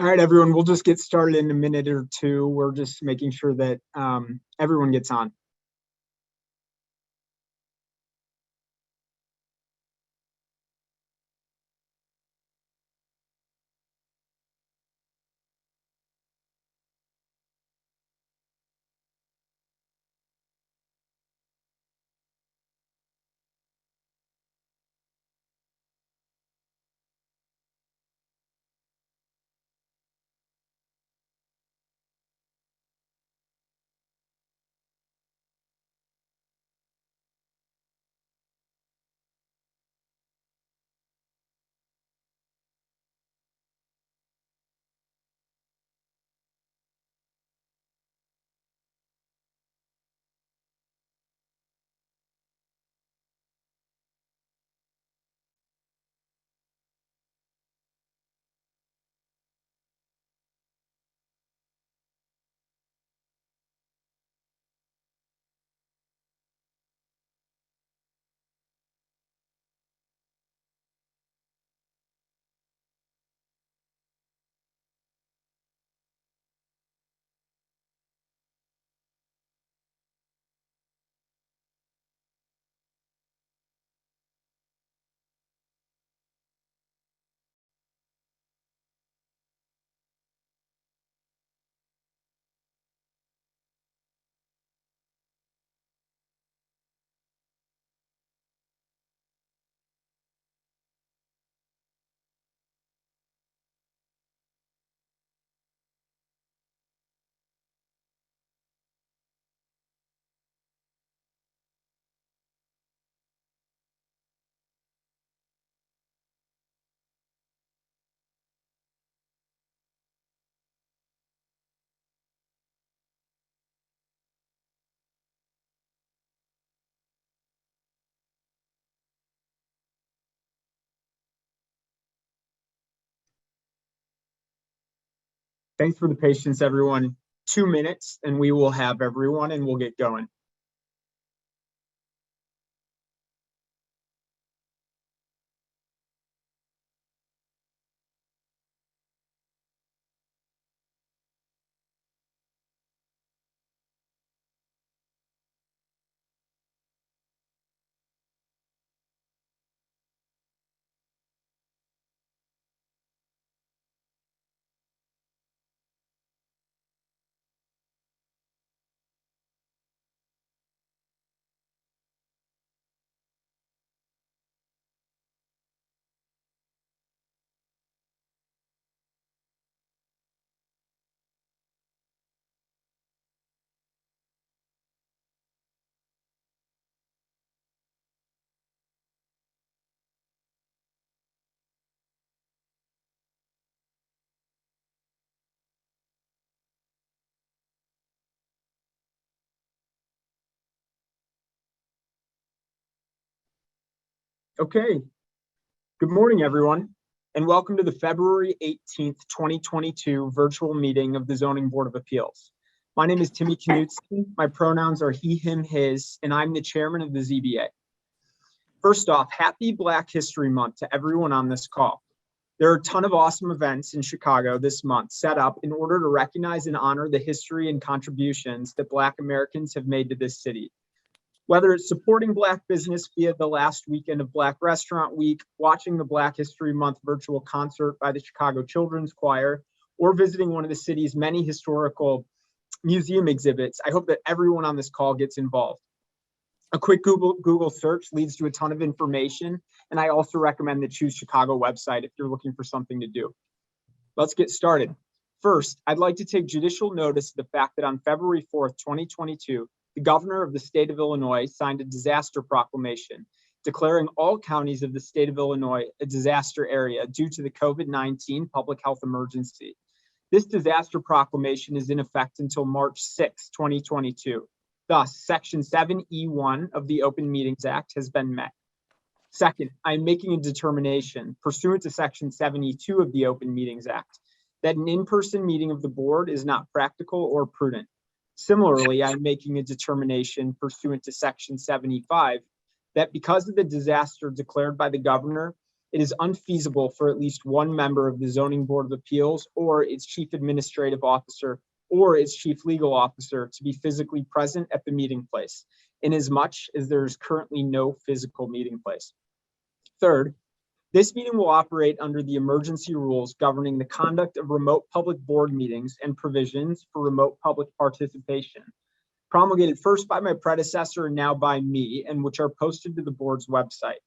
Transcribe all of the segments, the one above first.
All right, everyone, we'll just get started in a minute or two. We're just making sure that everyone gets on. Thanks for the patience, everyone. 2 minutes, and we will have everyone, and we'll get going. Okay. Good morning, everyone, and welcome to the February 18th, 2022 virtual meeting of the Zoning Board of Appeals. My name is Timmy Knutson. My pronouns are he, him, his, and I'm the chairman of the ZBA. First off, happy Black History Month to everyone on this call. There are a ton of awesome events in Chicago this month set up in order to recognize and honor the history and contributions that Black Americans have made to this city. Whether it's supporting Black business via the last weekend of Black Restaurant Week, watching the Black History Month virtual concert by the Chicago Children's Choir, or visiting one of the city's many historical museum exhibits, I hope that everyone on this call gets involved. A quick Google search leads to a ton of information, and I also recommend the Choose Chicago website if you're looking for something to do. Let's get started. First, I'd like to take judicial notice of the fact that on February 4th, 2022, the governor of the state of Illinois signed a disaster proclamation declaring all counties of the state of Illinois a disaster area due to the COVID-19 public health emergency. This disaster proclamation is in effect until March 6, 2022. Thus, Section 7E1 of the Open Meetings Act has been met. Second, I'm making a determination pursuant to Section 7E2 of the Open Meetings Act that an in-person meeting of the board is not practical or prudent. Similarly, I'm making a determination pursuant to Section 75 that because of the disaster declared by the governor, it is unfeasible for at least one member of the Zoning Board of Appeals or its Chief Administrative Officer or its Chief Legal Officer to be physically present at the meeting place, inasmuch as there is currently no physical meeting place. Third, this meeting will operate under the emergency rules governing the conduct of remote public board meetings and provisions for remote public participation, promulgated first by my predecessor and now by me, and which are posted to the board's website.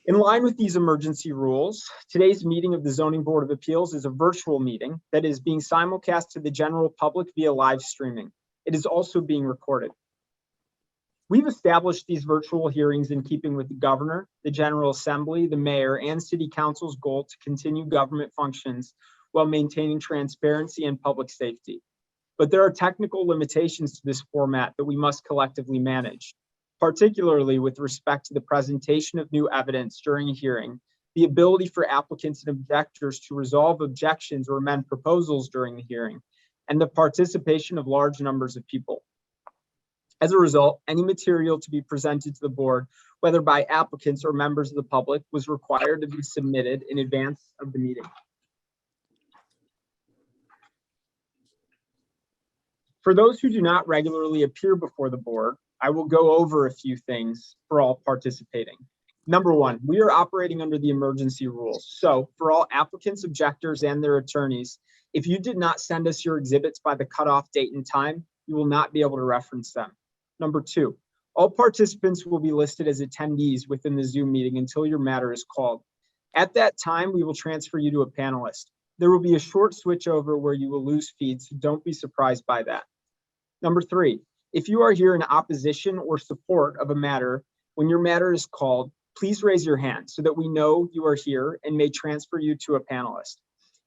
In line with these emergency rules, today's meeting of the Zoning Board of Appeals is a virtual meeting that is being simulcast to the general public via live streaming. It is also being recorded. We've established these virtual hearings in keeping with the governor, the General Assembly, the mayor, and city council's goal to continue government functions while maintaining transparency and public safety. But there are technical limitations to this format that we must collectively manage, particularly with respect to the presentation of new evidence during a hearing, the ability for applicants and objectors to resolve objections or amend proposals during the hearing, and the participation of large numbers of people. As a result, any material to be presented to the board, whether by applicants or members of the public, was required to be submitted in advance of the meeting. For those who do not regularly appear before the board, I will go over a few things for all participating. Number one, we are operating under the emergency rules. So for all applicants, objectors, and their attorneys, if you did not send us your exhibits by the cutoff date and time, you will not be able to reference them. Number two, all participants will be listed as attendees within the Zoom meeting until your matter is called. At that time, we will transfer you to a panelist. There will be a short switchover where you will lose feeds, so don't be surprised by that. Number three, if you are here in opposition or support of a matter, when your matter is called, please raise your hand so that we know you are here and may transfer you to a panelist.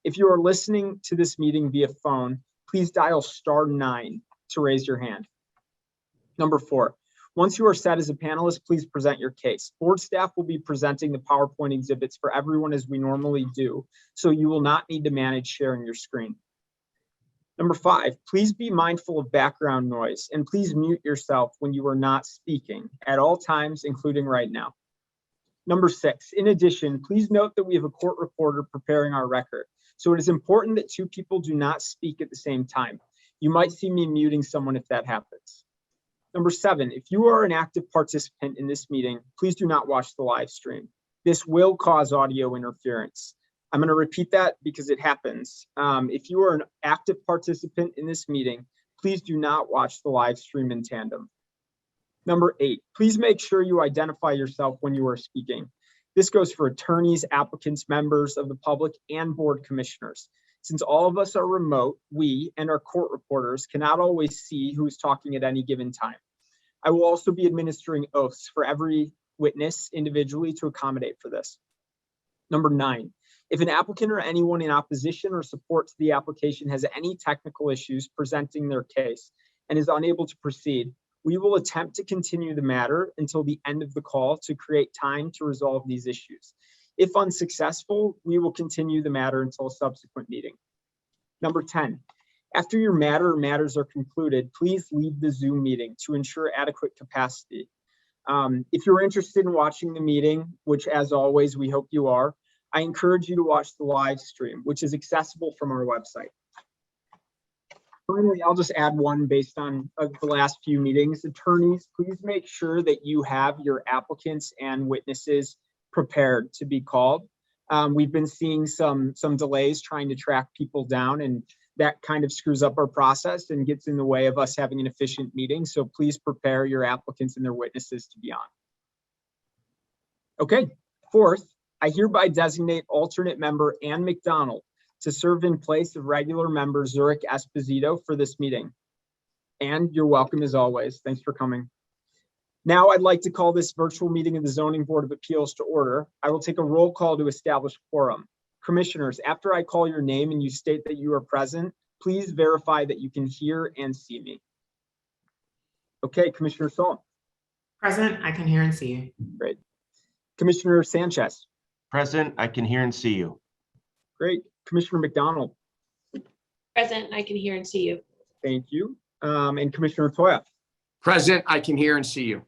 If you are listening to this meeting via phone, please dial *9 to raise your hand. Number four, once you are set as a panelist, please present your case. Board staff will be presenting the PowerPoint exhibits for everyone as we normally do, so you will not need to manage sharing your screen. Number five, please be mindful of background noise and please mute yourself when you are not speaking at all times, including right now. Number six, in addition, please note that we have a court reporter preparing our record. So it is important that two people do not speak at the same time. You might see me muting someone if that happens. Number seven, if you are an active participant in this meeting, please do not watch the live stream. This will cause audio interference. I'm going to repeat that because it happens. If you are an active participant in this meeting, please do not watch the live stream in tandem. Number eight, please make sure you identify yourself when you are speaking. This goes for attorneys, applicants, members of the public, and board commissioners. Since all of us are remote, we and our court reporters cannot always see who is talking at any given time. I will also be administering oaths for every witness individually to accommodate for this. Number nine, if an applicant or anyone in opposition or support to the application has any technical issues presenting their case and is unable to proceed, we will attempt to continue the matter until the end of the call to create time to resolve these issues. If unsuccessful, we will continue the matter until a subsequent meeting. Number 10, after your matter or matters are concluded, please leave the Zoom meeting to ensure adequate capacity. If you're interested in watching the meeting, which as always, we hope you are, I encourage you to watch the live stream, which is accessible from our website. Finally, I'll just add one based on the last few meetings. Attorneys, please make sure that you have your applicants and witnesses prepared to be called. We've been seeing some delays trying to track people down, and that kind of screws up our process and gets in the way of us having an efficient meeting. So please prepare your applicants and their witnesses to be on. Okay, fourth, I hereby designate alternate member Ann McDonald to serve in place of regular member Zurich Esposito for this meeting. And you're welcome as always. Thanks for coming. Now I'd like to call this virtual meeting of the Zoning Board of Appeals to order. I will take a roll call to establish quorum. Commissioners, after I call your name and you state that you are present, please verify that you can hear and see me. Okay, Commissioner Salon. Present, I can hear and see you. Great. Commissioner Sanchez. Present, I can hear and see you. Great. Commissioner McDonald. Present, I can hear and see you. Thank you. And Commissioner Toya. Present, I can hear and see you.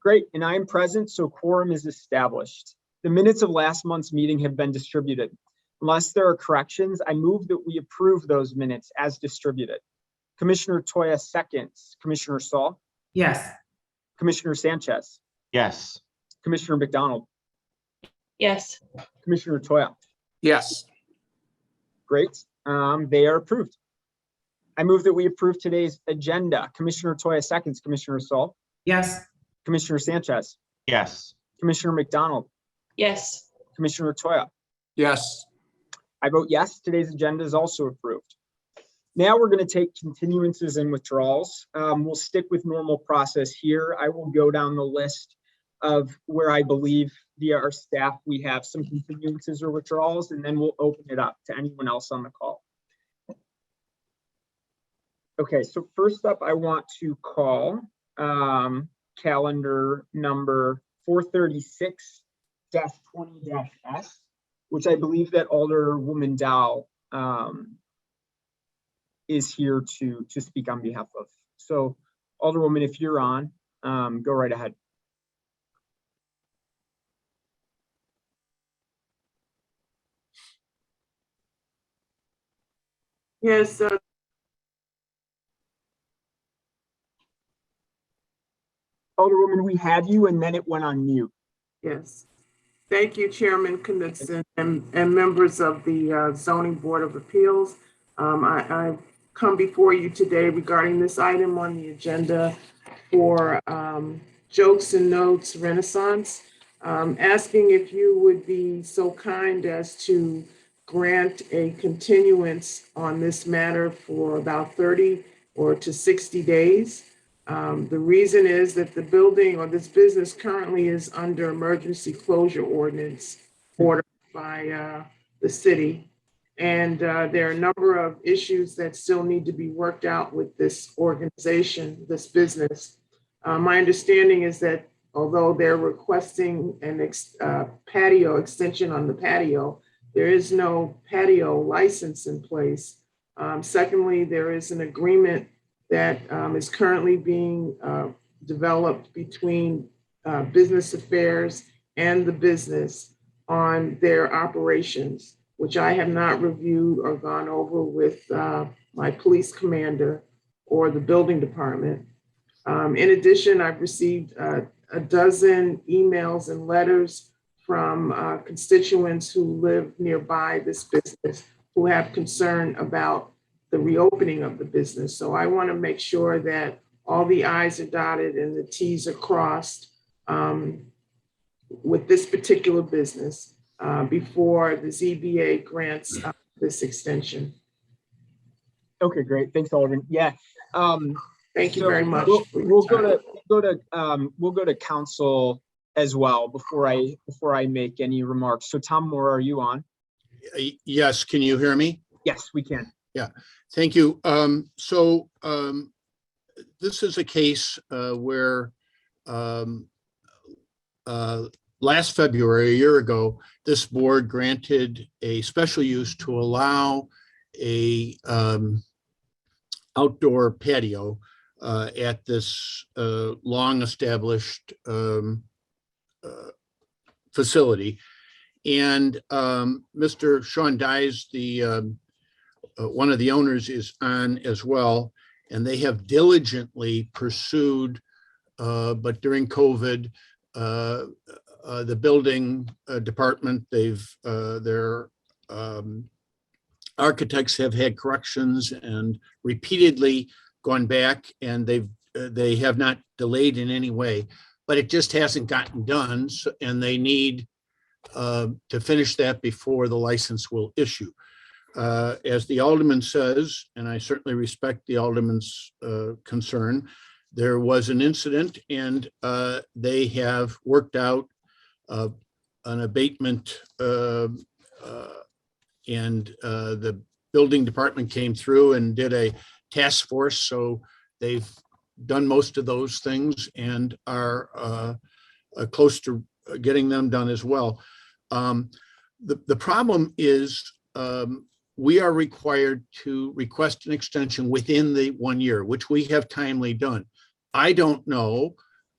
Great, and I am present, so quorum is established. The minutes of last month's meeting have been distributed. Unless there are corrections, I move that we approve those minutes as distributed. Commissioner Toya seconds. Commissioner Saul, Yes. Commissioner Sanchez, Yes. Commissioner McDonald, Yes. Commissioner Toya. Yes. Great. They are approved. I move that we approve today's agenda. Commissioner Toya seconds. Commissioner Saul, Yes. Commissioner Sanchez, Yes. Commissioner McDonald, Yes. Commissioner Toya. Yes. I vote yes. Today's agenda is also approved. Now we're going to take continuances and withdrawals. We'll stick with normal process here. I will go down the list of where I believe via our staff we have some continuances or withdrawals, and then we'll open it up to anyone else on the call. Okay, so first up, I want to call calendar number 436-20-S, which I believe that Alderwoman Dow is here to speak on behalf of. So Alderwoman, if you're on, go right ahead. Yes, Alderwoman, we had you and then it went on mute. yes. Thank you, Chairman Knudsen and members of the Zoning Board of Appeals. I come before you today regarding this item on the agenda for Jokes and Notes Renaissance, asking if you would be so kind as to grant a continuance on this matter for about 30 or to 60 days. The reason is that the building or this business currently is under emergency closure ordinance ordered by the city. And there are a number of issues that still need to be worked out with this organization, this business. My understanding is that although they're requesting an patio extension on the patio, there is no patio license in place. Secondly, there is an agreement that is currently being developed between Business Affairs and the business on their operations, which I have not reviewed or gone over with my police commander or the building department. In addition, I've received a dozen emails and letters from constituents who live nearby this business who have concern about the reopening of the business. So I want to make sure that all the I's are dotted and the T's are crossed with this particular business before the ZBA grants this extension. Okay, great. Thanks, Alderman. Yeah. Thank you So very much. We'll go to council as well before I make any remarks. So Tom Moore, are you on? Yes, can you hear me? Yes, we can. Yeah, thank you. This is a case where last February, a year ago, this board granted a special use to allow a outdoor patio at this long-established facility. And Mr. Sean Dyes, one of the owners, is on as well, and they have diligently pursued, but during COVID, the building department, their architects have had corrections and repeatedly gone back, and they have not delayed in any way, but it just hasn't gotten done, and they need to finish that before the license will issue. As the alderman says, and I certainly respect the alderman's concern, there was an incident, and they have worked out an abatement, and the building department came through and did a task force. So they've done most of those things and are close to getting them done as well. The problem is we are required to request an extension within the 1 year, which we have timely done. I don't know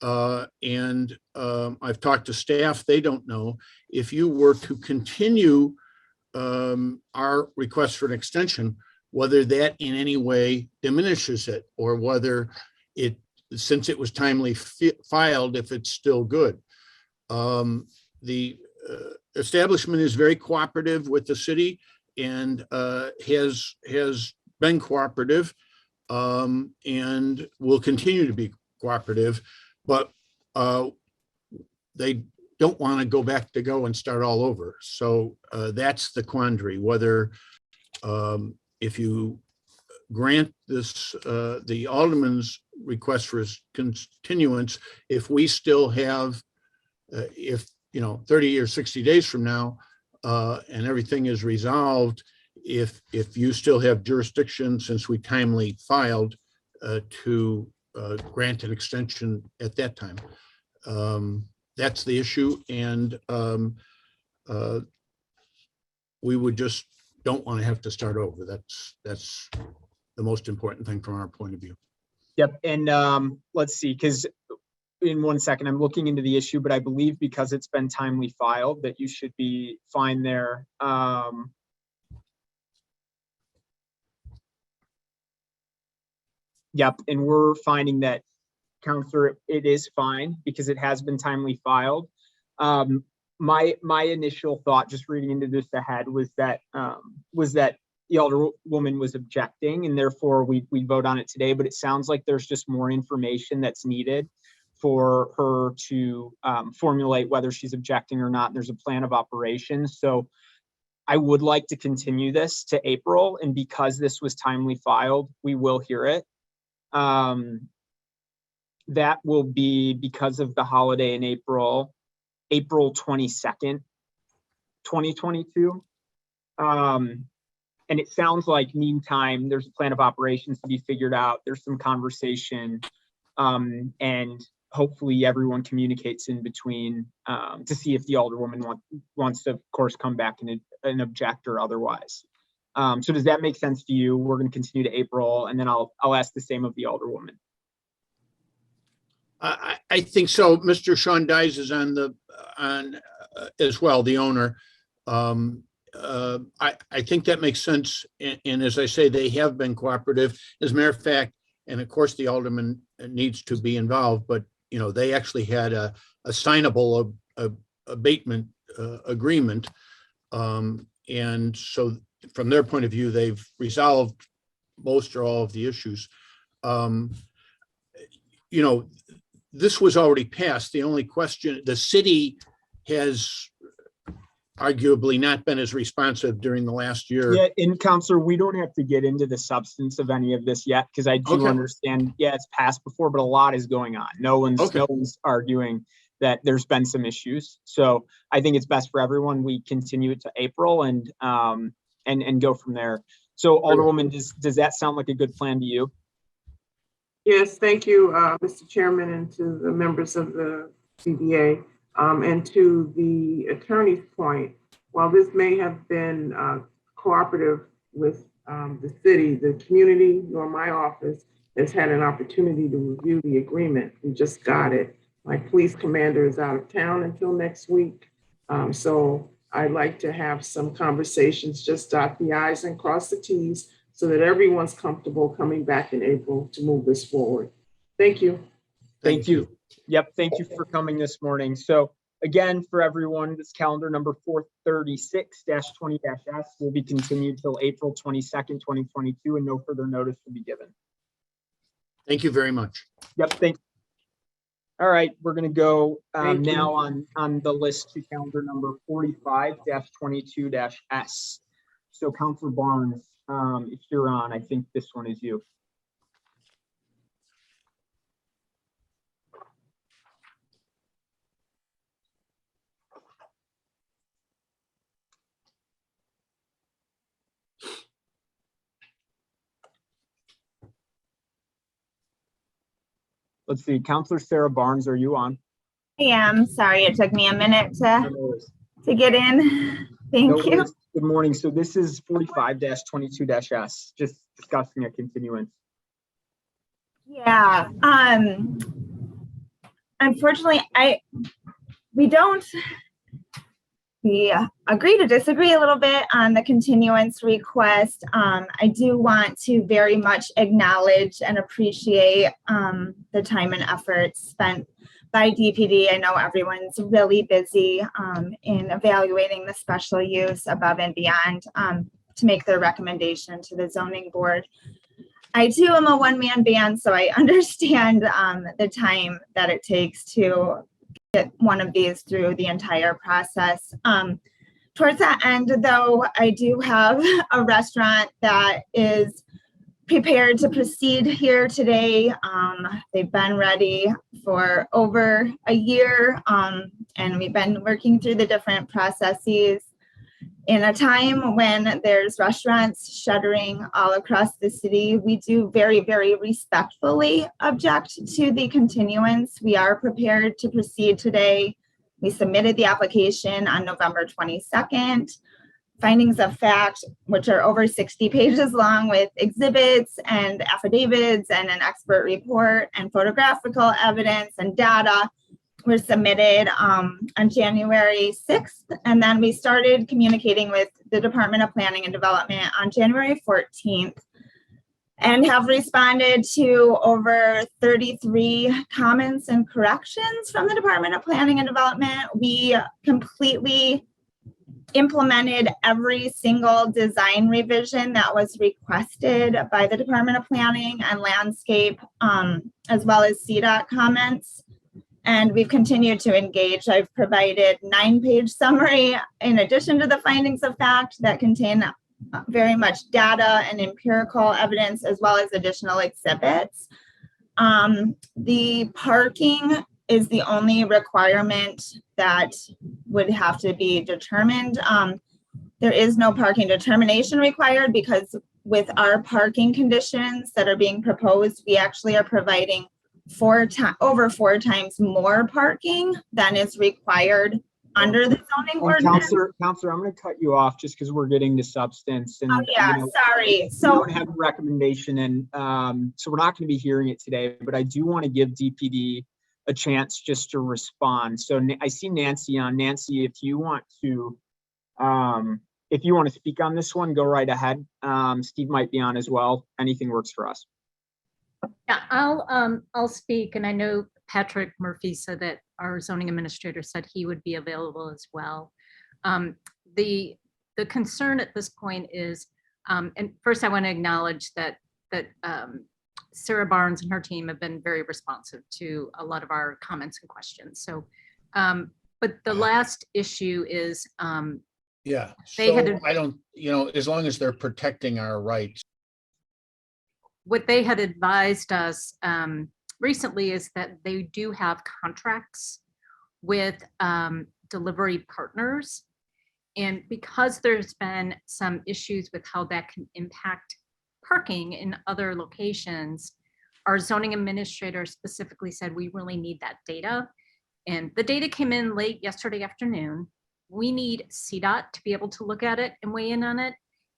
I've talked to staff, they don't know. If you were to continue our request for an extension, whether that in any way diminishes it, or whether it, since it was timely filed, if it's still good. The establishment is very cooperative with the city and has been cooperative and will continue to be cooperative, but they don't want to go and start all over. So that's the quandary, whether if you grant this, the alderman's request for his continuance, if we still have, if 30 or 60 days from now, and everything is resolved, if you still have jurisdiction, since we timely filed, to grant an extension at that time. That's the issue, and we would just don't want to have to start over. That's the most important thing from our point of view. Yep, and let's see, because in 1 second, I'm looking into the issue, but I believe because it's been timely filed that you should be fine there. Yep, and we're finding that, Counselor, it is fine because it has been timely filed. My initial thought, just reading into this ahead, was that the alderwoman was objecting, and therefore we vote on it today. But it sounds like there's just more information that's needed for her to formulate whether she's objecting or not. And there's a plan of operations. So I would like to continue this to April, and because this was timely filed, we will hear it. That will be because of the holiday in April 22nd, 2022. And it sounds like meantime, there's a plan of operations to be figured out. There's some conversation, and hopefully everyone communicates in between to see if the alderwoman wants to, of course, come back and object or otherwise. So does that make sense to you? We're going to continue to April, and then I'll ask the same of the alderwoman. I think so. Mr. Sean Dyes is on as well, the owner. I think that makes sense. And as I say, they have been cooperative. As a matter of fact, and of course the alderman needs to be involved, but they actually had a signable abatement agreement. And so from their point of view, they've resolved most or all of the issues. This was already passed. The only question, the city has arguably not been as responsive during the last year. Yeah, and Counselor, we don't have to get into the substance of any of this yet, because I do understand, it's passed before, but a lot is going on. No one's arguing that there's been some issues. So I think it's best for everyone. We continue it to April and go from there. So Alderwoman, does that sound like a good plan to you? Yes, thank you, Mr. Chairman, and to the members of the CBA, and to the attorney's point. While this may have been cooperative with the city, the community, nor my office has had an opportunity to review the agreement. We just got it. My police commander is out of town until next week. So I'd like to have some conversations, just dot the I's and cross the T's, so that everyone's comfortable coming back in April to move this forward. Thank you. Thank you. Yep, thank you for coming this morning. So again, for everyone, this calendar number 436-20-S will be continued till April 22nd, 2022, and no further notice will be given. Thank you very much. Yep, thanks. All right, we're going to go now on the list to calendar number 45-22-S. So Councilor Barnes, if you're on, I think this one is you. Let's see, Councilor Sarah Barnes, are you on? I am. Sorry, it took me a minute to get in. Thank you. Good morning. So this is 45-22-S, just discussing a continuance. Yeah. unfortunately, we agree to disagree a little bit on the continuance request. I do want to very much acknowledge and appreciate the time and effort spent by DPD. I know everyone's really busy in evaluating the special use above and beyond to make their recommendation to the zoning board. I too am a one-man band, so I understand the time that it takes to get one of these through the entire process. Towards that end, though, I do have a restaurant that is prepared to proceed here today. They've been ready for over a year, and we've been working through the different processes. In a time when there's restaurants shuttering all across the city, we do very, very respectfully object to the continuance. We are prepared to proceed today. We submitted the application on November 22nd. Findings of fact, which are over 60 pages long with exhibits and affidavits and an expert report and photographical evidence and data, were submitted on January 6th. And then we started communicating with the Department of Planning and Development on January 14th and have responded to over 33 comments and corrections from the Department of Planning and Development. We completely implemented every single design revision that was requested by the Department of Planning and Landscape, as well as CDOT comments. And we've continued to engage. I've provided 9-page summary in addition to the findings of fact that contain very much data and empirical evidence, as well as additional exhibits. The parking is the only requirement that would have to be determined. There is no parking determination required because with our parking conditions that are being proposed, we actually are providing over 4 times more parking than is required under the zoning ordinance. Counselor, I'm going to cut you off just because we're getting to substance. And, oh yeah, sorry. We So don't have a recommendation, and so we're not going to be hearing it today. But I do want to give DPD a chance just to respond. So I see Nancy on. Nancy, if you want to speak on this one, go right ahead. Steve might be on as well. Anything works for us. Yeah, I'll speak, and I know Patrick Murphy said that our zoning administrator said he would be available as well. The concern at this point is, and first I want to acknowledge that Sarah Barnes and her team have been very responsive to a lot of our comments and questions. So, but the last issue is, Yeah, They had so I don't, as long as they're protecting our rights. what they had advised us recently is that they do have contracts with delivery partners. And because there's been some issues with how that can impact parking in other locations, our zoning administrator specifically said we really need that data. And the data came in late yesterday afternoon. We need CDOT to be able to look at it and weigh in on it.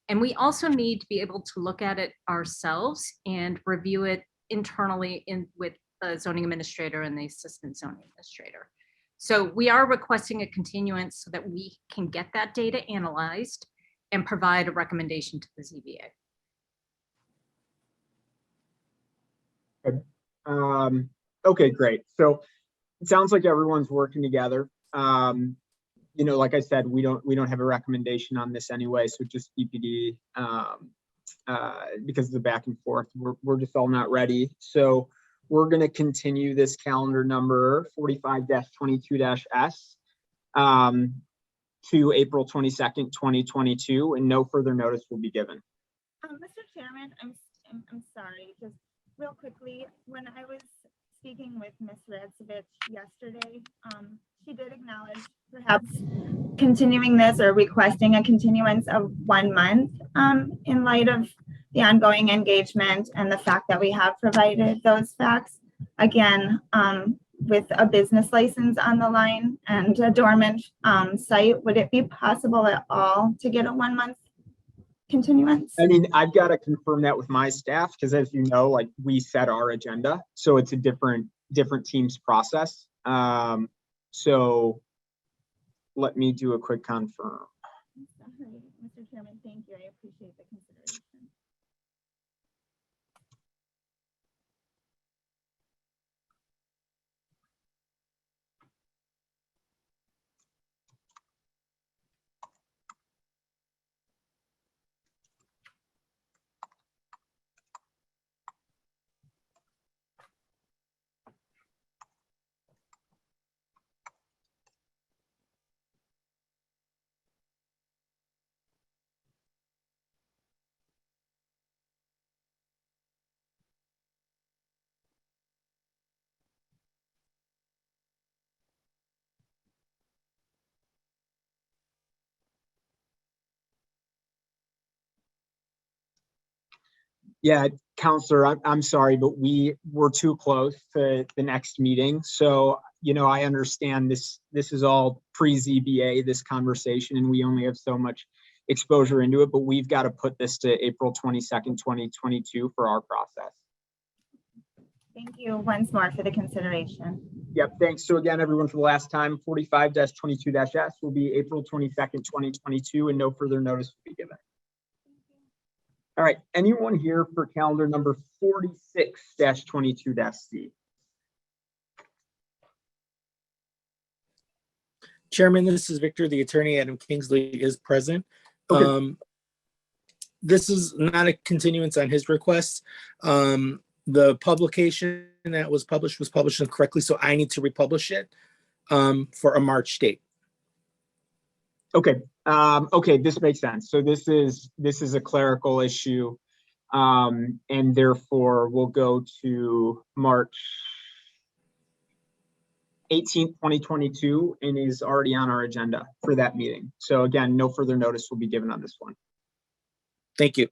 And we also need to be able to look at it ourselves and review it internally with the zoning administrator and the assistant zoning administrator. So we are requesting a continuance so that we can get that data analyzed and provide a recommendation to the ZBA. Okay, great. So it sounds like everyone's working together. Like I said, we don't have a recommendation on this anyway, so just DPD, because of the back and forth, we're just all not ready. So we're going to continue this calendar number 45-22-S to April 22nd, 2022, and no further notice will be given. Mr. Chairman, I'm sorry, just real quickly, when I was speaking with Ms. Radzovich yesterday, she did acknowledge perhaps continuing this or requesting a continuance of 1 month in light of the ongoing engagement and the fact that we have provided those facts. Again, with a business license on the line and a dormant site, would it be possible at all to get a 1 month continuance? I mean, I've got to confirm that with my staff because, as you know, like we set our agenda, so it's a different different teams process. So let me do a quick confirm. Mr. Chairman, thank you. I appreciate the consideration. Yeah, Counselor, I'm sorry, but we were too close to the next meeting. So, I understand this is all pre-ZBA, this conversation, and we only have so much exposure into it, but we've got to put this to April 22nd, 2022 for our process. Thank you once more for the consideration. Yep, thanks. So again, everyone, for the last time, 45-22-S will be April 22nd, 2022, and no further notice will be given. All right, anyone here for calendar number 46-22-C? Chairman, this is Victor, the attorney. Adam Kingsley is present. Okay. This is not a continuance on his request. The publication that was published incorrectly, so I need to republish it for a March date. Okay. Okay, this makes sense. So this is a clerical issue, and therefore we'll go to March 18th, 2022, and is already on our agenda for that meeting. So again, no further notice will be given on this one. Thank you.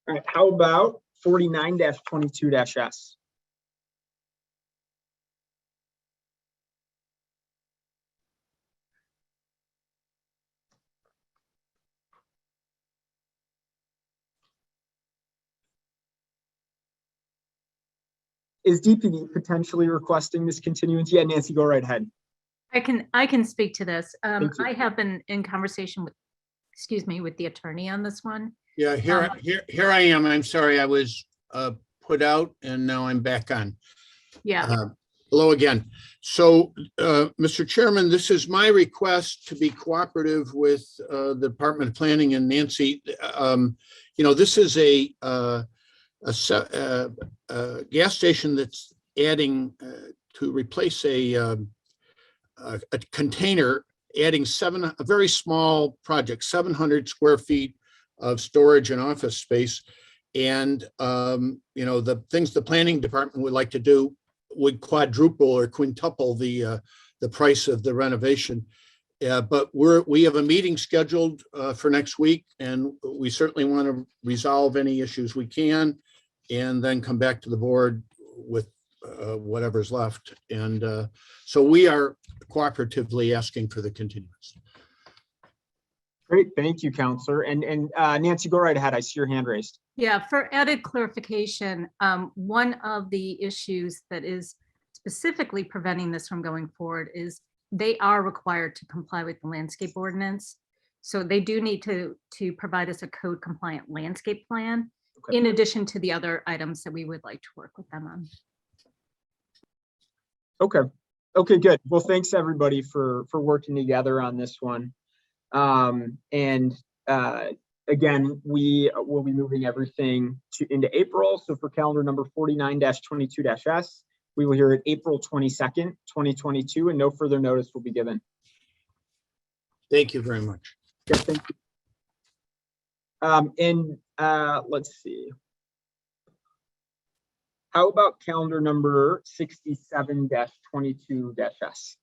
All right, how about 49-22-S? Is DPD potentially requesting this continuance? Yeah, Nancy, go right ahead. I can speak to this. Thank you. I have been in conversation with, with the attorney on this one. Yeah, here I am. I'm sorry, I was put out and now I'm back on. Yeah. Hello again. So, Mr. Chairman, this is my request to be cooperative with the Department of Planning and Nancy. This is a gas station that's adding to replace a container, adding a very small project, 700 square feet of storage and office space. And, the things the planning department would like to do would quadruple or quintuple the price of the renovation. But we have a meeting scheduled for next week, and we certainly want to resolve any issues we can, and then come back to the board with whatever's left. And so we are cooperatively asking for the continuance. Great, thank you, Counselor. And Nancy, go right ahead. I see your hand raised. Yeah, for added clarification, one of the issues that is specifically preventing this from going forward is they are required to comply with the landscape ordinance. So they do need to provide us a code compliant landscape plan, Okay. in addition to the other items that we would like to work with them on. Okay. Okay, good. Well, thanks everybody for working together on this one. Again, we will be moving everything into April. So for calendar number 49-22-S, we will hear it April 22nd, 2022, and no further notice will be given. Thank you very much. Yeah, thank you. Let's see. How about calendar number 67-22-S?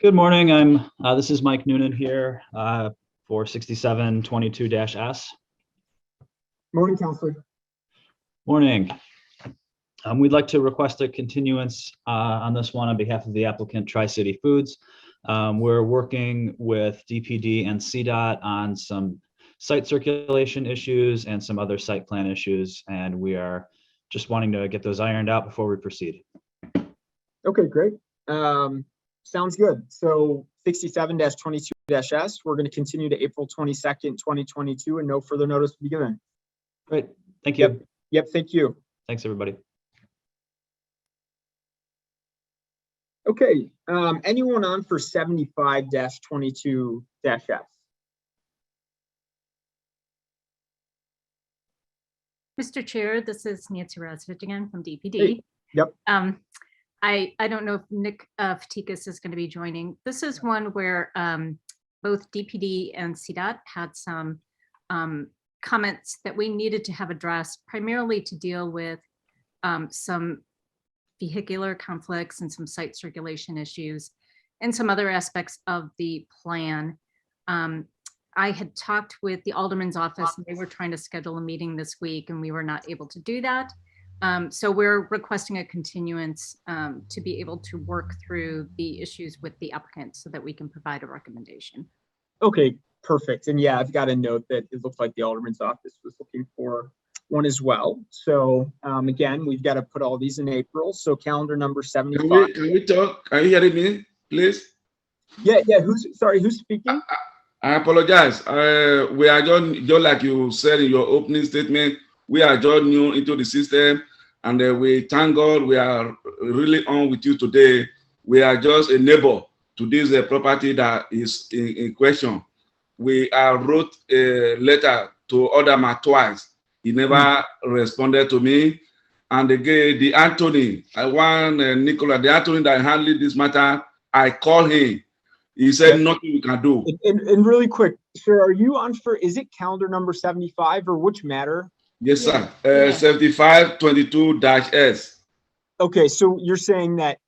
Good morning. This is Mike Noonan here for 67-22-S. Morning, Counselor. Morning. We'd like to request a continuance on this one on behalf of the applicant Tri-City Foods. We're working with DPD and CDOT on some site circulation issues and some other site plan issues, and we are just wanting to get those ironed out before we proceed. Okay, great. Sounds good. So 67-22-S, we're going to continue to April 22nd, 2022, and no further notice will be given. Great, thank you. Yep, thank you. Thanks, everybody. Okay, anyone on for 75-22-S? Mr. Chair, this is Nancy Rasvich again from DPD. Hey, yep. I don't know if Nick Fatikas is going to be joining. This is one where both DPD and CDOT had some comments that we needed to have addressed, primarily to deal with some vehicular conflicts and some site circulation issues and some other aspects of the plan. I had talked with the Alderman's office and they were trying to schedule a meeting this week and we were not able to do that. So we're requesting a continuance to be able to work through the issues with the applicant so that we can provide a recommendation. Okay, perfect. And yeah, I've got a note that it looks like the Alderman's office was looking for one as well. So again, we've got to put all these in April. So calendar number 75. Can we talk? Are you hearing me, please? Yeah. Who's speaking? I apologize. We are just like you said in your opening statement, we are just new into the system, and we thank God we are really on with you today. We are just a neighbor to this property that is in question. We wrote a letter to Alderman twice. He never responded to me. And again, the Anthony, Nicola, the Anthony that handled this matter, I called him. He said nothing we can do. And really quick, sir, are you on for, is it calendar number 75 or which matter? Yes, sir. 7522-S. Okay, so you're saying that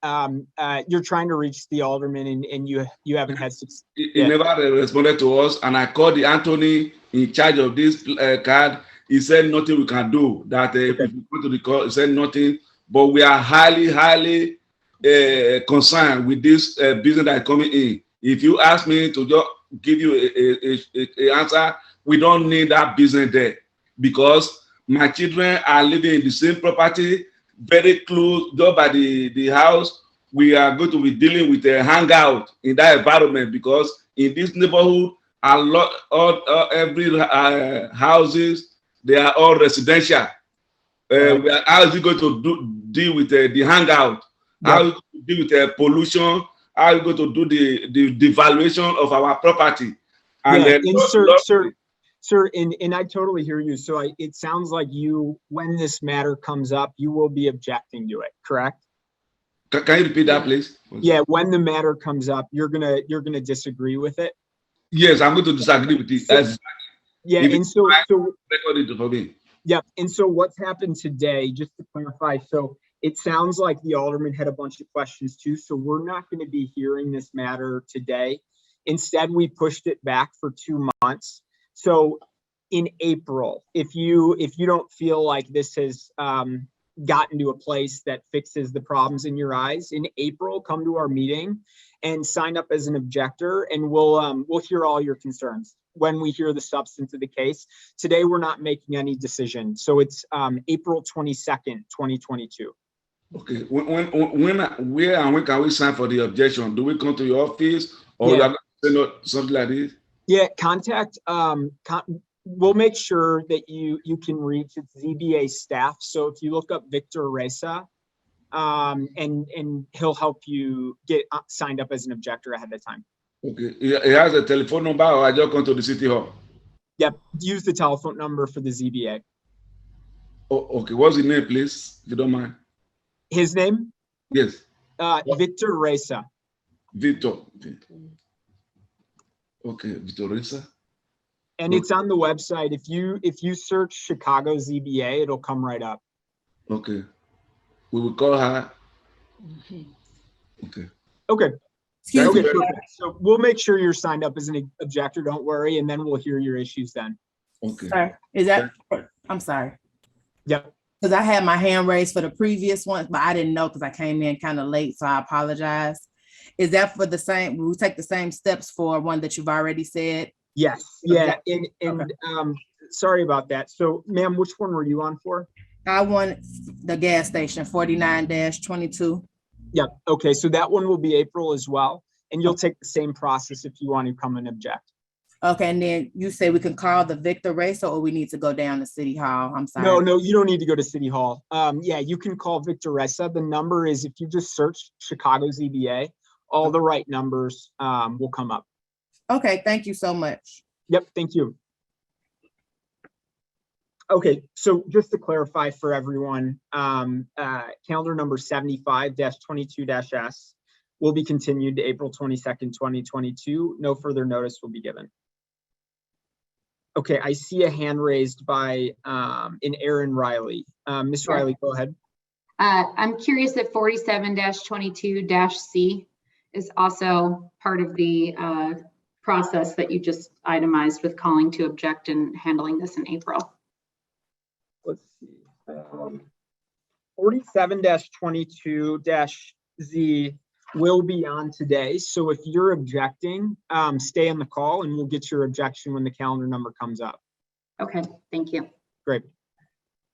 you're trying to reach the alderman and you haven't had success. He never responded to us, and I called the Anthony in charge of this card. He said nothing we can do. That if we go to the court, he said nothing. But we are highly concerned with this business that is coming in. If you ask me to just give you a answer, we don't need that business there because my children are living in the same property, very close, just by the house. We are going to be dealing with a hangout in that environment because in this neighborhood, every houses, they are all residential. How is it going to deal with the hangout? How is it going to deal with pollution? How are you going to do the devaluation of our property? And Sir, and I totally hear you. So it sounds like you, when this matter comes up, you will be objecting to it, correct? Can you repeat that, please? Yeah, when the matter comes up, you're gonna disagree with it. Yes, I'm going to disagree with it. And so what's happened today, just to clarify, so it sounds like the alderman had a bunch of questions too, so we're not going to be hearing this matter today. Instead, we pushed it back for 2 months. So in April, if you don't feel like this has gotten to a place that fixes the problems in your eyes, in April, come to our meeting and sign up as an objector, and we'll hear all your concerns when we hear the substance of the case. Today, we're not making any decision. So it's April 22nd, 2022. Okay. Where and when can we sign for the objection? Do we come to your office or something like this? Yeah, contact. We'll make sure that you can reach its ZBA staff. So if you look up Victor Reza, and he'll help you get signed up as an objector ahead of time. Okay. He has a telephone number, or I just come to the city hall? Yep. Use the telephone number for the ZBA. Oh, okay. What's his name, please, if you don't mind? His name? Yes. Victor Reza. Victor. Okay, Victor Reza. And it's on the website. If you search Chicago ZBA, it'll come right up. Okay. We will call her. Okay. Okay. Excuse me. Perfect. So we'll make sure you're signed up as an objector. Don't worry, and then we'll hear your issues then. Okay. Sir, is that? I'm sorry. Yep. Because I had my hand raised for the previous one, but I didn't know because I came in kind of late, so I apologize. Is that for the same, will we take the same steps for one that you've already said? Yes, yeah, and sorry about that. So ma'am, which one were you on for? I want the gas station 49-22. Yep, okay, so that one will be April as well, and you'll take the same process if you want to come and object. Okay, and then you say we can call the Victor Racer or we need to go down to City Hall? I'm sorry. No, you don't need to go to City Hall. Yeah, you can call Victor Ressa. The number is, if you just search Chicago ZBA, all the right numbers will come up. Okay, thank you so much. Yep, thank you. Okay, so just to clarify for everyone, calendar number 75-22-S will be continued to April 22nd, 2022. No further notice will be given. Okay, I see a hand raised by an Aaron Riley. Ms. Riley, go ahead. I'm curious if 47-22-C is also part of the process that you just itemized with calling to object and handling this in April. Let's see. 47-22-Z will be on today. So if you're objecting, stay on the call and we'll get your objection when the calendar number comes up. Okay, thank you. Great.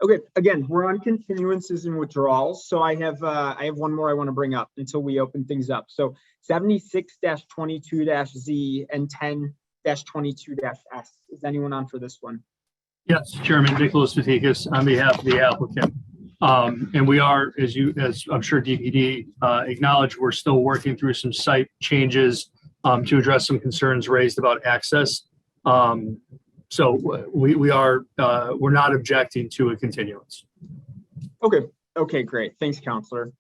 Okay, again, we're on continuances and withdrawals. So I have one more I want to bring up until we open things up. So 76-22-Z and 10-22-S. Is anyone on for this one? Yes, Chairman Nicholas Vatikas on behalf of the applicant. And we are, as I'm sure DPD acknowledged, we're still working through some site changes to address some concerns raised about access. So we're not objecting to a continuance. Okay, great. Thanks, Counselor.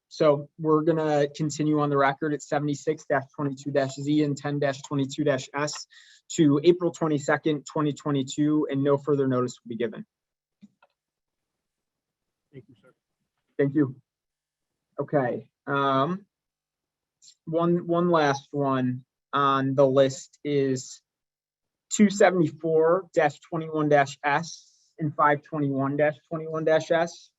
So we're gonna continue on the record at 76-22-Z and 10-22-S to April 22nd, 2022, and no further notice will be given. Thank you, sir. Thank you. Okay. One last one on the list is 274-21-S and 521-21-S.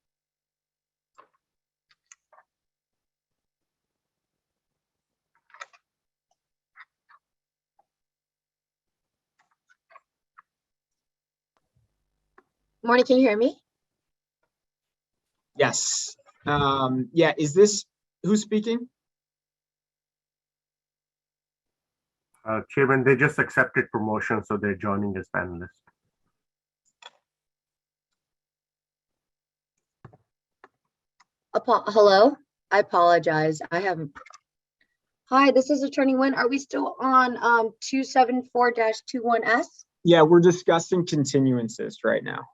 Morning, can you hear me? Yes. Yeah, is this, who's speaking? Chairman, they just accepted promotion, so they're joining as panelists. Hello, I apologize. I haven't. Hi, this is Attorney Nguyen. Are we still on 274-21S? Yeah, we're discussing continuances right now.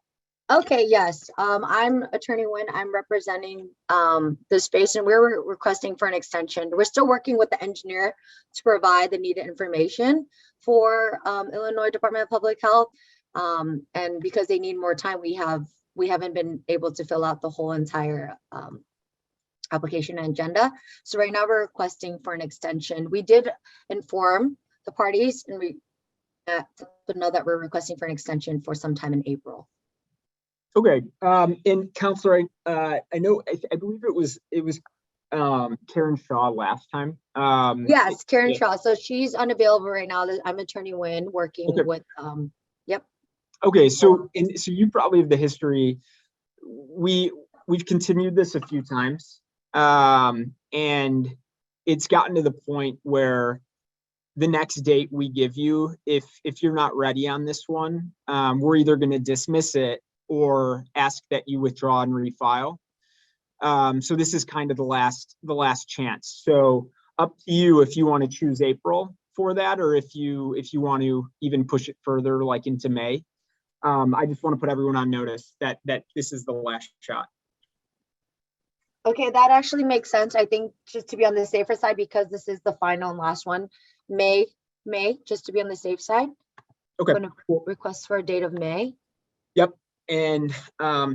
Okay, yes. I'm Attorney Nguyen. I'm representing the space, and we're requesting for an extension. We're still working with the engineer to provide the needed information for Illinois Department of Public Health. And because they need more time, we haven't been able to fill out the whole entire application and agenda. So right now we're requesting for an extension. We did inform the parties and we know that we're requesting for an extension for sometime in April. Okay, and Counselor, I know, I believe it was Karen Shaw last time. Yes, Karen Shaw. So she's unavailable right now. I'm Attorney Nguyen working with, yep. Okay, so you probably have the history. We've continued this a few times, and it's gotten to the point where the next date we give you, if you're not ready on this one, we're either going to dismiss it or ask that you withdraw and refile. So this is kind of the last chance. So up to you if you want to choose April for that, or if you want to even push it further, like into May. I just want to put everyone on notice that this is the last shot. Okay, that actually makes sense. I think just to be on the safer side, because this is the final and last one, May, just to be on the safe side. Okay. I'm going to request for a date of May. Yep. And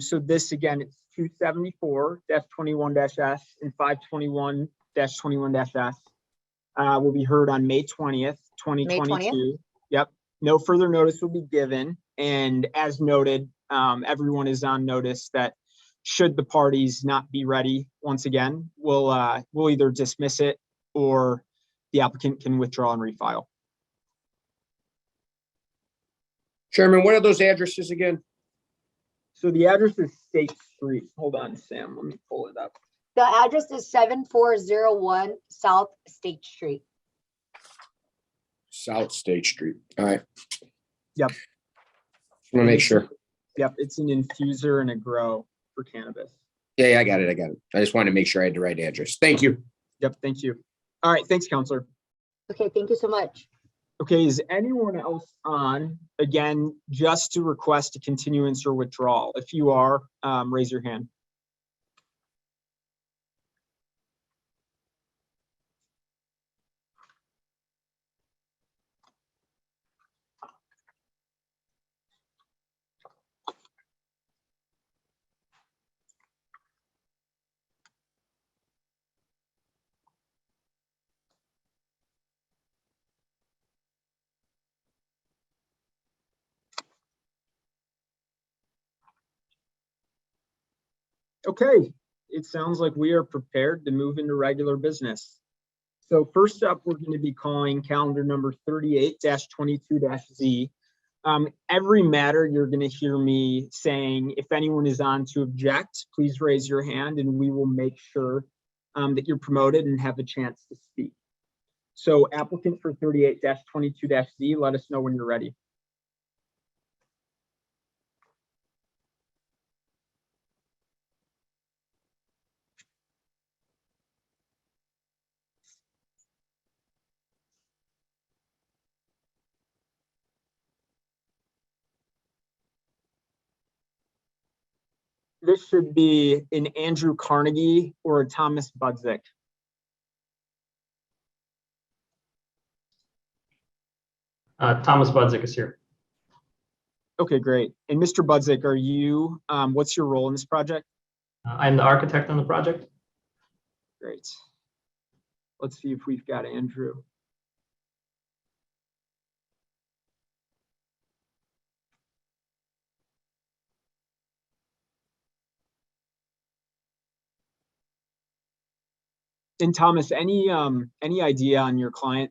so this again, it's 274-21-S and 521-21-S will be heard on May 20th, 2022. May 20th? Yep. No further notice will be given. And as noted, everyone is on notice that should the parties not be ready once again, we'll either dismiss it or the applicant can withdraw and refile. Chairman, what are those addresses again? So the address is State Street. Hold on, Sam, let me pull it up. The address is 7401 South State Street. South State Street. All right. Yep. Just want to make sure. Yep, it's an infuser and a grow for cannabis. Yeah, I got it. I just wanted to make sure I had the right address. Thank you. Yep, thank you. All right, thanks, Counselor. Okay, thank you so much. Okay, is anyone else on, again, just to request a continuance or withdrawal? If you are, raise your hand. Okay, it sounds like we are prepared to move into regular business. So first up, we're going to be calling calendar number 38-22-Z. Every matter you're going to hear me saying, if anyone is on to object, please raise your hand and we will make sure that you're promoted and have a chance to speak. So applicant for 38-22-Z, let us know when you're ready. This should be an Andrew Carnegie or a Thomas Budzik. Thomas Budzik is here. Okay, great. And Mr. Budzik, are you, what's your role in this project? I'm the architect on the project. Great. Let's see if we've got Andrew. And Thomas, any idea on your client?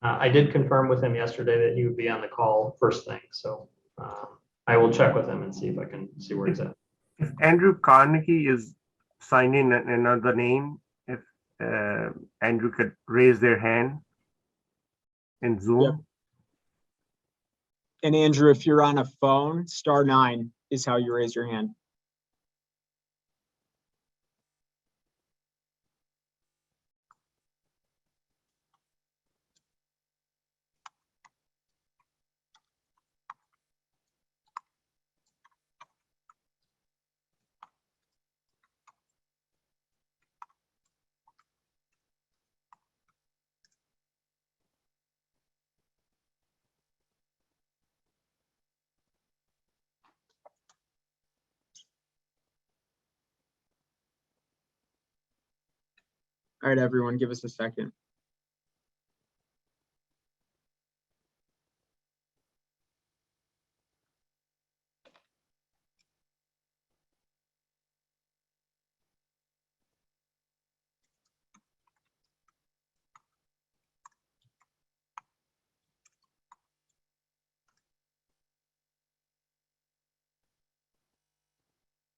I did confirm with him yesterday that he would be on the call first thing. So I will check with him and see if I can see where he's at. If Andrew Carnegie is signed in another name, if Andrew could raise their hand in Zoom. Yep. And Andrew, if you're on a phone, *9 is how you raise your hand. All right, everyone, give us a second.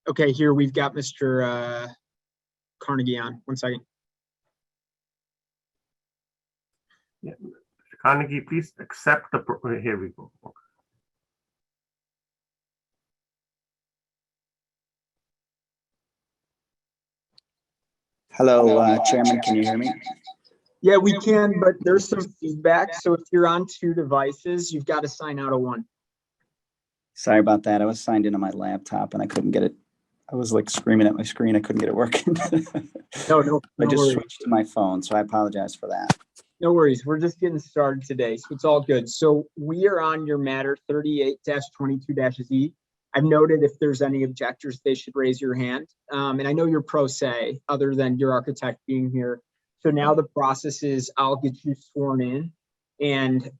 Okay, here we've got Mr. Carnegie on. One second. Yeah. Mr. Carnegie, please accept the, here we go. Okay. Hello, Chairman, can you hear me? Yeah, we can, but there's some feedback. So if you're on 2 devices, you've got to sign out of one. Sorry about that. I was signed in on my laptop and I couldn't get it. I was like screaming at my screen. I couldn't get it working. No I just worries. switched to my phone, so I apologize for that. No worries. We're just getting started today, so it's all good. So we are on your matter 38-22-Z. I've noted if there's any objectors, they should raise your hand. And I know you're pro se, other than your architect being here. So now the process is I'll get you sworn in, and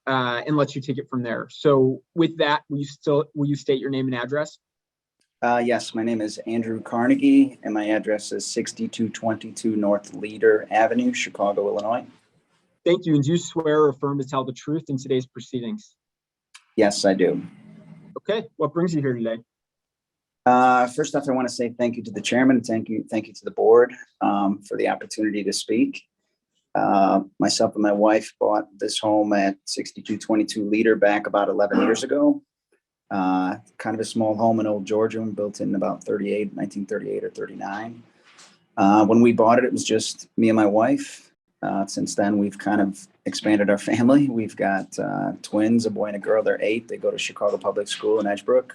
and let you take it from there. So with that, will you state your name and address? Yes, my name is Andrew Carnegie, and my address is 6222 North Leader Avenue, Chicago, Illinois. Thank you. And do you swear or affirm to tell the truth in today's proceedings? Yes, I do. Okay. What brings you here today? First off, I want to say thank you to the chairman. Thank you to the board for the opportunity to speak. Myself and my wife bought this home at 6222 Leader back about 11 years ago. Kind of a small home in Old Georgia, built in about 1938 or 39. When we bought it, it was just me and my wife. Since then, we've kind of expanded our family. We've got twins, a boy and a girl. They're 8. They go to Chicago Public School in Edgebrook.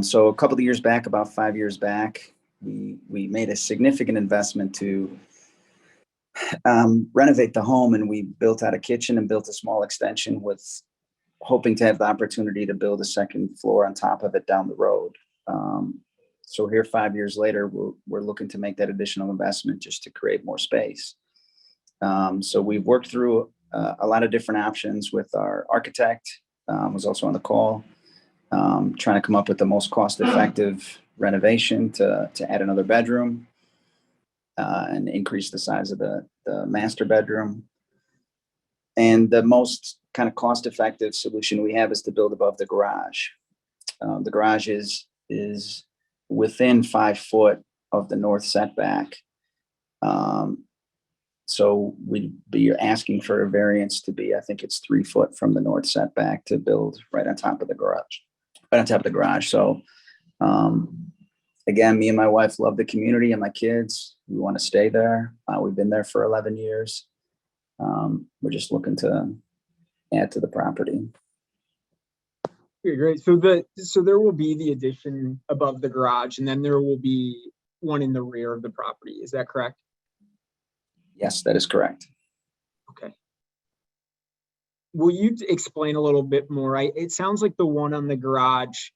So a couple of years back, about 5 years back, we made a significant investment to renovate the home, and we built out a kitchen and built a small extension with hoping to have the opportunity to build a second floor on top of it down the road. So here 5 years later, we're looking to make that additional investment just to create more space. So we've worked through a lot of different options with our architect, was also on the call, trying to come up with the most cost-effective renovation to add another bedroom and increase the size of the master bedroom. And the most kind of cost-effective solution we have is to build above the garage. The garage is within 5 foot of the north setback. So we'd be asking for a variance to be, I think it's 3 foot from the north setback to build right on top of the garage. So again, me and my wife love the community and my kids. We want to stay there. We've been there for 11 years. We're just looking to add to the property. Okay, great. So there will be the addition above the garage, and then there will be one in the rear of the property. Is that correct? Yes, that is correct. Okay. Will you explain a little bit more? It sounds like the one on the garage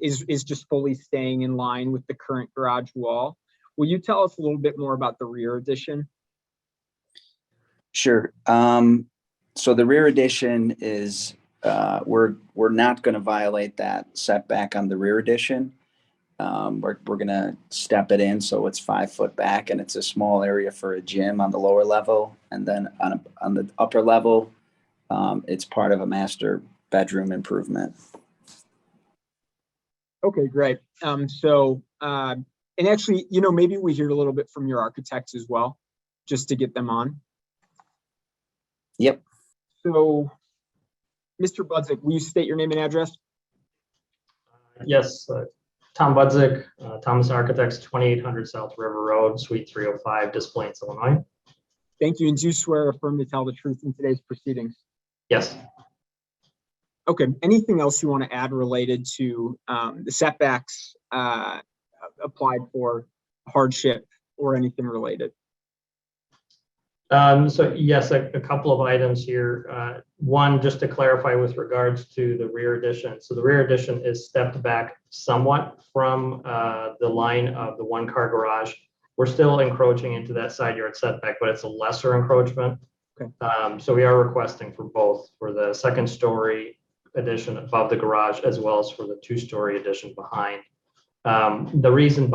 is just fully staying in line with the current garage wall. Will you tell us a little bit more about the rear addition? Sure. So the rear addition is we're not going to violate that setback on the rear addition. We're going to step it in so it's 5 foot back, and it's a small area for a gym on the lower level, and then on the upper level, it's part of a master bedroom improvement. Okay, great. And actually, maybe we hear a little bit from your architects as well, just to get them on. Yep. So, Mr. Budzik, will you state your name and address? Yes, Tom Budzik, Thomas Architects, 2800 South River Road, Suite 305, Des Plaines, Illinois. Thank you. And do you swear or affirm to tell the truth in today's proceedings? Yes. Okay. Anything else you want to add related to the setbacks applied for, hardship, or anything related? So yes, a couple of items here. One, just to clarify with regards to the rear addition. So the rear addition is stepped back somewhat from the line of the one-car garage. We're still encroaching into that side yard setback, but it's a lesser encroachment. Okay. So we are requesting for both, for the second story addition above the garage, as well as for the 2-story addition behind. The reason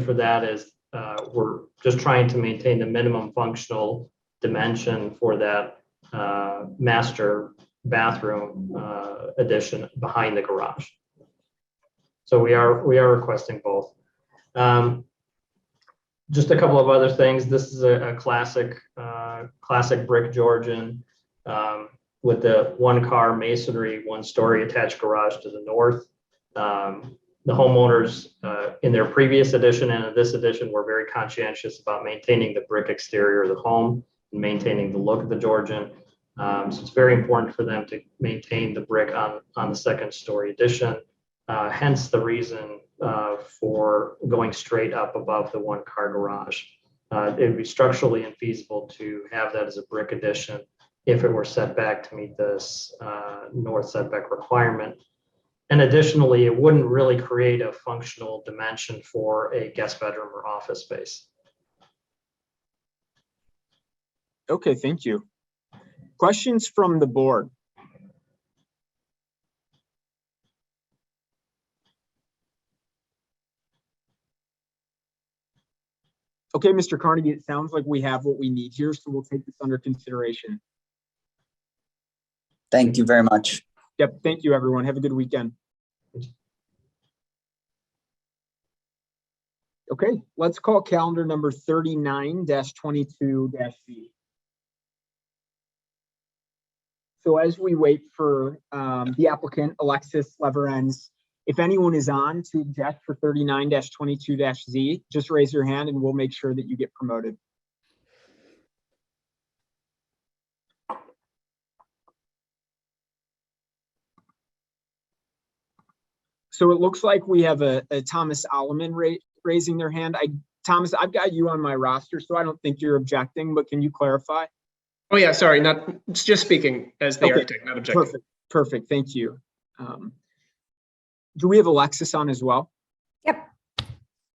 for that is we're just trying to maintain the minimum functional dimension for that master bathroom addition behind the garage. So we are requesting both. Just a couple of other things. This is a classic brick Georgian with the 1-car masonry, 1-story attached garage to the north. The homeowners in their previous edition and in this edition were very conscientious about maintaining the brick exterior of the home and maintaining the look of the Georgian. So it's very important for them to maintain the brick on the second-story addition. Hence the reason for going straight up above the 1-car garage. It would be structurally infeasible to have that as a brick addition if it were set back to meet this north setback requirement. And additionally, it wouldn't really create a functional dimension for a guest bedroom or office space. Okay, thank you. Questions from the board? Okay, Mr. Carnegie, it sounds like we have what we need here, so we'll take this under consideration. Thank you very much. Yep, thank you, everyone. Have a good weekend. Okay, let's call calendar number 39-22-Z. So as we wait for the applicant, Alexis Leverens, if anyone is on to object for 39-22-Z, just raise your hand and we'll make sure that you get promoted. So it looks like we have a Thomas Alleman raising their hand. Thomas, I've got you on my roster, so I don't think you're objecting, but can you clarify? Oh yeah, sorry, it's just speaking as the architect, not objecting. Perfect, thank you. Do we have Alexis on as well? Yep.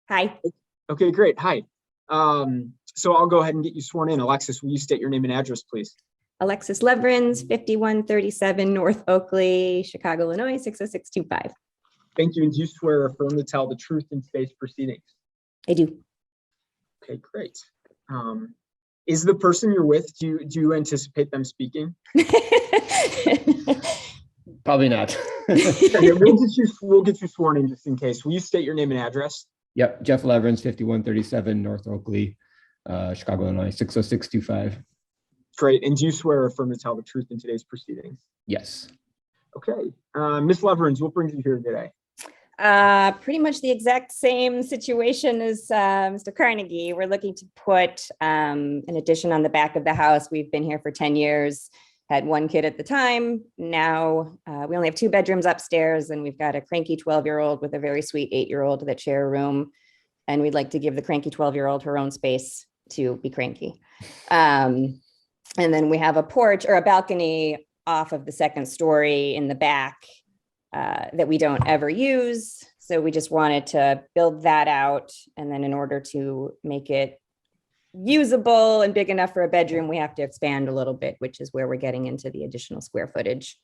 Hi. Okay, great, hi. So I'll go ahead and get you sworn in. Alexis, will you state your name and address, please? Alexis Leverens, 5137 North Oakley, Chicago, Illinois, 60625. Thank you, and do you swear or affirm to tell the truth in today's proceedings? I do. Okay, great. Is the person you're with, do you anticipate them speaking? Probably not. Okay, we'll get you sworn in just in case. Will you state your name and address? Yep, Jeff Leverens, 5137 North Oakley, Chicago, Illinois, 60625. Great, and do you swear or affirm to tell the truth in today's proceedings? Yes. Okay, Ms. Leverens, what brings you here today? Pretty much the exact same situation as Mr. Carnegie. We're looking to put an addition on the back of the house. We've been here for 10 years, had one kid at the time. Now we only have 2 bedrooms upstairs, and we've got a cranky 12-year-old with a very sweet 8-year-old that share a room. And we'd like to give the cranky 12-year-old her own space to be cranky. And then we have a porch or a balcony off of the second story in the back that we don't ever use. So we just wanted to build that out. And then in order to make it usable and big enough for a bedroom, we have to expand a little bit, which is where we're getting into the additional square footage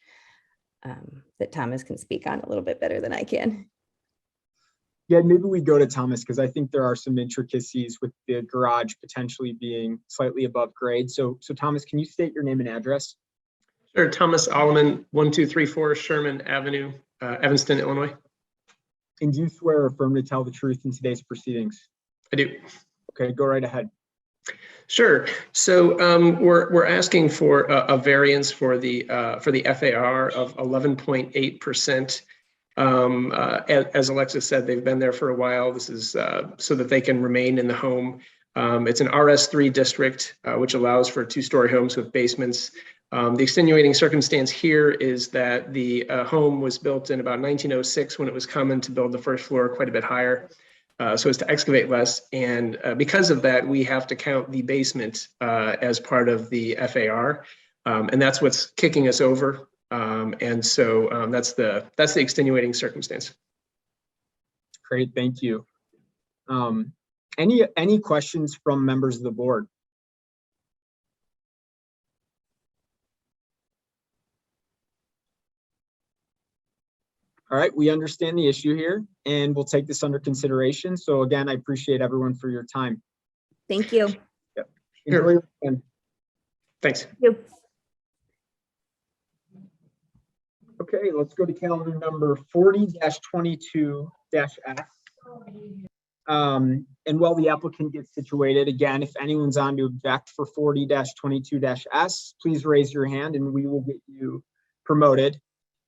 that Thomas can speak on a little bit better than I can. Yeah, maybe we go to Thomas because I think there are some intricacies with the garage potentially being slightly above grade. So Thomas, can you state your name and address? Sure, Thomas Alleman, 1234 Sherman Avenue, Evanston, Illinois. And do you swear or affirm to tell the truth in today's proceedings? I do. Okay, go right ahead. Sure. So we're asking for a variance for the FAR of 11.8%. As Alexis said, they've been there for a while. This is so that they can remain in the home. It's an RS3 district, which allows for 2-story homes with basements. The extenuating circumstance here is that the home was built in about 1906 when it was common to build the first floor quite a bit higher, so as to excavate less. And because of that, we have to count the basement as part of the FAR, and that's what's kicking us over. And so that's the extenuating circumstance. Great, thank you. Any questions from members of the board? All right, we understand the issue here and we'll take this under consideration. So again, I appreciate everyone for your time. Thank you. Yep. Enjoy your weekend. Thanks. Thank you. Okay, let's go to calendar number 40-22-S. And while the applicant gets situated, again, if anyone's on to object for 40-22-S, please raise your hand and we will get you promoted.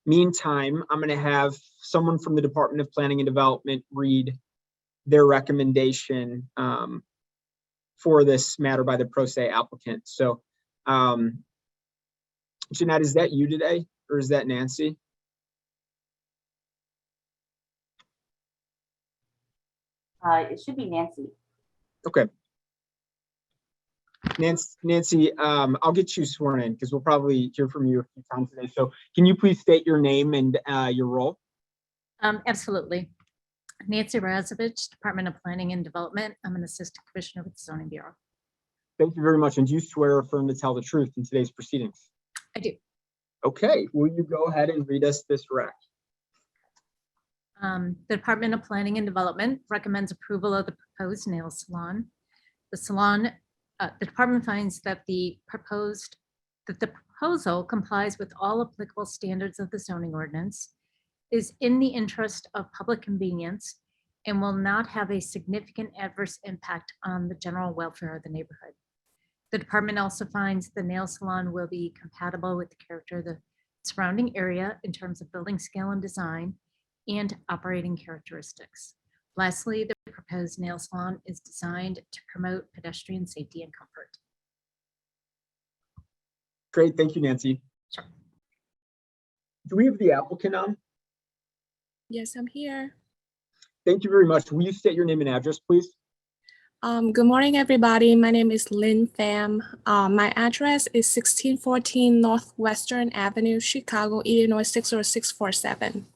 Meantime, I'm going to have someone from the Department of Planning and Development read their recommendation for this matter by the pro se applicant. So, Jeanette, is that you today or is that Nancy? It should be Nancy. Okay. Nancy, I'll get you sworn in because we'll probably hear from you a few times today. So can you please state your name and your role? Absolutely. Nancy Razovich, Department of Planning and Development. I'm an Assistant Commissioner with the Zoning Bureau. Thank you very much. And do you swear or affirm to tell the truth in today's proceedings? I do. Okay, will you go ahead and read us this rec? The Department of Planning and Development recommends approval of the proposed nail salon. The department finds that the proposal complies with all applicable standards of the zoning ordinance, is in the interest of public convenience, and will not have a significant adverse impact on the general welfare of the neighborhood. The department also finds the nail salon will be compatible with the character of the surrounding area in terms of building scale and design and operating characteristics. Lastly, the proposed nail salon is designed to promote pedestrian safety and comfort. Great, thank you, Nancy. Sure. Do we have the applicant on? Yes, I'm here. Thank you very much. Will you state your name and address, please? Good morning, everybody. My name is Lynn Pham. My address is 1614 Northwestern Avenue, Chicago, Illinois 60647.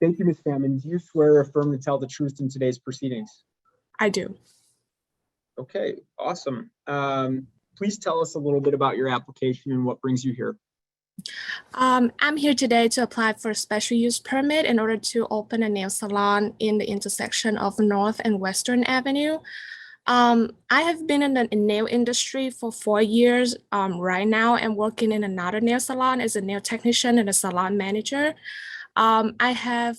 Thank you, Ms. Pham. And do you swear or affirm to tell the truth in today's proceedings? I do. Okay, awesome. Please tell us a little bit about your application and what brings you here. I'm here today to apply for a special use permit in order to open a nail salon in the intersection of North and Western Avenue. I have been in the nail industry for 4 years. Right now, I'm working in another nail salon as a nail technician and a salon manager. I have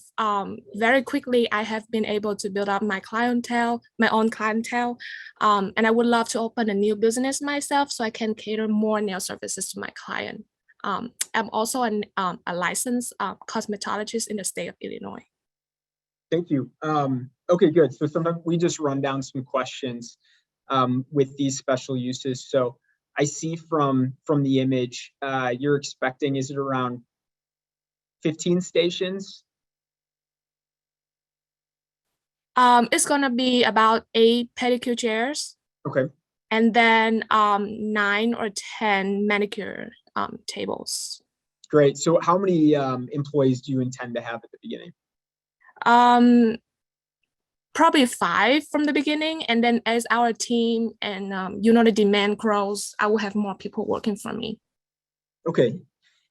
very quickly, I have been able to build up my clientele, my own clientele, and I would love to open a new business myself so I can cater more nail services to my client. I'm also a licensed cosmetologist in the state of Illinois. Thank you. Okay, good. So sometimes we just run down some questions with these special uses. So I see from the image, you're expecting, is it around 15 stations? It's gonna be about 8 pedicure chairs. Okay. And then 9 or 10 manicure tables. Great. So how many employees do you intend to have at the beginning? Probably 5 from the beginning. And then as our team and the demand grows, I will have more people working for me. Okay.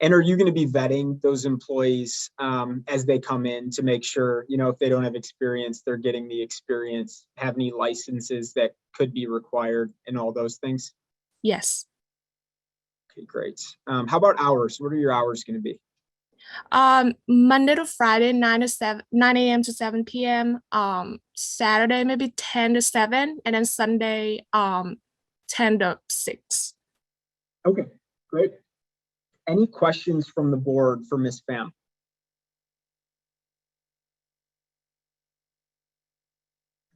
And are you going to be vetting those employees as they come in to make sure, if they don't have experience, they're getting the experience, have any licenses that could be required and all those things? Yes. Okay, great. How about hours? What are your hours going to be? Monday to Friday, 9 a.m. to 7 p.m. Saturday, maybe 10 to 7, and then Sunday, 10 to 6. Okay, great. Any questions from the board for Ms. Pham?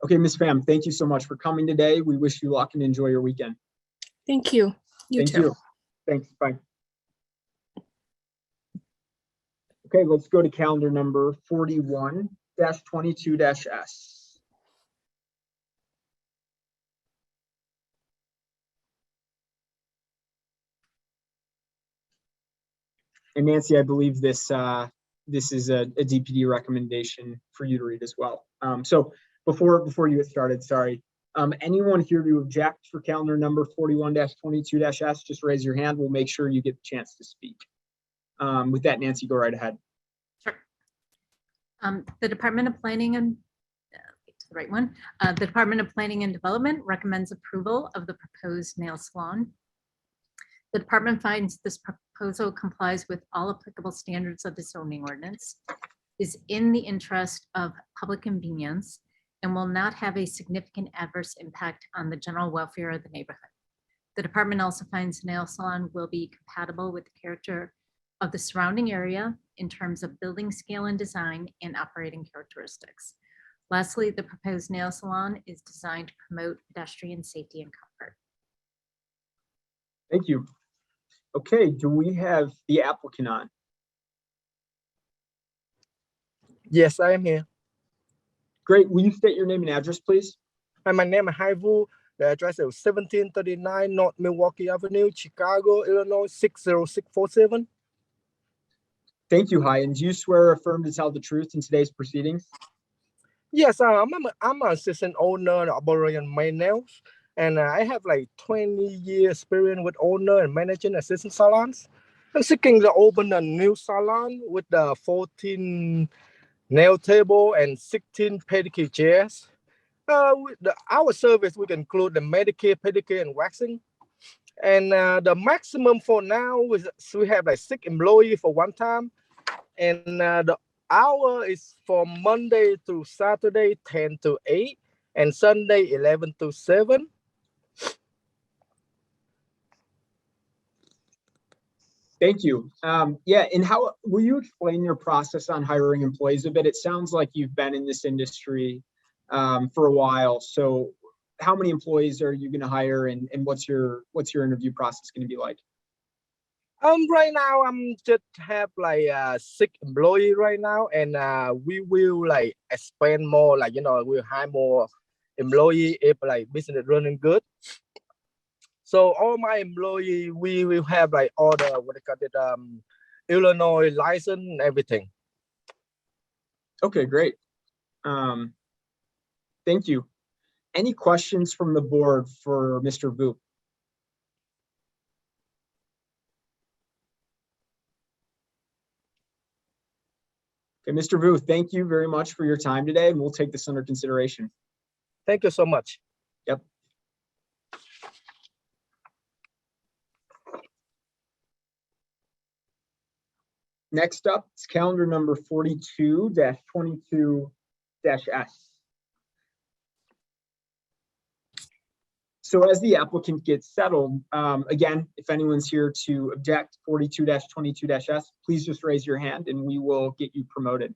Okay, Ms. Pham, thank you so much for coming today. We wish you luck and enjoy your weekend. Thank you. Thank you. Thanks. Bye. Okay, let's go to calendar number 41-22-S. And Nancy, I believe this is a DPD recommendation for you to read as well. So before you get started, sorry. Anyone here to object for calendar number 41-22-S, just raise your hand. We'll make sure you get the chance to speak. With that, Nancy, go right ahead. Sure. The Department of Planning and the right one. The Department of Planning and Development recommends approval of the proposed nail salon. The department finds this proposal complies with all applicable standards of the zoning ordinance, is in the interest of public convenience, and will not have a significant adverse impact on the general welfare of the neighborhood. The department also finds the nail salon will be compatible with the character of the surrounding area in terms of building scale and design and operating characteristics. Lastly, the proposed nail salon is designed to promote pedestrian safety and comfort. Thank you. Okay, do we have the applicant on? Yes, I am here. Great. Will you state your name and address, please? Hi, my name is Haivu. The address is 1739 North Milwaukee Avenue, Chicago, Illinois 60647. Thank you, Hai. And do you swear or affirm to tell the truth in today's proceedings? Yes, I'm an assistant owner and operator of my nails. and I have like 20-year experience with owner and managing assistant salons. I'm seeking to open a new salon with the 14 nail table and 16 pedicure chairs. Our service would include the Medicare, pedicure, and waxing. And the maximum for now is we have like 6 employees for one time. And the hour is from Monday to Saturday, 10 to 8, and Sunday, 11 to 7. Thank you. Yeah, and how will you explain your process on hiring employees a bit? It sounds like you've been in this industry for a while. So how many employees are you going to hire, and what's your interview process going to be like? Right now I'm just have like 6 employees right now, and we will like expand more, like we'll hire more employee if like business running good. So all my employee, we will have like all the what they call it, Illinois license and everything. Okay, great. Thank you. Any questions from the board for Mr. Vu? Okay, Mr. Vu, thank you very much for your time today, and we'll take this under consideration. Thank you so much. Yep. Next up is calendar number 42-22-S. So as the applicant gets settled, again, if anyone's here to object 42-22-S, please just raise your hand and we will get you promoted.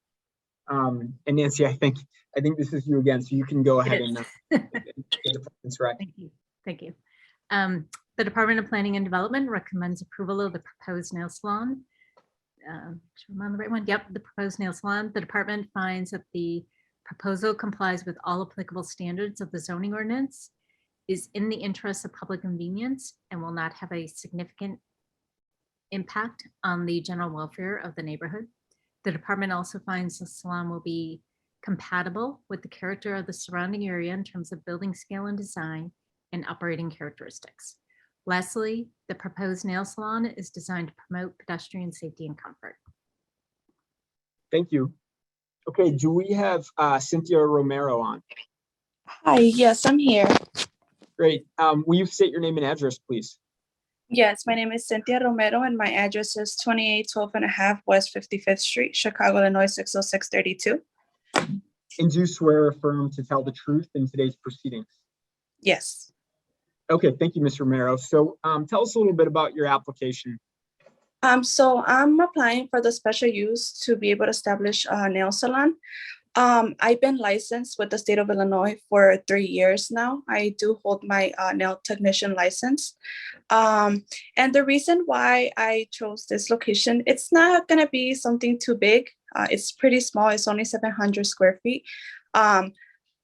And Nancy, I think this is you again, so you can go ahead and that's right. Thank you. Thank you. The Department of Planning and Development recommends approval of the proposed nail salon. I'm on the right one. Yep, the proposed nail salon. The department finds that the proposal complies with all applicable standards of the zoning ordinance, is in the interest of public convenience, and will not have a significant impact on the general welfare of the neighborhood. The department also finds the salon will be compatible with the character of the surrounding area in terms of building scale and design and operating characteristics. Lastly, the proposed nail salon is designed to promote pedestrian safety and comfort. Thank you. Okay, do we have Cynthia Romero on? Hi, yes, I'm here. Great. Will you state your name and address, please? Yes, my name is Cynthia Romero and my address is 2812 and a half West 55th Street, Chicago, Illinois, 60632. And do you swear or affirm to tell the truth in today's proceedings? Yes. Okay, thank you, Ms. Romero. So tell us a little bit about your application. So I'm applying for the special use to be able to establish a nail salon. I've been licensed with the state of Illinois for 3 years now. I do hold my nail technician license. And the reason why I chose this location, it's not going to be something too big. It's pretty small. It's only 700 square feet.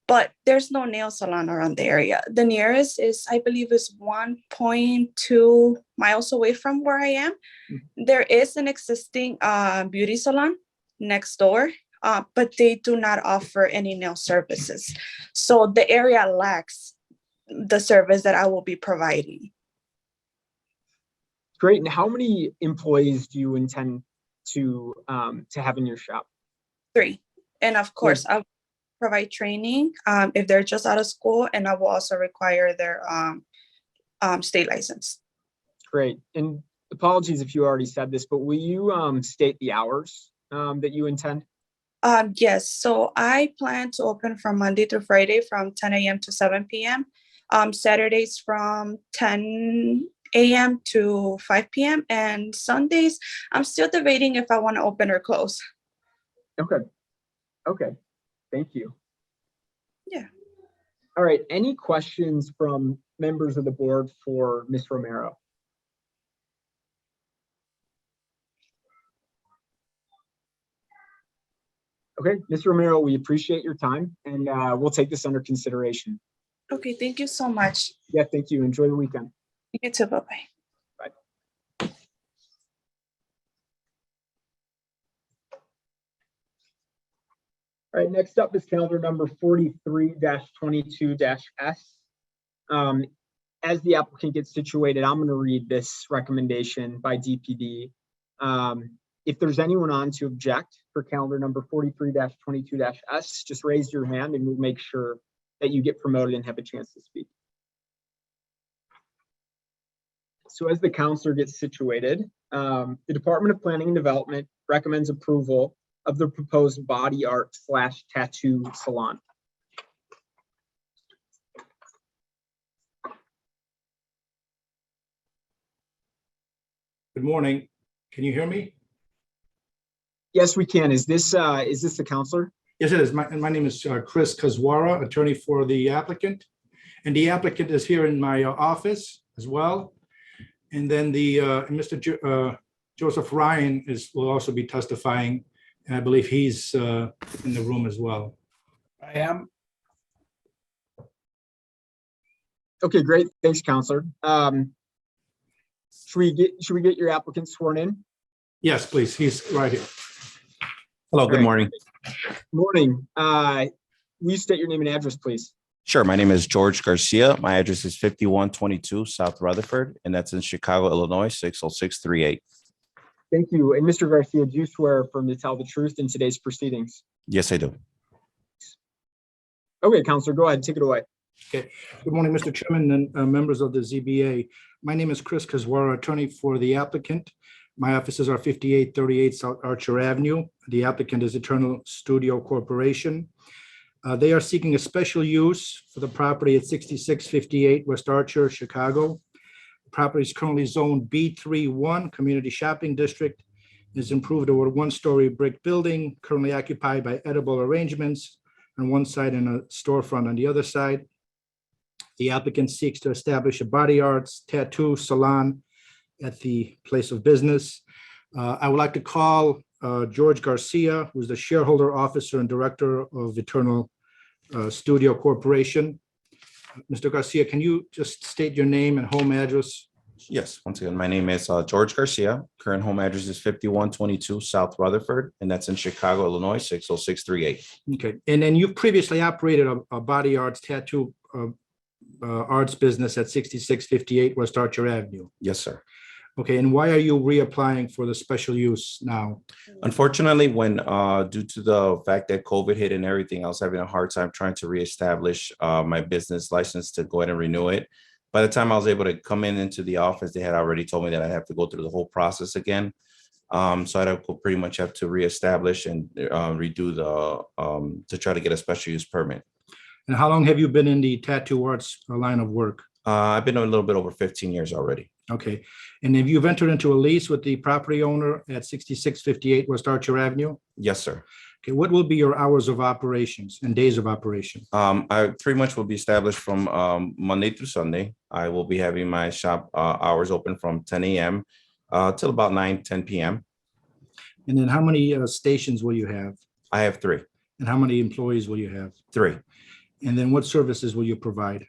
But there's no nail salon around the area. The nearest is, I believe, is 1.2 miles away from where I am. There is an existing beauty salon next door, but they do not offer any nail services. So the area lacks the service that I will be providing. Great. And how many employees do you intend to have in your shop? 3. And of course, I'll provide training if they're just out of school, and I will also require their state license. Great. And apologies if you already said this, but will you state the hours that you intend? Yes, so I plan to open from Monday through Friday from 10 a.m. to 7 p.m. Saturdays from 10 a.m. to 5 p.m. and Sundays, I'm still debating if I want to open or close. Okay. Thank you. Yeah. All right. Any questions from members of the board for Ms. Romero? Okay, Ms. Romero, we appreciate your time, and we'll take this under consideration. Okay, thank you so much. Yeah, thank you. Enjoy the weekend. You too. Bye-bye. Bye. All right, next up is calendar number 43-22-S. As the applicant gets situated, I'm going to read this recommendation by DPD. If there's anyone on to object for calendar number 43-22-S, just raise your hand and we'll make sure that you get promoted and have a chance to speak. So as the counselor gets situated, the Department of Planning and Development recommends approval of the proposed body art / tattoo salon. Good morning. Can you hear me? Yes, we can. Is this the counselor? Yes, it is. My name is Chris Kazwara, attorney for the applicant. And the applicant is here in my office as well. And then the Mr. Joseph Ryan will also be testifying. And I believe he's in the room as well. I am. Okay, great. Thanks, counselor. Should we get your applicant sworn in? Yes, please. He's right here. Hello, good morning. Morning. Will you state your name and address, please? Sure, my name is George Garcia. My address is 5122 South Rutherford, and that's in Chicago, Illinois, 60638. Thank you. And Mr. Garcia, do you swear affirm to tell the truth in today's proceedings? Yes, I do. Okay, counselor, go ahead. Take it away. Okay. Good morning, Mr. Chairman and members of the ZBA. My name is Chris Kazwara, attorney for the applicant. My offices are 5838 South Archer Avenue. The applicant is Eternal Studio Corporation. They are seeking a special use for the property at 6658 West Archer, Chicago. The property is currently zoned B31 Community Shopping District. It is improved over a one-story brick building currently occupied by edible arrangements on one side and a storefront on the other side. The applicant seeks to establish a body arts tattoo salon at the place of business. I would like to call George Garcia, who's the shareholder, officer, and director of Eternal Studio Corporation. Mr. Garcia, can you just state your name and home address? Yes, once again, my name is George Garcia. Current home address is 5122 South Rutherford, and that's in Chicago, Illinois, 60638. Okay, and then you've previously operated a body arts tattoo arts business at 6658 West Archer Avenue. Yes, sir. Okay, and why are you reapplying for the special use now? Unfortunately, when due to the fact that COVID hit and everything, I was having a hard time trying to reestablish my business license to go ahead and renew it. By the time I was able to come into the office, they had already told me that I have to go through the whole process again. So I'd pretty much have to reestablish and redo to try to get a special use permit. And how long have you been in the tattoo arts line of work? I've been a little bit over 15 years already. Okay, and have you entered into a lease with the property owner at 6658 West Archer Avenue? Yes, sir. Okay, what will be your hours of operations and days of operation? I pretty much will be established from Monday through Sunday. I will be having my shop hours open from 10 a.m. Till about 10 p.m. And then how many stations will you have? I have 3. And how many employees will you have? 3. And then what services will you provide?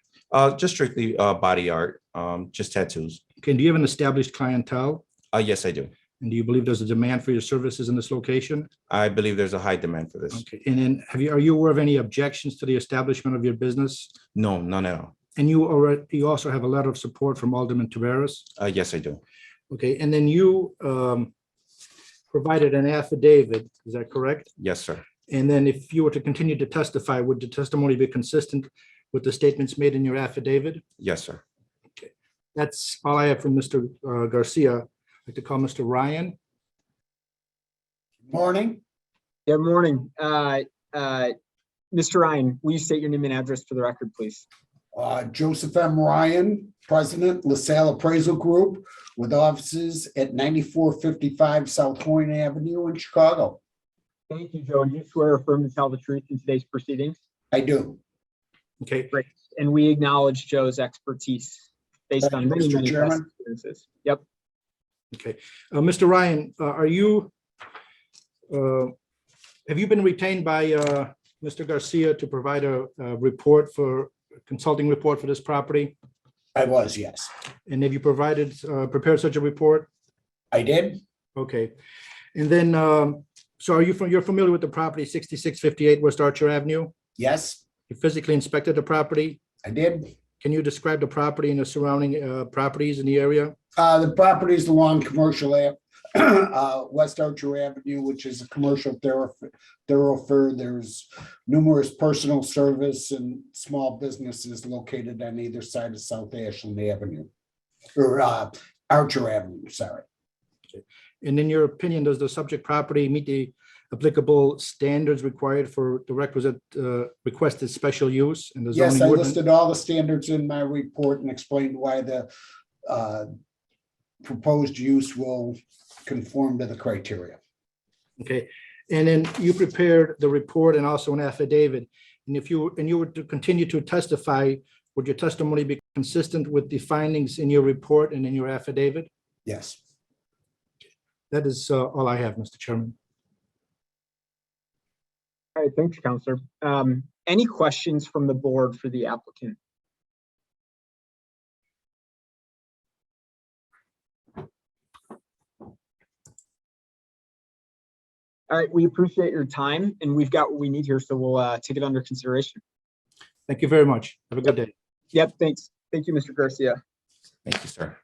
Just strictly body art, just tattoos. Okay, do you have an established clientele? Yes, I do. And do you believe there's a demand for your services in this location? I believe there's a high demand for this. Okay, and then are you aware of any objections to the establishment of your business? No, none at all. And you also have a letter of support from Alderman Taveras? Yes, I do. Okay, and then you provided an affidavit, is that correct? Yes, sir. And then if you were to continue to testify, would the testimony be consistent with the statements made in your affidavit? Yes, sir. Okay, that's all I have from Mr. Garcia. I'd like to call Mr. Ryan. Morning. Good morning. Mr. Ryan, will you state your name and address for the record, please? Joseph M. Ryan, President, LaSalle Appraisal Group, with offices at 9455 South Point Avenue in Chicago. Thank you, Joe. And you swear or affirm to tell the truth in today's proceedings? I do. Okay. Great. And we acknowledge Joe's expertise based on many, many past experiences. Yep. Okay. Mr. Ryan, have you been retained by Mr. Garcia to provide a consulting report for this property? I was, yes. And have you prepared such a report? I did. Okay. And then, so you're familiar with the property 6658 West Archer Avenue? Yes. You physically inspected the property? I did. Can you describe the property and the surrounding properties in the area? The properties along Commercial Ave, West Archer Avenue, which is a commercial thoroughfare. There's numerous personal service and small businesses located on either side of South Ashland Avenue, or Archer Avenue, sorry. And in your opinion, does the subject property meet the applicable standards required for the requisite requested special use in the zoning Yes, I ordinance? listed all the standards in my report and explained why the proposed use will conform to the criteria. Okay, and then you prepared the report and also an affidavit. And if you were to continue to testify, would your testimony be consistent with the findings in your report and in your affidavit? Yes. That is all I have, Mr. Chairman. All right, thanks, Counselor. Any questions from the board for the applicant? All right, we appreciate your time, and we've got what we need here, so we'll take it under consideration. Thank you very much. Have a good day. Yep, thanks. Thank you, Mr. Garcia. Thank you, sir.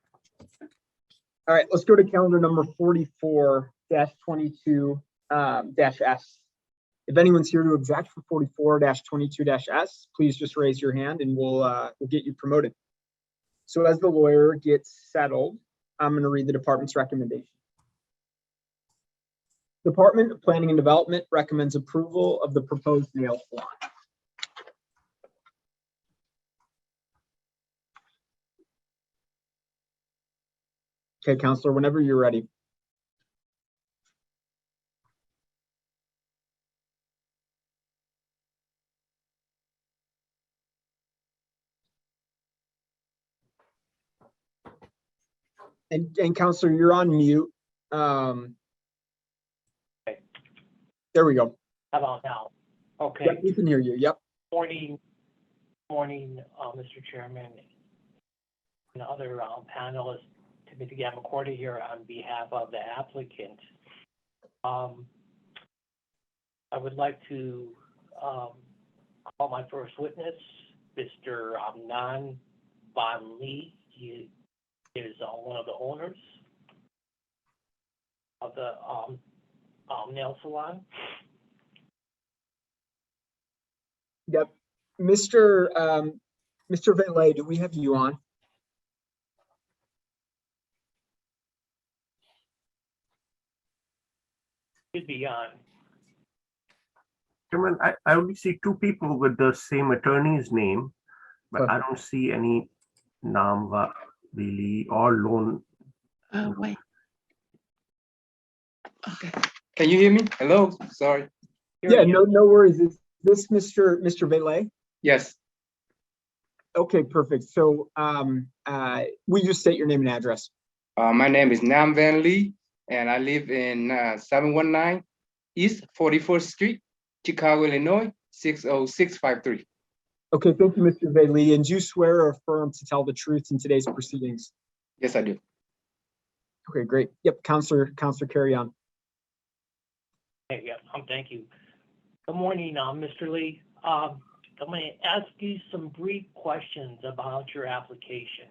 All right, let's go to calendar number 44-22-S. If anyone's here to object for 44-22-S, please just raise your hand and we'll get you promoted. So as the lawyer gets settled, I'm going to read the department's recommendation. Department of Planning and Development recommends approval of the proposed nail salon. Okay, Counselor, whenever you're ready. And Counselor, you're on mute. There we go. How about now? Okay. Yep, we can hear you. Yep. Morning, Mr. Chairman, and other panelists. Timothy Gamacorda here on behalf of the applicant. I would like to call my first witness, Mr. Nan Van Lee. He is one of the owners of the nail salon. Yep. Mr. Valet, do we have you on? Should be on. Chairman, I only see two people with the same attorney's name, but I don't see any Namva Lili or Lone. Oh, wait. Okay. Can you hear me? Hello, sorry. Yeah, no worries. Is this Mr. Valet? Yes. Okay, perfect. So we just state your name and address. My name is Nam Van Lee, and I live in 719 East 44th Street, Chicago, Illinois, 60653. Okay, thank you, Mr. Valet. And do you swear or affirm to tell the truth in today's proceedings? Yes, I do. Okay, great. Yep, Counselor, carry on. Hey, yeah, thank you. Good morning, Mr. Lee. I'm going to ask you some brief questions about your application.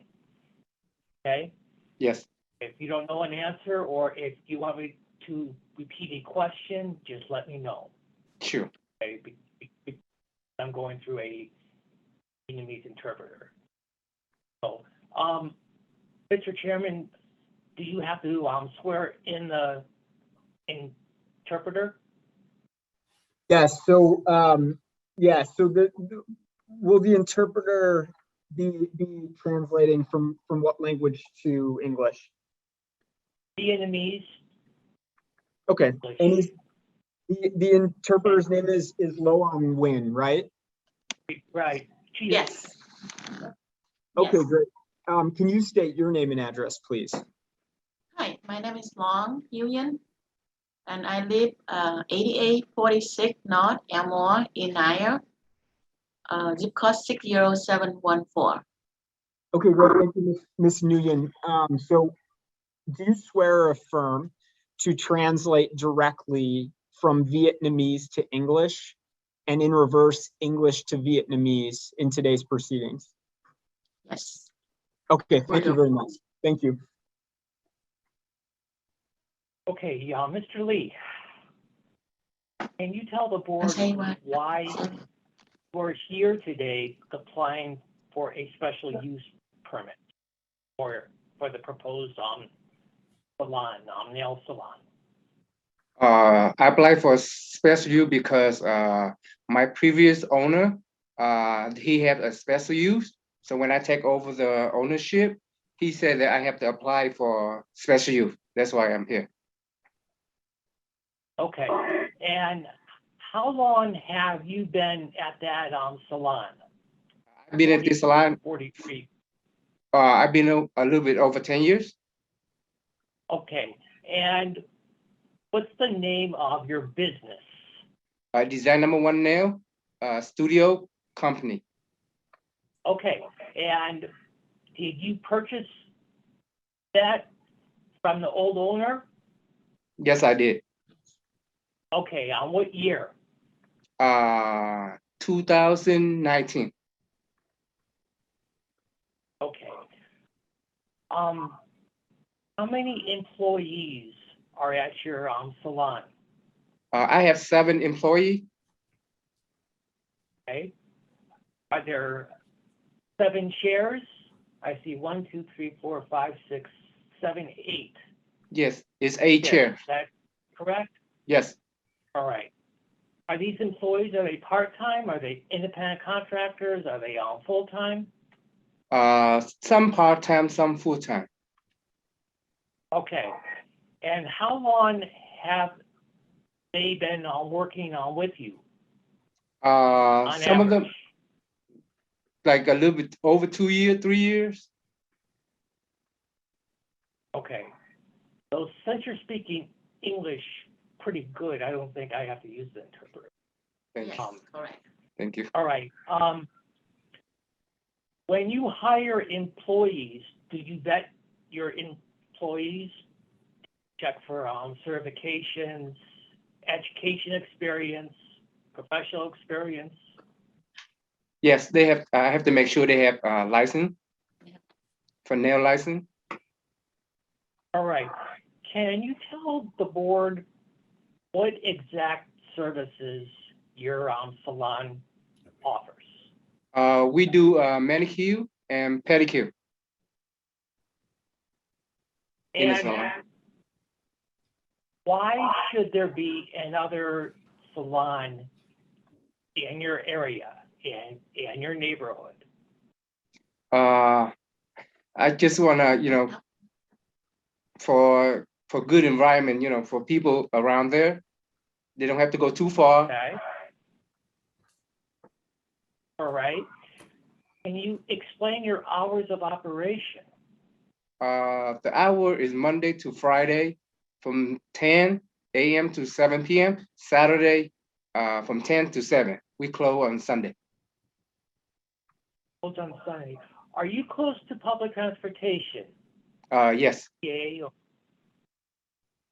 Okay? Yes. If you don't know an answer, or if you want me to repeat a question, just let me know. Sure. Okay? I'm going through a Vietnamese interpreter. So, Mr. Chairman, do you have to swear in the interpreter? Yes. So, will the interpreter be translating from what language to English? Vietnamese. Okay. And the interpreter's name is Loan Nguyen, right? Right. Yes. Okay, Yes. great. Can you state your name and address, please? Hi, my name is Long Nguyen, and I live 8846 North Elmore in Naya, zip code 60714. Okay, great. Thank you, Ms. Nguyen. So do you swear or affirm to translate directly from Vietnamese to English and in reverse English to Vietnamese in today's proceedings? Yes. Okay, thank you very much. Thank you. Okay, Mr. Lee, can you tell the board why we're here today applying for a special use permit for the proposed salon, nail salon? I applied for special use because my previous owner, he had a special use. So when I take over the ownership, he said that I have to apply for special use. That's why I'm here. Okay, and how long have you been at that salon? I've been at this salon. 43. I've been a little bit over 10 years. Okay, and what's the name of your business? Design Number One Nail Studio Company. Okay, and did you purchase that from the old owner? Yes, I did. Okay, on what year? 2019. Okay. How many employees are at your salon? I have 7 employees. Okay. Are there 7 chairs? I see 1, 2, 3, 4, 5, 6, 7, 8. Yes, it's 8 chairs. Is that correct? Yes. All right. Are these employees, are they part-time? Are they independent contractors? Are they full-time? Some part-time, some full-time. Okay. And how long have they been working with you? Some of them, like a little bit over 2 years, 3 years. Okay. So since you're speaking English pretty good, I don't think I have to use the interpreter. Thank you. Correct. Thank you. All right. When you hire employees, do you vet your employees? Check for certifications, education experience, professional experience? Yes, they have. I have to make sure they have a license for nail license. All right. Can you tell the board what exact services your salon offers? We do manicure and pedicure. In the And salon. why should there be another salon in your area, in your neighborhood? I just wanna, for good environment, for people around there, they don't have to go too far. Okay. All right. Can you explain your hours of operation? The hour is Monday to Friday from 10 a.m. to 7 p.m. Saturday from 10 to 7. We close on Sunday. Closed on Sunday. Are you close to public transportation? Yes. Yeah.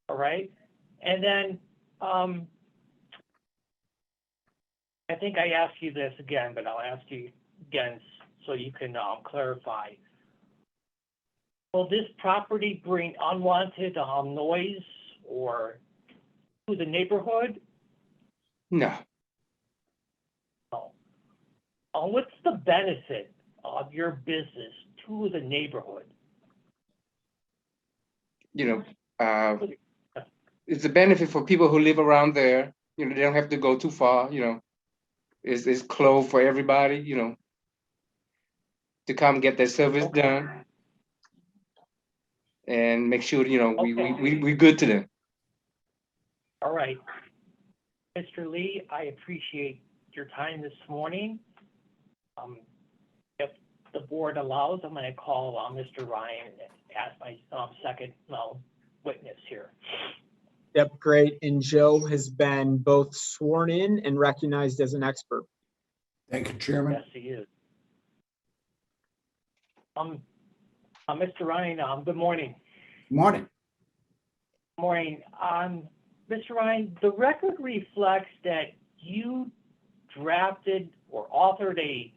All right. And then I think I asked you this again, but I'll ask you again so you can clarify. Will this property bring unwanted noise or to the neighborhood? No. No. What's the benefit of your business to the neighborhood? It's a benefit for people who live around there. They don't have to go too far. It's close for everybody. To come get their service done and make sure we good to them. All right. Mr. Lee, I appreciate your time this morning. If the board allows, I'm going to call Mr. Ryan as my second witness here. Yep, great. And Joe has been both sworn in and recognized as an expert. Thank you, Chairman. Yes, he is. Mr. Ryan, good morning. Morning. Morning. Mr. Ryan, the record reflects that you drafted or authored a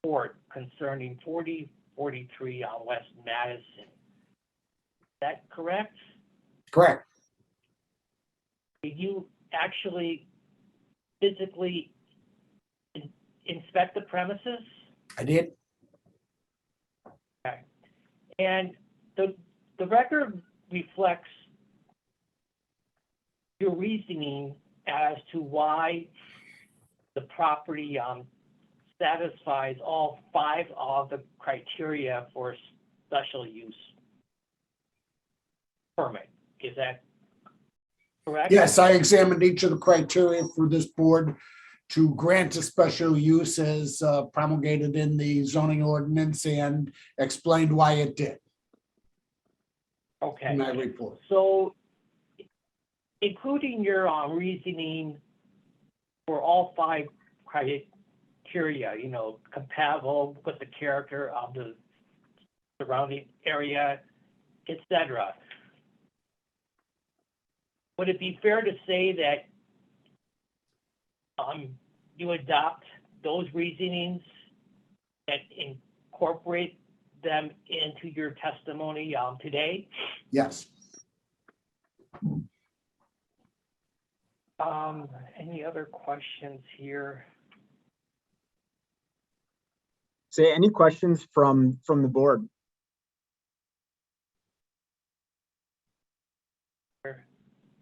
report concerning 4043 on West Madison. Is that correct? Correct. Did you actually physically inspect the premises? I did. Okay. And the record reflects your reasoning as to why the property satisfies all 5 of the criteria for special use permit. Is that correct? Yes, I examined each of the criteria for this board to grant a special use as promulgated in the zoning ordinance and explained why it did Okay. in my report. So, including your reasoning for all 5 criteria, you know, compatible with the character of the surrounding area, etc. Would it be fair to say that you adopt those reasonings and incorporate them into your testimony today? Yes. Any other questions here? Say, any questions from the board?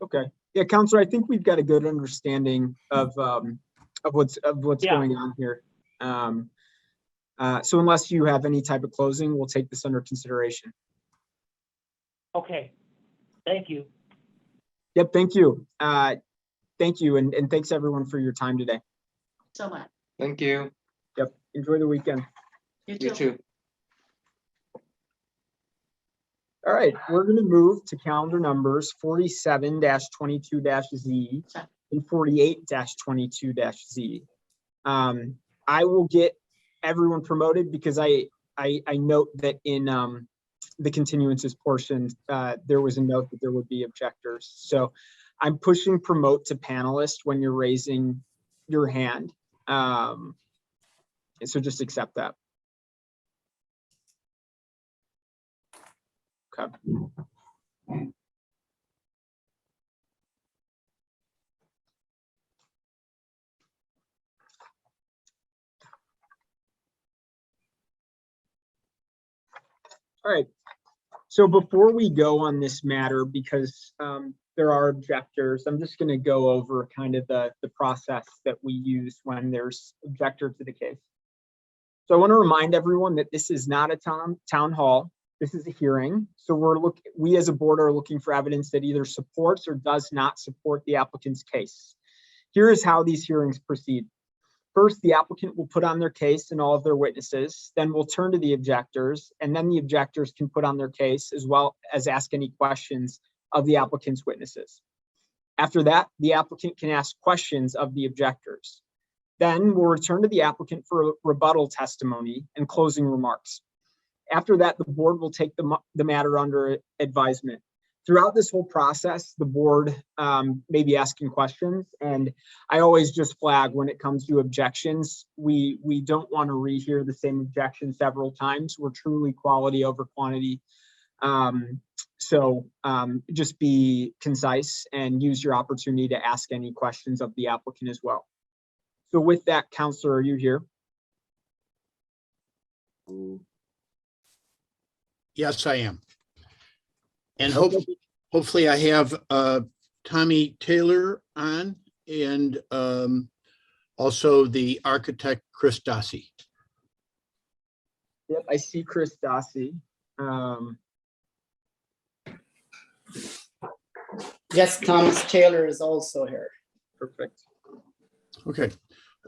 Okay. Yeah, Counselor, I think we've got a good understanding of what's going on here. So unless you have any type of closing, we'll take this under consideration. Okay. Thank you. Yep. Thank you. Thank you, and thanks everyone for your time today. So much. Thank you. Yep. Enjoy the weekend. You You too. too. All right, we're going to move to calendar numbers 47-22-Z and 48-22-Z. I will get everyone promoted because I note that in the continuances portion, there was a note that there would be objectors. So I'm pushing promote to panelist when you're raising your hand. And so just accept that. Okay. All right. So before we go on this matter, because there are objectors, I'm just going to go over kind of the process that we use when there's objector to the case. So I want to remind everyone that this is not a town hall. This is a hearing. So we as a board are looking for evidence that either supports or does not support the applicant's case. Here is how these hearings proceed. First, the applicant will put on their case and all of their witnesses. Then we'll turn to the objectors, and then the objectors can put on their case as well as ask any questions of the applicant's witnesses. After that, the applicant can ask questions of the objectors. Then we'll return to the applicant for rebuttal testimony and closing remarks. After that, the board will take the matter under advisement. Throughout this whole process, the board may be asking questions, and I always just flag when it comes to objections, we don't want to rehear the same objection several times. We're truly quality over quantity. So just be concise and use your opportunity to ask any questions of the applicant as well. So with that, Counselor, are you here? Yes, I am. And hopefully I have Tommy Taylor on, and also the architect, Chris Dossi. Yep, I see Chris Dossi. Yes, Thomas Taylor is also here. Perfect. Okay.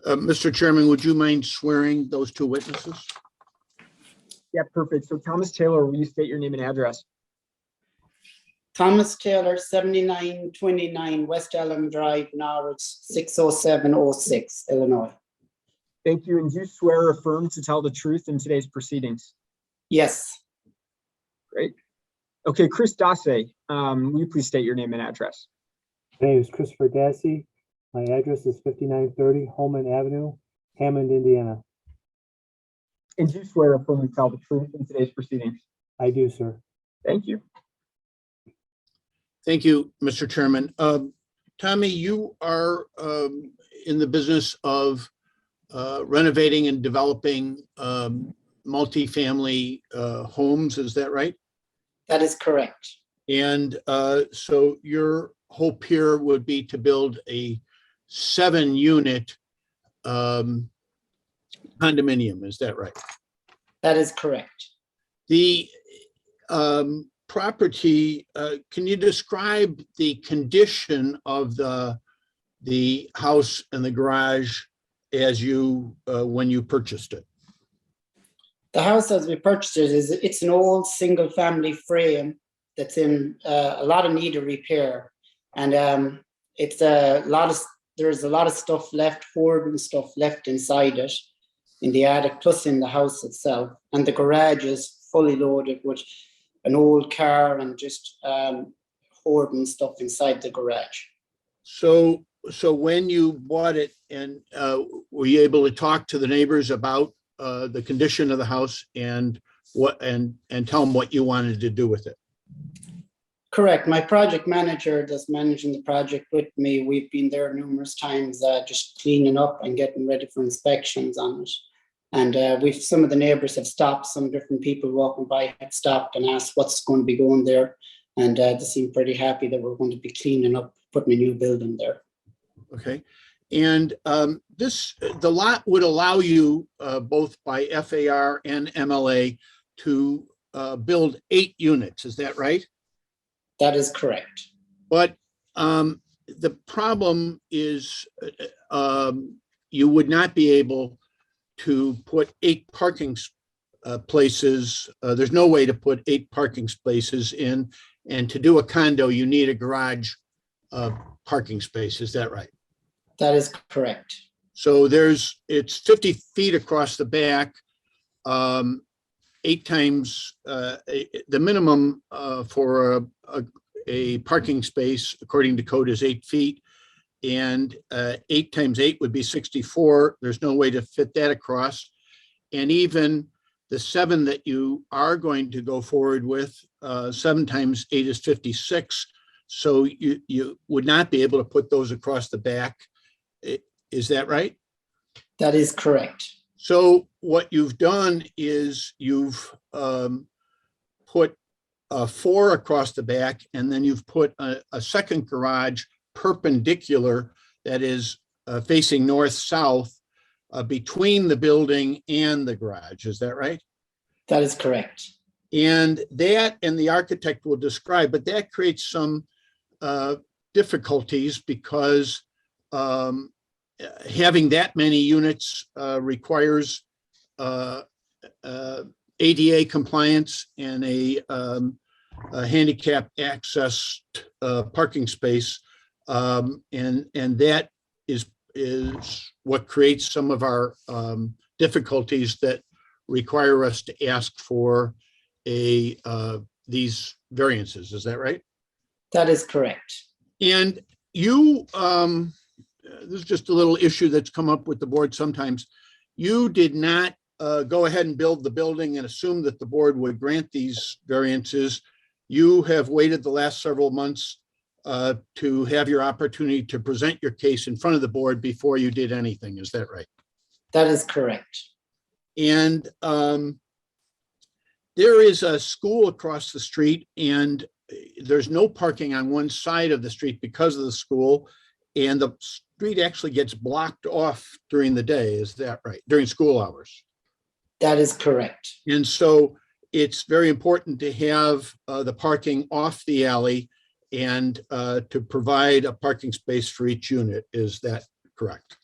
Mr. Chairman, would you mind swearing those two witnesses? Yeah, perfect. So Thomas Taylor, will you state your name and address? Thomas Taylor, 7929 West Elm Drive, Norwich, 60706, Illinois. Thank you. And do you swear or affirm to tell the truth in today's proceedings? Yes. Great. Okay, Chris Dossi, will you please state your name and address? My name is Christopher Dassey. My address is 5930 Holman Avenue, Hammond, Indiana. And do swear affirm to tell the truth in today's proceedings. I do, sir. Thank you. Thank you, Mr. Chairman. Tommy, you are in the business of renovating and developing multifamily homes, is that right? That is correct. And so your hope here would be to build a 7-unit condominium, is that right? That is correct. The property, can you describe the condition of the house and the garage as you when you purchased it? The house as we purchased it it's an old single family frame that's in a lot of need of repair. And it's there's a lot of stuff left, hoard and stuff left inside it, in the attic, plus in the house itself. And the garage is fully loaded with an old car and just hoarding stuff inside the garage. So when you bought it, and were you able to talk to the neighbors about the condition of the house and tell them what you wanted to do with it? Correct. My project manager that's managing the project with me, we've been there numerous times, just cleaning up and getting ready for inspections on it. And some of the neighbors have stopped, some different people walking by have stopped and asked what's going to be going there. And they seem pretty happy that we're going to be cleaning up, putting a new building there. Okay. And the lot would allow you both by FAR and MLA to build 8 units, is that right? That is correct. But the problem is you would not be able to put 8 parking places. There's no way to put 8 parking spaces in, and to do a condo, you need a garage parking space. Is that right? That is correct. So it's 50 feet across the back, 8 times the minimum for a parking space according to code is 8 feet, and 8 times 8 would be 64. There's no way to fit that across. And even the 7 that you are going to go forward with, 7 times 8 is 56. So you would not be able to put those across the back. Is that right? That is correct. So what you've done is you've put 4 across the back, and then you've put a second garage perpendicular that is facing north-south between the building and the garage. Is that right? That is correct. And the architect will describe, but that creates some difficulties because having that many units requires ADA compliance and a handicap access parking space, and that is what creates some of our difficulties that require us to ask for these variances. Is that right? That is correct. And you, this is just a little issue that's come up with the board sometimes. You did not go ahead and build the building and assume that the board would grant these variances. You have waited the last several months to have your opportunity to present your case in front of the board before you did anything. Is that right? That is correct. And there is a school across the street, and there's no parking on one side of the street because of the school, and the street actually gets blocked off during the day. Is that right? During school hours? That is correct. And so it's very important to have the parking off the alley and to provide a parking space for each unit. Is that correct?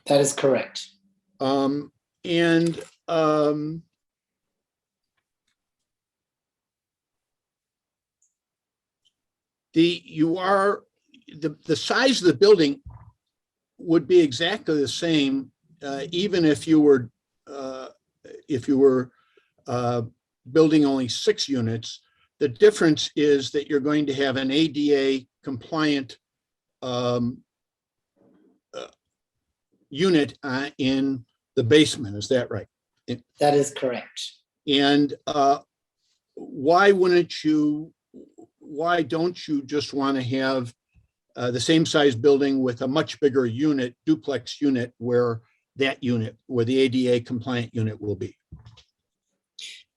That is correct. The size of the building would be exactly the same even if you were building only 6 units. The difference is that you're going to have an ADA compliant unit in the basement. Is that right? That is correct. And why don't you just want to have the same size building with a much bigger unit, duplex unit, where the ADA compliant unit will be?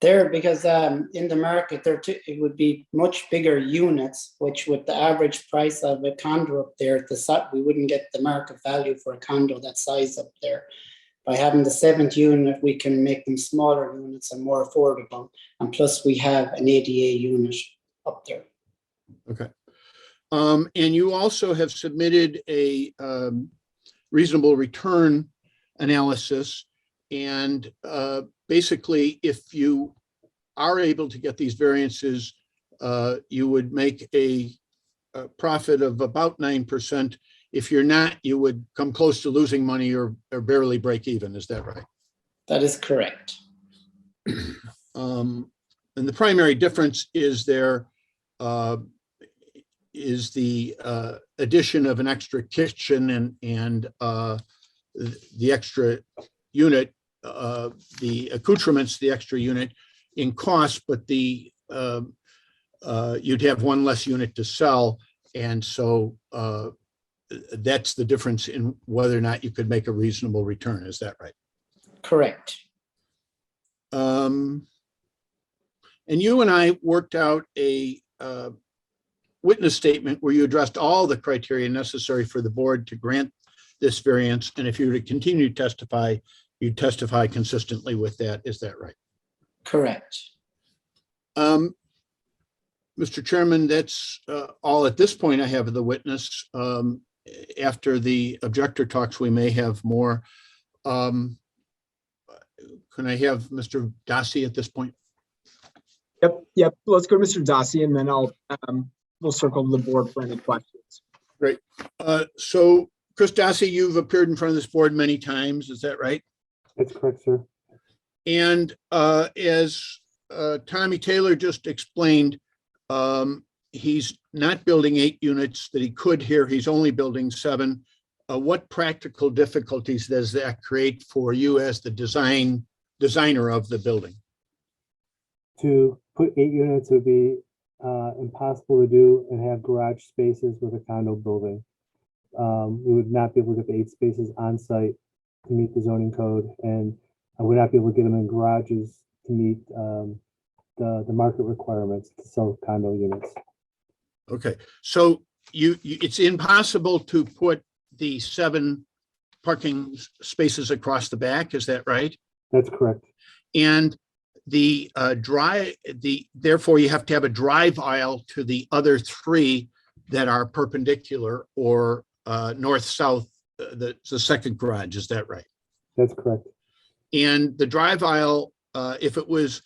Because in the market, it would be much bigger units, which with the average price of a condo up there, we wouldn't get the market value for a condo that size up there. By having the 7th unit, we can make them smaller units and more affordable. And plus we have an ADA unit up there. Okay. And you also have submitted a reasonable return analysis. And basically, if you are able to get these variances, you would make a profit of about 9%. If you're not, you would come close to losing money or barely break even. Is that right? That is correct. And the primary difference is the addition of an extra kitchen and the extra unit, the accoutrements, the extra unit in cost, but you'd have one less unit to sell. And so that's the difference in whether or not you could make a reasonable return. Is that right? Correct. And you and I worked out a witness statement where you addressed all the criteria necessary for the board to grant this variance. And if you were to continue to testify, you'd testify consistently with that. Is that right? Correct. Mr. Chairman, that's all at this point I have of the witness. After the objector talks, we may have more. Can I have Mr. Dassey at this point? Yep. Let's go to Mr. Dassey, and then we'll circle the board for any questions. Great. So Chris Dassey, you've appeared in front of this board many times. Is that right? That's correct, sir. And as Tommy Taylor just explained, he's not building 8 units that he could here. He's only building 7. What practical difficulties does that create for you as the designer of the building? To put 8 units would be impossible to do and have garage spaces with a condo building. We would not be able to get the 8 spaces on site to meet the zoning code, and I would not be able to get them in garages to meet the market requirements to sell condo units. Okay, so it's impossible to put the 7 parking spaces across the back, is that right? That's correct. And therefore you have to have a drive aisle to the other 3 that are perpendicular or north-south, the second garage, is that right? That's correct. And the drive aisle, if it was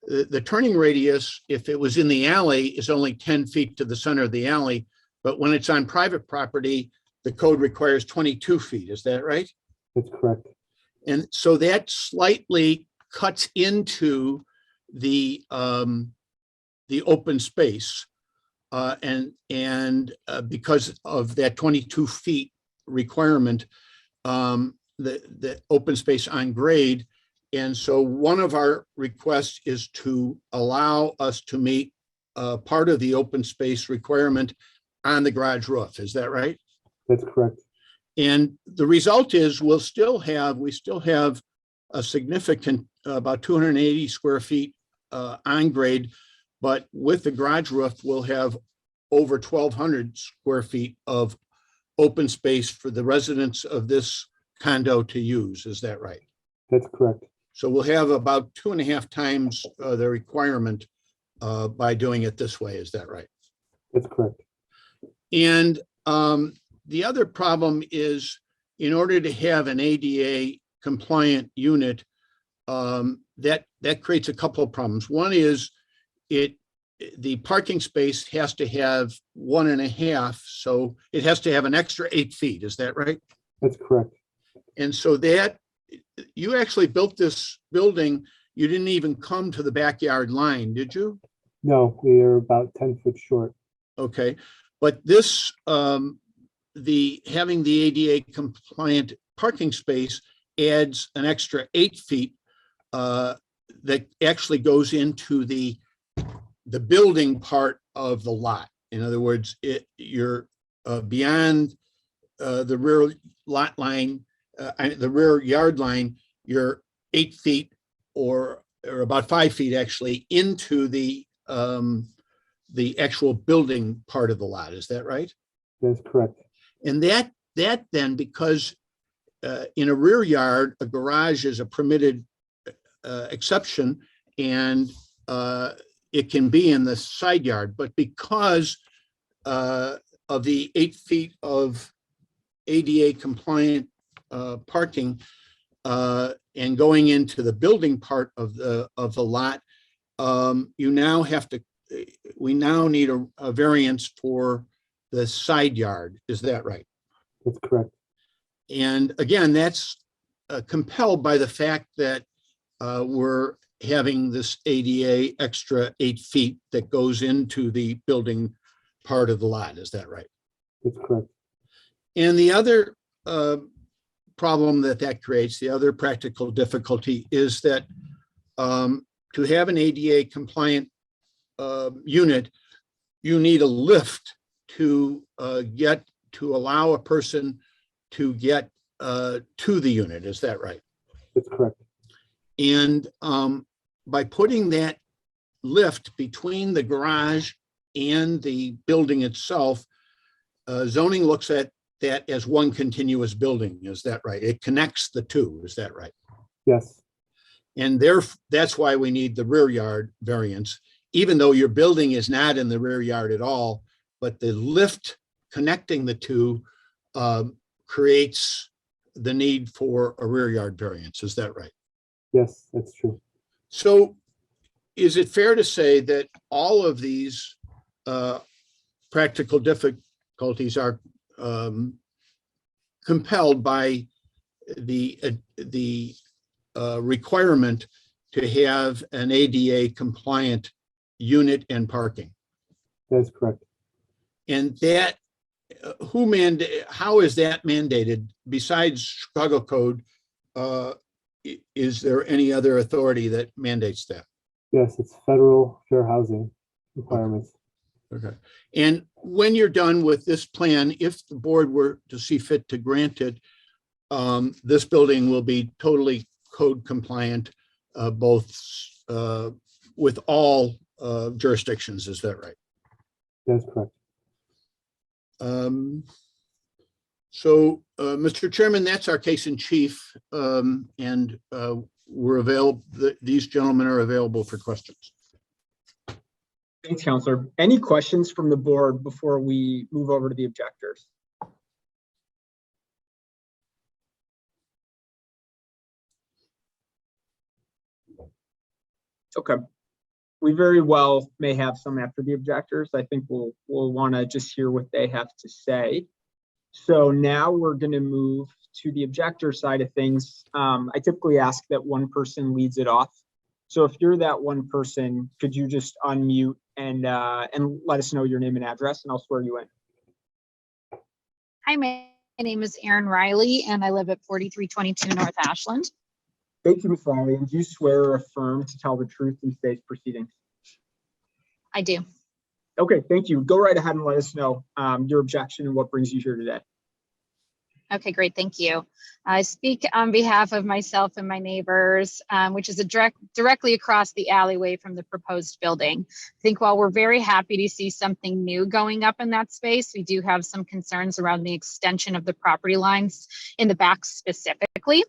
the turning radius, if it was in the alley, is only 10 feet to the center of the alley. But when it's on private property, the code requires 22 feet. Is that right? That's correct. And so that slightly cuts into the open space. And because of that 22 feet requirement, the open space on grade. And so one of our requests is to allow us to meet part of the open space requirement on the garage roof. Is that right? That's correct. And the result is we still have a significant, about 280 square feet on grade, but with the garage roof, we'll have over 1,200 square feet of open space for the residents of this condo to use. Is that right? That's correct. So we'll have about 2.5 times the requirement by doing it this way. Is that right? That's correct. And the other problem is, in order to have an ADA compliant unit, that creates a couple of problems. One is the parking space has to have 1.5, so it has to have an extra 8 feet. Is that right? That's correct. And so that you actually built this building, you didn't even come to the backyard line, did you? No, we are about 10 foot short. Okay, but this, having the ADA compliant parking space adds an extra 8 feet that actually goes into the building part of the lot. In other words, you're beyond the rear lot line, the rear yard line, you're 8 feet or about 5 feet actually into the actual building part of the lot. Is that right? That's correct. And that then, because in a rear yard, a garage is a permitted exception, and it can be in the side yard, but because of the 8 feet of ADA compliant parking and going into the building part of the lot, we now need a variance for the side yard. Is that right? That's correct. And again, that's compelled by the fact that we're having this ADA extra 8 feet that goes into the building part of the lot. Is that right? That's correct. And the other problem that creates, the other practical difficulty, is that to have an ADA compliant unit, you need a lift to allow a person to get to the unit. Is that right? That's correct. And by putting that lift between the garage and the building itself, zoning looks at that as one continuous building. Is that right? It connects the two. Is that right? Yes. And that's why we need the rear yard variance, even though your building is not in the rear yard at all, but the lift connecting the two creates the need for a rear yard variance. Is that right? Yes, that's true. So is it fair to say that all of these practical difficulties are compelled by the requirement to have an ADA compliant unit and parking? That's correct. And that, how is that mandated besides Chicago code? Is there any other authority that mandates that? Yes, it's federal fair housing requirements. Okay. And when you're done with this plan, if the board were to see fit to grant it, this building will be totally code compliant, both with all jurisdictions. Is that right? That's correct. Mr. Chairman, that's our case in chief, and we're available. These gentlemen are available for questions. Thanks, Counselor. Any questions from the board before we move over to the objectors? Okay. We very well may have some after the objectors. I think we'll want to just hear what they have to say. So now we're going to move to the objector side of things. I typically ask that one person leads it off. So if you're that one person, could you just unmute and let us know your name and address, and I'll swear you in. Hi, my name is Erin Riley, and I live at 4322 North Ashland. Thank you, Ms. Riley. And do you swear or affirm to tell the truth in today's proceedings? I do. Okay, thank you. Go right ahead and let us know your objection and what brings you here today. Okay, great. Thank you. I speak on behalf of myself and my neighbors, which is directly across the alleyway from the proposed building. I think while we're very happy to see something new going up in that space, we do have some concerns around the extension of the property lines in the back specifically.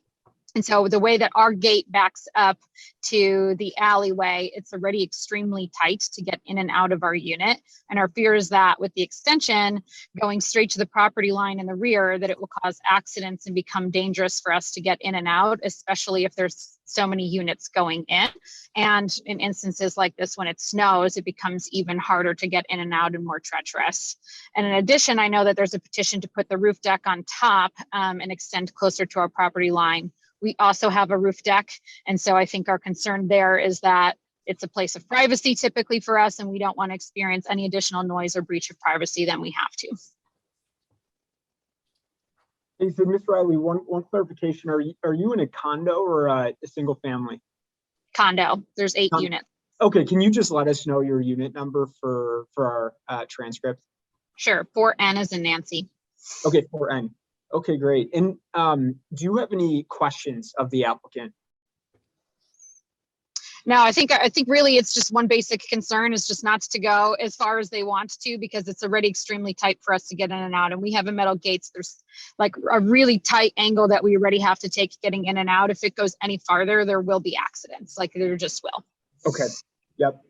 And so the way that our gate backs up to the alleyway, it's already extremely tight to get in and out of our unit. And our fear is that with the extension going straight to the property line in the rear, that it will cause accidents and become dangerous for us to get in and out, especially if there's so many units going in. And in instances like this, when it snows, it becomes even harder to get in and out and more treacherous. And in addition, I know that there's a petition to put the roof deck on top and extend closer to our property line. We also have a roof deck. And so I think our concern there is that it's a place of privacy typically for us, and we don't want to experience any additional noise or breach of privacy than we have to. Hey, so Ms. Riley, one clarification. Are you in a condo or a single family? condo. There's 8 units. Okay, can you just let us know your unit number for our transcript? Sure, 4N is in Nancy. Okay, 4N. Okay, great. And do you have any questions of the applicant? No, I think really it's just one basic concern is just not to go as far as they want to, because it's already extremely tight for us to get in and out. And we have a metal gates. There's like a really tight angle that we already have to take getting in and out. If it goes any farther, there will be accidents. Like there just will. Okay. Yep.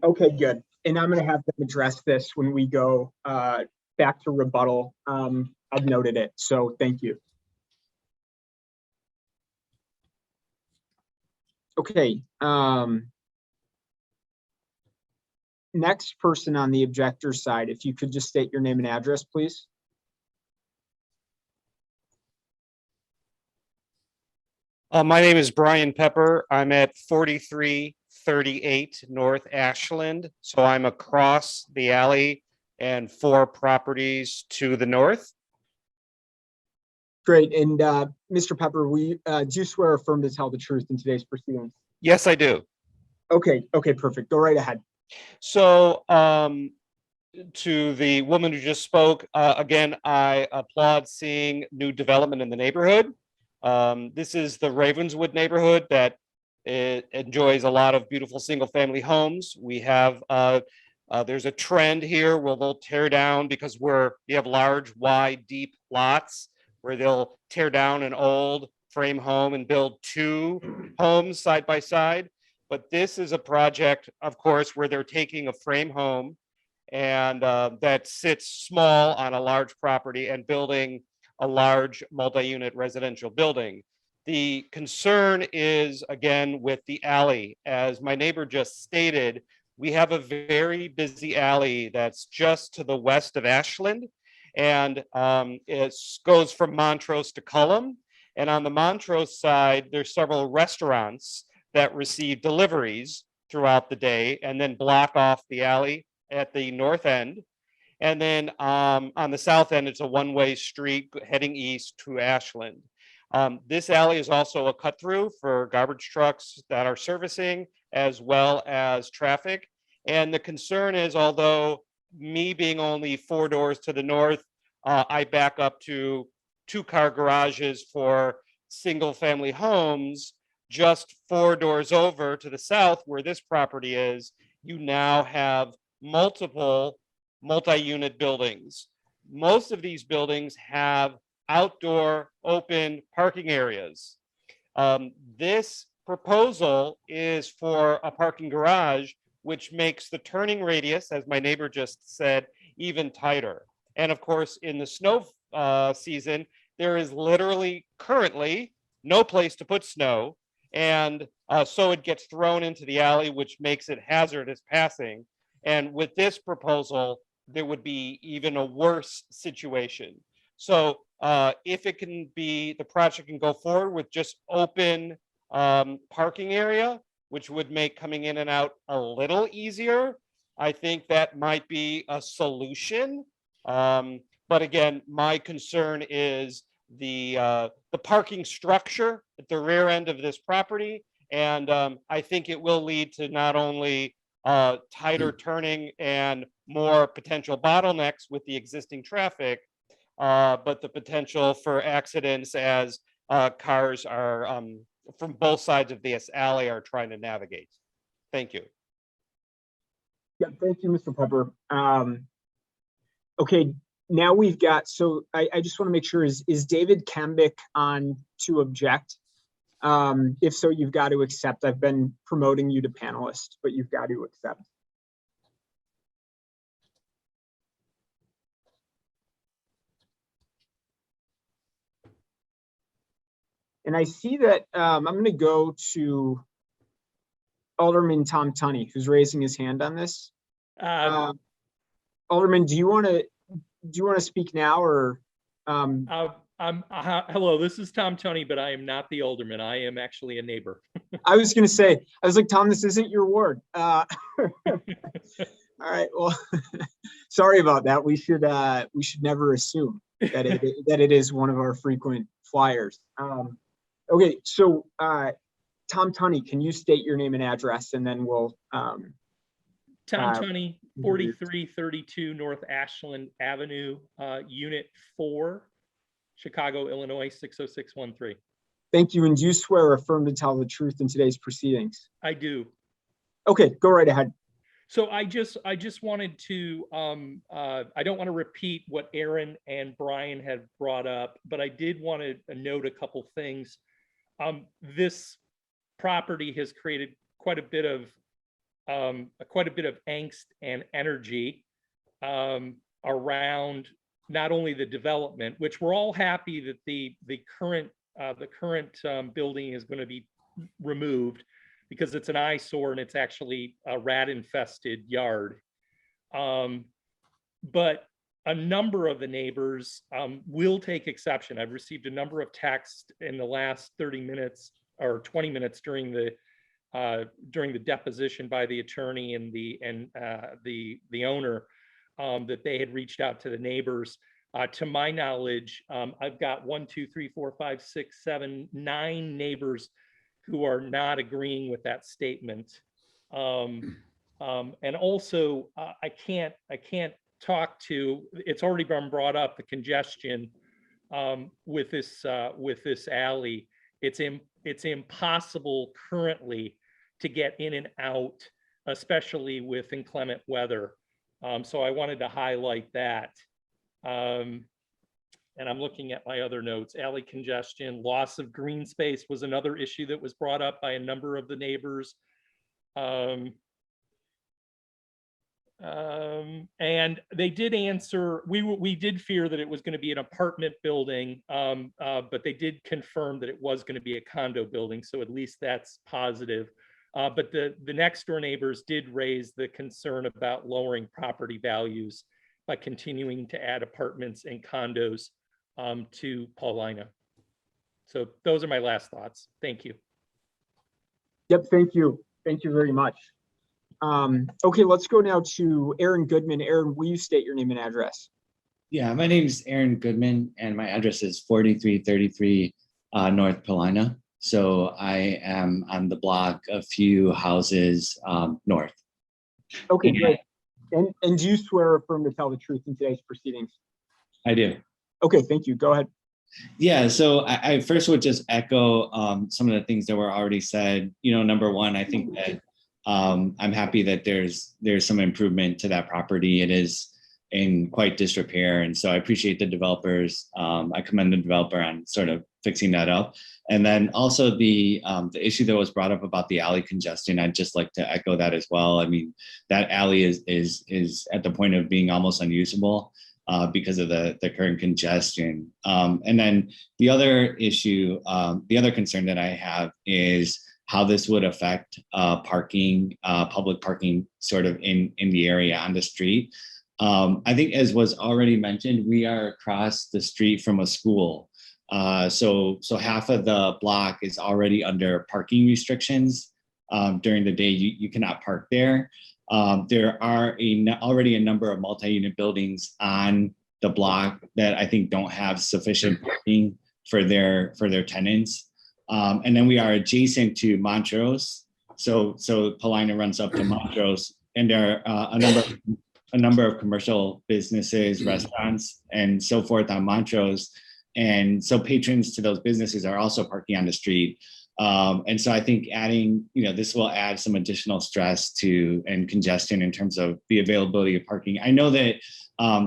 Okay, good. And I'm going to have them address this when we go back to rebuttal. I've noted it. So thank you. Okay. Next person on the objector side, if you could just state your name and address, please. My name is Brian Pepper. I'm at 4338 North Ashland. So I'm across the alley and 4 properties to the north. Great. And Mr. Pepper, we do swear or affirm to tell the truth in today's proceedings? Yes, I do. Okay. Okay, perfect. Go right ahead. So to the woman who just spoke, again, I applaud seeing new development in the neighborhood. This is the Ravenswood neighborhood that enjoys a lot of beautiful single family homes. We have there's a trend here where they'll tear down because you have large, wide, deep lots where they'll tear down an old frame home and build 2 homes side by side. But this is a project, of course, where they're taking a frame home and that sits small on a large property and building a large multi-unit residential building. The concern is, again, with the alley. As my neighbor just stated, we have a very busy alley that's just to the west of Ashland, and it goes from Montrose to Cullum. And on the Montrose side, there's several restaurants that receive deliveries throughout the day and then block off the alley at the north end. And then on the south end, it's a one-way street heading east to Ashland. This alley is also a cut through for garbage trucks that are servicing as well as traffic. And the concern is, although me being only 4 doors to the north, I back up to 2-car garages for single family homes. Just 4 doors over to the south where this property is, you now have multiple multi-unit buildings. Most of these buildings have outdoor open parking areas. This proposal is for a parking garage, which makes the turning radius, as my neighbor just said, even tighter. And of course, in the snow season, there is literally currently no place to put snow. And so it gets thrown into the alley, which makes it hazardous passing. And with this proposal, there would be even a worse situation. So if it can be, the project can go forward with just open parking area, which would make coming in and out a little easier, I think that might be a solution. But again, my concern is the parking structure at the rear end of this property. And I think it will lead to not only tighter turning and more potential bottlenecks with the existing traffic, but the potential for accidents as cars are from both sides of this alley are trying to navigate. Thank you. Yeah, thank you, Mr. Pepper. Okay, now we've got, so I just want to make sure, is David Kembick on to object? If so, you've got to accept. I've been promoting you to panelist, but you've got to accept. And I see that I'm going to go to Alderman Tom Tunney, who's raising his hand on this. Alderman, do you want to speak now, or? Hello, this is Tom Tunney, but I am not the alderman. I am actually a neighbor. I was going to say, I was like, Tom, this isn't your ward. All right, well, sorry about that. We should never assume that it is one of our frequent flyers. Okay, so Tom Tunney, can you state your name and address, and then we'll Tom Tunney, 4332 North Ashland Avenue, Unit 4, Chicago, Illinois, 60613. Thank you. And do you swear or affirm to tell the truth in today's proceedings? I do. Okay, go right ahead. So I just wanted to, I don't want to repeat what Aaron and Brian had brought up, but I did want to note a couple things. This property has created quite a bit of angst and energy around not only the development, which we're all happy that the current building is going to be removed because it's an eyesore and it's actually a rat infested yard. But a number of the neighbors will take exception. I've received a number of texts in the last 30 minutes or 20 minutes during the deposition by the attorney and the owner that they had reached out to the neighbors. To my knowledge, I've got 1, 2, 3, 4, 5, 6, 7, 9 neighbors who are not agreeing with that statement. And also, I can't talk to. It's already been brought up, the congestion with this alley. It's impossible currently to get in and out, especially with inclement weather. So I wanted to highlight that. And I'm looking at my other notes. Alley congestion, loss of green space was another issue that was brought up by a number of the neighbors. And they did answer, we did fear that it was going to be an apartment building, but they did confirm that it was going to be a condo building. So at least that's positive. But the next door neighbors did raise the concern about lowering property values by continuing to add apartments and condos to Paulina. So those are my last thoughts. Thank you. Yep, thank you. Thank you very much. Okay, let's go now to Aaron Goodman. Aaron, will you state your name and address? Yeah, my name is Aaron Goodman and my address is 4333 North Paulina. So I am on the block a few houses north. Okay, great. And do you swear or affirm to tell the truth in today's proceedings? I do. Okay, thank you. Go ahead. Yeah, so I first would just echo some of the things that were already said. You know, number one, I think that I'm happy that there's some improvement to that property. It is in quite disrepair, and so I appreciate the developers. I commend the developer on sort of fixing that up. And then also the issue that was brought up about the alley congestion, I'd just like to echo that as well. I mean, that alley is at the point of being almost unusable because of the current congestion. And then the other issue, the other concern that I have is how this would affect parking, public parking sort of in the area on the street. I think as was already mentioned, we are across the street from a school. So half of the block is already under parking restrictions. During the day, you cannot park there. There are already a number of multi-unit buildings on the block that I think don't have sufficient parking for their tenants. And then we are adjacent to Montrose. So Paulina runs up to Montrose, and there are a number of commercial businesses, restaurants, and so forth on Montrose. And so patrons to those businesses are also parking on the street. And so I think adding, this will add some additional stress to and congestion in terms of the availability of parking. I know that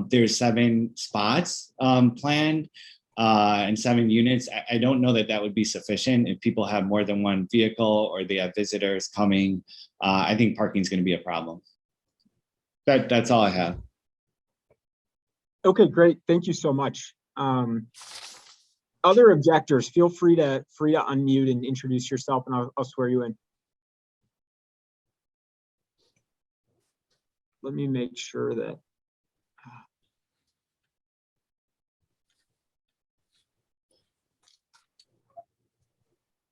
there's 7 spots planned and 7 units. I don't know that would be sufficient if people have more than one vehicle or they have visitors coming. I think parking is going to be a problem. That's all I have. Okay, great. Thank you so much. Other objectors, feel free to unmute and introduce yourself, and I'll swear you in. Let me make sure that.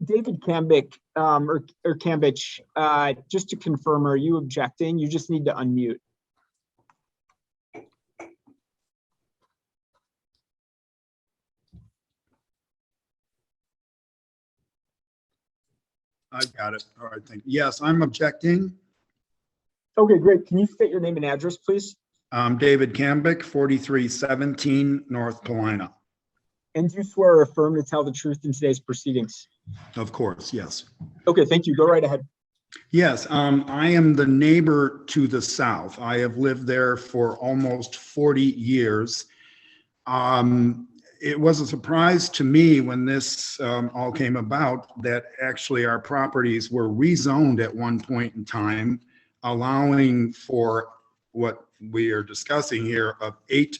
David Kambick, or Kambich, just to confirm, are you objecting? You just need to unmute. I've got it. All right, thank you. Yes, I'm objecting. Okay, great. Can you state your name and address, please? David Cambick, 4317 North Polina. And do you swear or affirm to tell the truth in today's proceedings? Of course, yes. Okay, thank you. Go right ahead. Yes, I am the neighbor to the south. I have lived there for almost 40 years. It was a surprise to me when this all came about that actually our properties were rezoned at one point in time, allowing for what we are discussing here of 8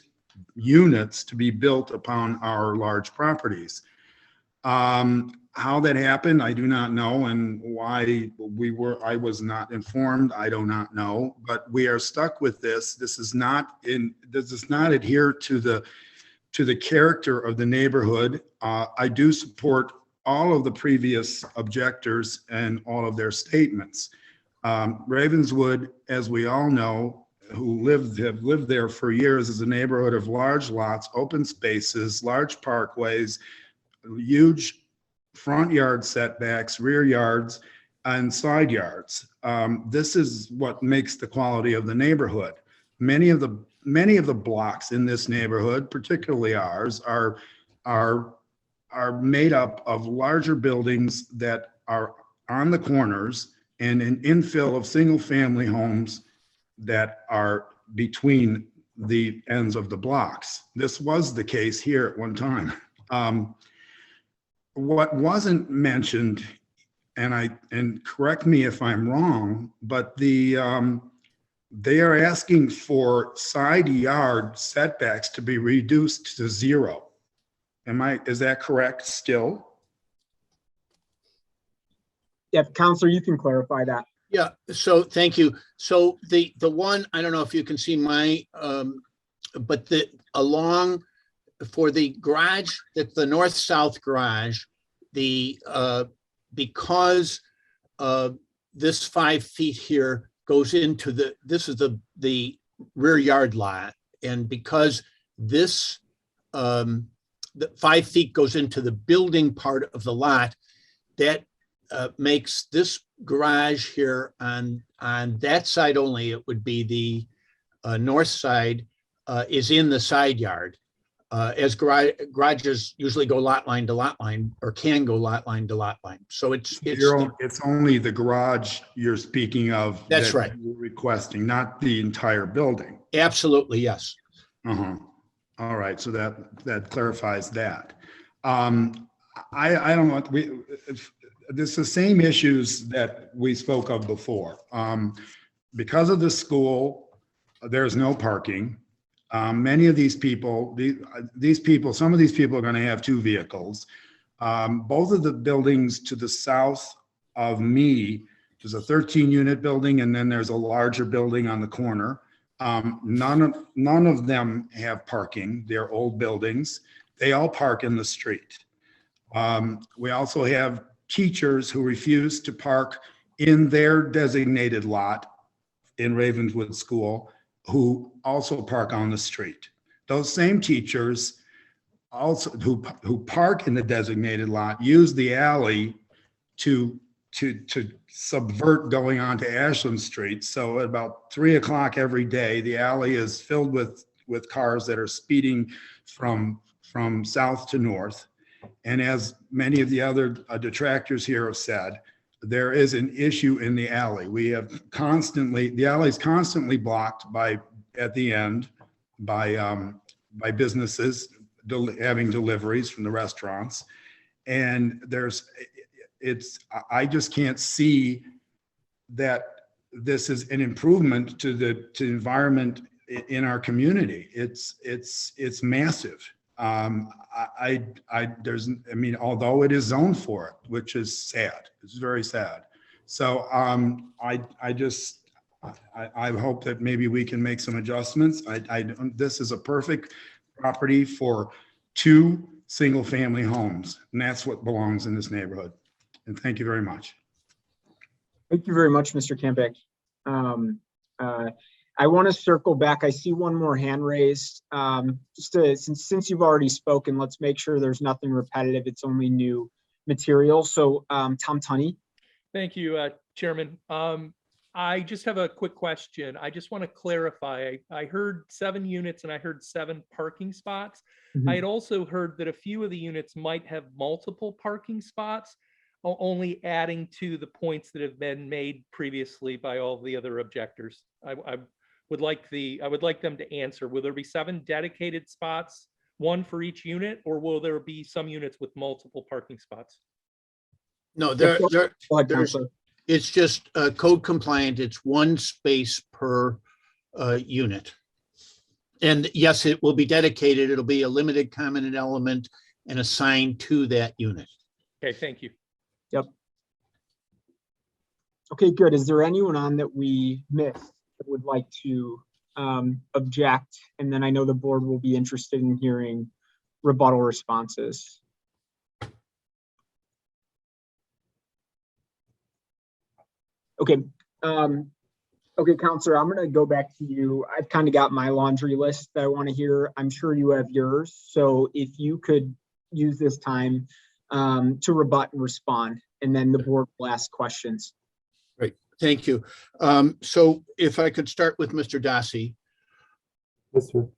units to be built upon our large properties. How that happened, I do not know, and why I was not informed, I do not know, but we are stuck with this. This does not adhere to the character of the neighborhood. I do support all of the previous objectors and all of their statements. Ravenswood, as we all know, who have lived there for years, is a neighborhood of large lots, open spaces, large parkways, huge front yard setbacks, rear yards, and side yards. This is what makes the quality of the neighborhood. Many of the blocks in this neighborhood, particularly ours, are made up of larger buildings that are on the corners and an infill of single-family homes that are between the ends of the blocks. This was the case here at one time. What wasn't mentioned, and correct me if I'm wrong, but they are asking for side yard setbacks to be reduced to 0. Is that correct still? Yeah, Counselor, you can clarify that. Yeah, so thank you. So the one, I don't know if you can see my, but for the garage, the north-south garage, because this 5 feet here goes into this is the rear yard lot, and because this the 5 feet goes into the building part of the lot, that makes this garage here on that side only, it would be the north side, is in the side yard. As garages usually go lot line to lot line, or can go lot line to lot line. So it's only the garage you're speaking of. That's right. You're requesting, not the entire building. Absolutely, yes. All right, so that clarifies that. I don't know. This is the same issues that we spoke of before. Because of the school, there's no parking. Many of these people, some of these people are going to have 2 vehicles. Both of the buildings to the south of me, there's a 13-unit building, and then there's a larger building on the corner. None of them have parking. They're old buildings. They all park in the street. We also have teachers who refuse to park in their designated lot in Ravenswood School, who also park on the street. Those same teachers also who park in the designated lot use the alley to subvert going onto Ashland Street. So at about 3 o'clock every day, the alley is filled with cars that are speeding from south to north. And as many of the other detractors here have said, there is an issue in the alley. The alley is constantly blocked at the end by businesses having deliveries from the restaurants. And I just can't see that this is an improvement to the environment in our community. It's massive. Although it is zoned for it, which is sad, it's very sad. So I hope that maybe we can make some adjustments. This is a perfect property for 2 single-family homes, and that's what belongs in this neighborhood. And thank you very much. Thank you very much, Mr. Campick. I want to circle back. I see one more hand raised. Since you've already spoken, let's make sure there's nothing repetitive. It's only new material. So Tom Tunney. Thank you, Chairman. I just have a quick question. I just want to clarify. I heard 7 units and I heard 7 parking spots. I had also heard that a few of the units might have multiple parking spots, only adding to the points that have been made previously by all the other objectors. I would like them to answer. Will there be 7 dedicated spots, 1 for each unit, or will there be some units with multiple parking spots? No, Go ahead, Counselor. it's just code compliant. It's 1 space per unit. And yes, it will be dedicated. It'll be a limited common element and assigned to that unit. Okay, thank you. Yep. Okay, good. Is there anyone on that we missed that would like to object? And then I know the board will be interested in hearing rebuttal responses. Okay. Okay, Counselor, I'm going to go back to you. I've kind of got my laundry list that I want to hear. I'm sure you have yours. So if you could use this time to rebut and respond, and then the board will ask questions. Great, thank you. So if I could start with Mr. Dassi. Yes, sir.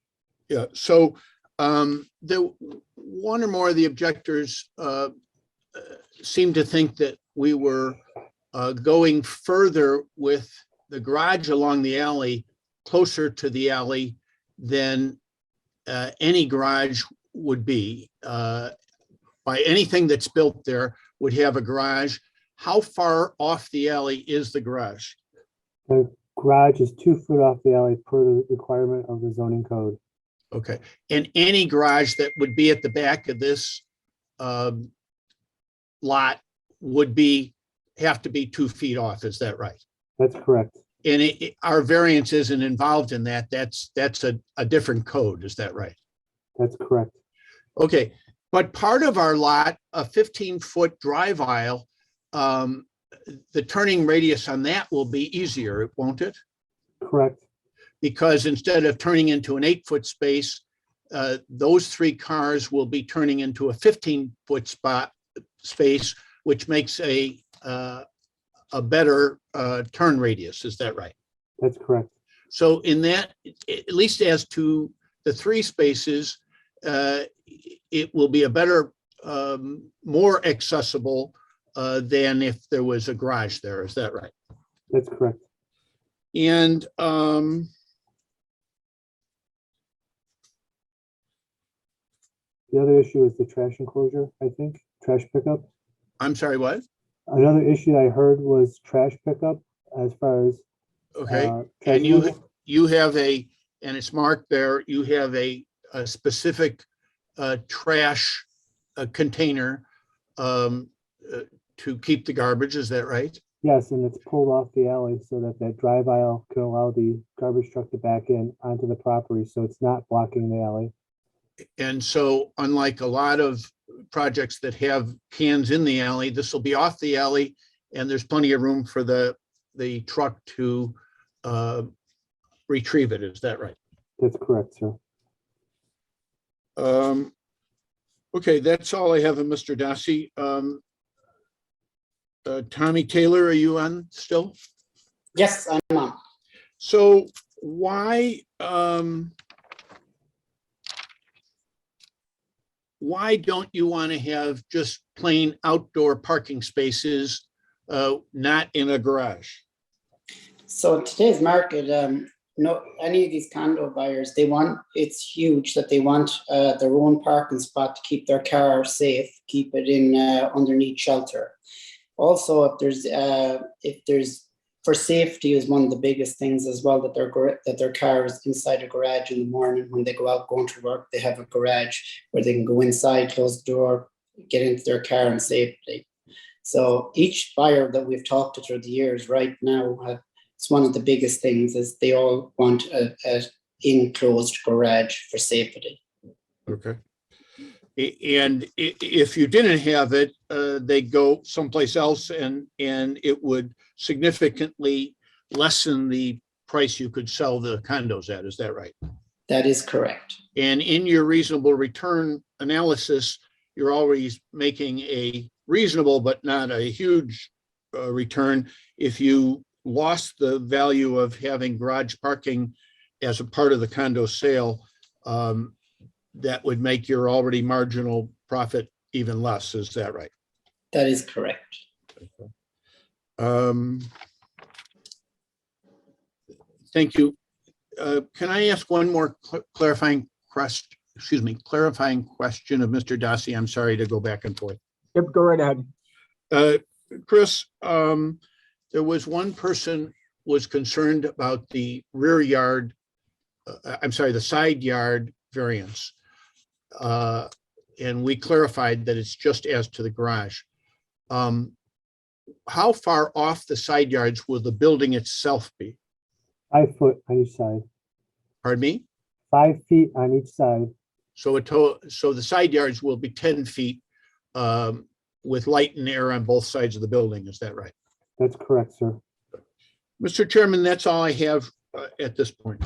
Yeah, so the one or more of the objectors seem to think that we were going further with the garage along the alley, closer to the alley than any garage would be. By anything that's built there would have a garage. How far off the alley is the garage? The garage is 2 foot off the alley per the requirement of the zoning code. Okay, and any garage that would be at the back of this lot would have to be 2 feet off, is that right? That's correct. And our variance isn't involved in that. That's a different code, is that right? That's correct. Okay, but part of our lot, a 15-foot drive aisle, the turning radius on that will be easier, won't it? Correct. Because instead of turning into an 8-foot space, those 3 cars will be turning into a 15-foot space, which makes a better turn radius. Is that right? That's correct. So in that, at least as to the 3 spaces, it will be a better, more accessible than if there was a garage there. Is that right? That's correct. And the other issue is the trash enclosure, I think, trash pickup. I'm sorry, what? Another issue I heard was trash pickup as far as. Okay, trash and you have and it's marked there, you have a specific trash container to keep the garbage, is that right? Yes, and it's pulled off the alley so that that drive aisle can allow the garbage truck to back in onto the property, so it's not blocking the alley. And so unlike a lot of projects that have cans in the alley, this will be off the alley and there's plenty of room for the truck to retrieve it. Is that right? That's correct, sir. Okay, that's all I have of Mr. Dassi. Tommy Taylor, are you on still? Yes, I'm on. So why don't you want to have just plain outdoor parking spaces, not in a garage? So in today's market, no, any of these condo buyers, it's huge that they want their own parking spot to keep their car safe, keep it in underneath shelter. Also, if there's for safety is one of the biggest things as well, that their car is inside a garage in the morning when they go out going to work. They have a garage where they can go inside, close the door, get into their car and safely. So each buyer that we've talked to through the years right now, it's one of the biggest things is they all want a enclosed garage for safety. Okay. And if you didn't have it, they'd go someplace else and it would significantly lessen the price you could sell the condos at. Is that right? That is correct. And in your reasonable return analysis, you're always making a reasonable but not a huge return. If you lost the value of having garage parking as a part of the condo sale, that would make your already marginal profit even less. Is that right? That is correct. Thank you. Can I ask one more clarifying question of Mr. Dassi? I'm sorry to go back and forth. Yep, go right ahead. Chris, there was one person was concerned about the rear yard, the side yard variance. And we clarified that it's just as to the garage. How far off the side yards will the building itself be? 5 foot on each side. Pardon me? 5 feet on each side. So the side yards will be 10 feet with light and air on both sides of the building. Is that right? That's correct, sir. Mr. Chairman, that's all I have at this point.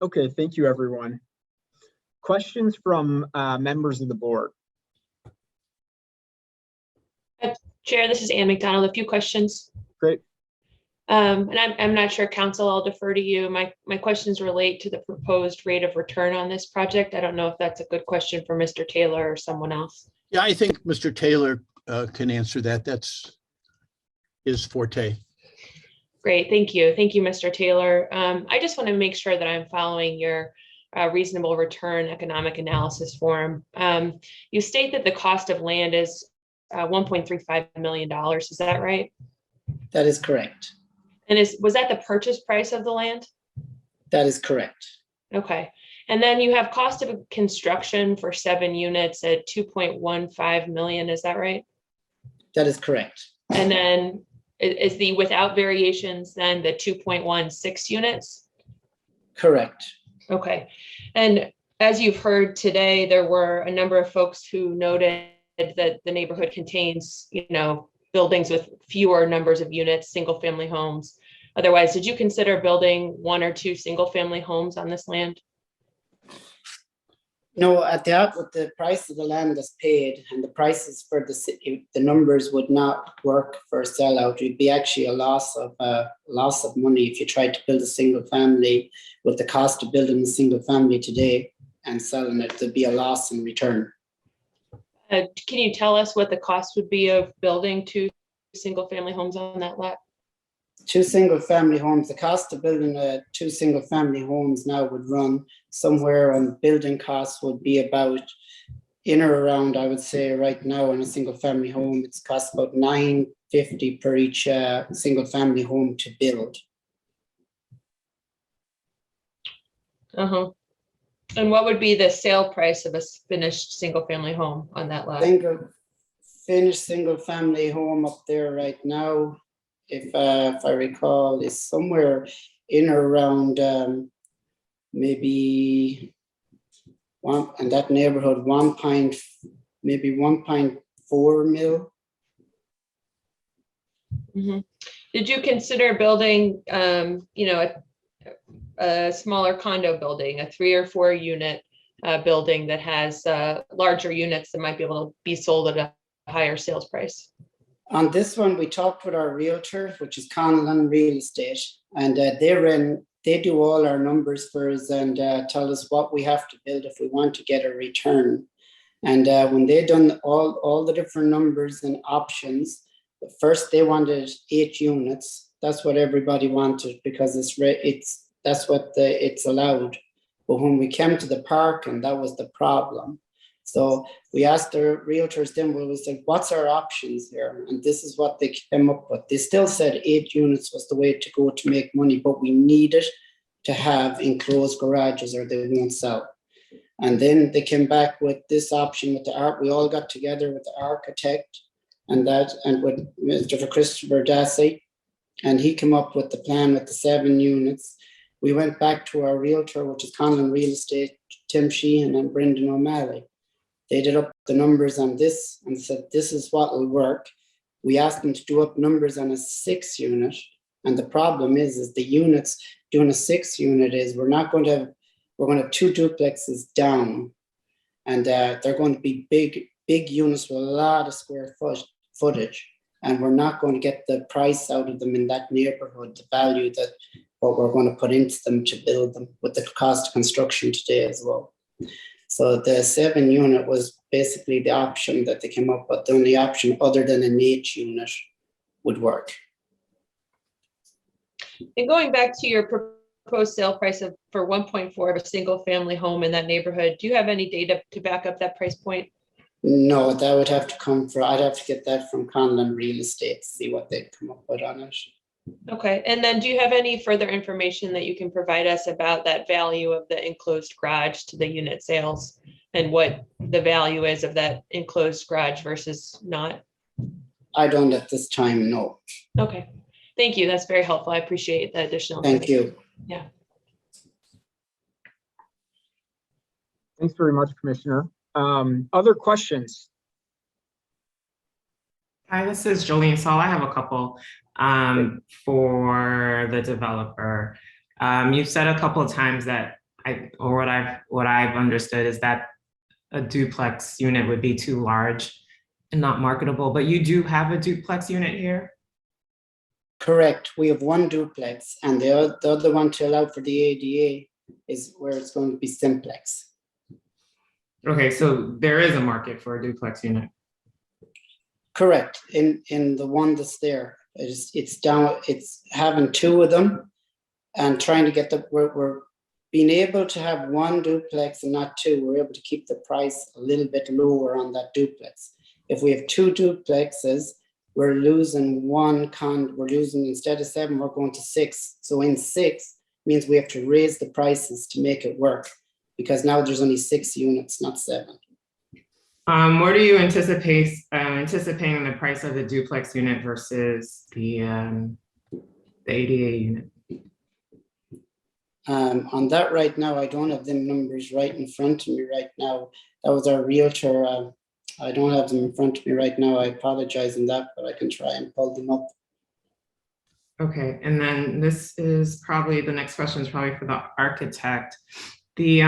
Okay, thank you, everyone. Questions from members of the board? Chair, this is Ann McDonald. A few questions. Great. And I'm not sure, Council, I'll defer to you. My questions relate to the proposed rate of return on this project. I don't know if that's a good question for Mr. Taylor or someone else. Yeah, I think Mr. Taylor can answer that. That's his forte. Great, thank you. Thank you, Mr. Taylor. I just want to make sure that I'm following your reasonable return economic analysis form. You state that the cost of land is $1.35 million. Is that right? That is correct. And was that the purchase price of the land? That is correct. Okay. And then you have cost of construction for 7 units at 2.15 million. Is that right? That is correct. And then is the without variations then the 2.16 units? Correct. Okay. And as you've heard today, there were a number of folks who noted that the neighborhood contains, buildings with fewer numbers of units, single family homes. Otherwise, did you consider building 1 or 2 single family homes on this land? No, at the price of the land is paid and the prices for the city, the numbers would not work for a sellout. It'd be actually a loss of money if you tried to build a single family with the cost of building a single family today and selling it. There'd be a loss in return. Can you tell us what the cost would be of building 2 single family homes on that lot? 2 single family homes, the cost of building 2 single family homes now would run somewhere on building costs would be about in or around, I would say right now in a single family home, it's cost about $950 per each single family home to build. Uh-huh. And what would be the sale price of a finished single family home on that lot? Finished single family home up there right now, if I recall, is somewhere in or around maybe one, and that neighborhood maybe 1.4 mil. Mm-hmm. Did you consider building, a smaller condo building, a 3 or 4 unit building that has larger units that might be able to be sold at a higher sales price? On this one, we talked with our realtor, which is Salon Real Estate, and they do all our numbers for us and tell us what we have to build if we want to get a return. And when they done all the different numbers and options, first they wanted 8 units. That's what everybody wanted because that's what it's allowed. But when we came to the parking, that was the problem. So we asked the realtors then, we said, what's our options here? And this is what they came up with. They still said 8 units was the way to go to make money, but we needed to have enclosed garages or they won't sell. And then they came back with this option with the art. We all got together with the architect and with Mr. Christopher Dassi, and he came up with the plan with the 7 units. We went back to our realtor, which is Conlon Real Estate, Tim Sheehan and Brendan O'Malley. They did up the numbers on this and said, this is what will work. We asked them to do up numbers on a 6 unit. And the problem is the units doing a 6 unit is we're going to have 2 duplexes down and they're going to be big big units with a lot of footage, and we're not going to get the price out of them in that neighborhood, the value that what we're going to put into them to build them with the cost of construction today as well. So the 7 unit was basically the option that they came up with. The only option other than an 8 unit would work. And going back to your proposed sale price for 1.4 of a single family home in that neighborhood, do you have any data to back up that price point? No, that would have to come from, I'd have to get that from Conlon Real Estate to see what they'd come up with on it. Okay, and then do you have any further information that you can provide us about that value of the enclosed garage to the unit sales and what the value is of that enclosed garage versus not? I don't at this time, no. Okay, thank you. That's very helpful. I appreciate the additional. Thank you. Yeah. Thanks very much, Commissioner. Other questions? Hi, this is Jolene Saul. I have a couple for the developer. You've said a couple of times that what I've understood is that a duplex unit would be too large and not marketable, but you do have a duplex unit here? Correct. We have 1 duplex, and the other one to allow for the ADA is where it's going to be simplex. Okay, so there is a market for a duplex unit. Correct. In the one that's there, it's having 2 of them and trying to get we're being able to have 1 duplex and not 2. We're able to keep the price a little bit lower on that duplex. If we have 2 duplexes, we're losing we're losing, instead of 7, we're going to 6. So in 6 means we have to raise the prices to make it work, because now there's only 6 units, not 7. What are you anticipating the price of the duplex unit versus the ADA unit? On that right now, I don't have the numbers right in front of me right now. That was our realtor. I don't have them in front of me right now. I apologize on that, but I can try and pull them up. Okay, and then this is probably, the next question is probably for the architect. The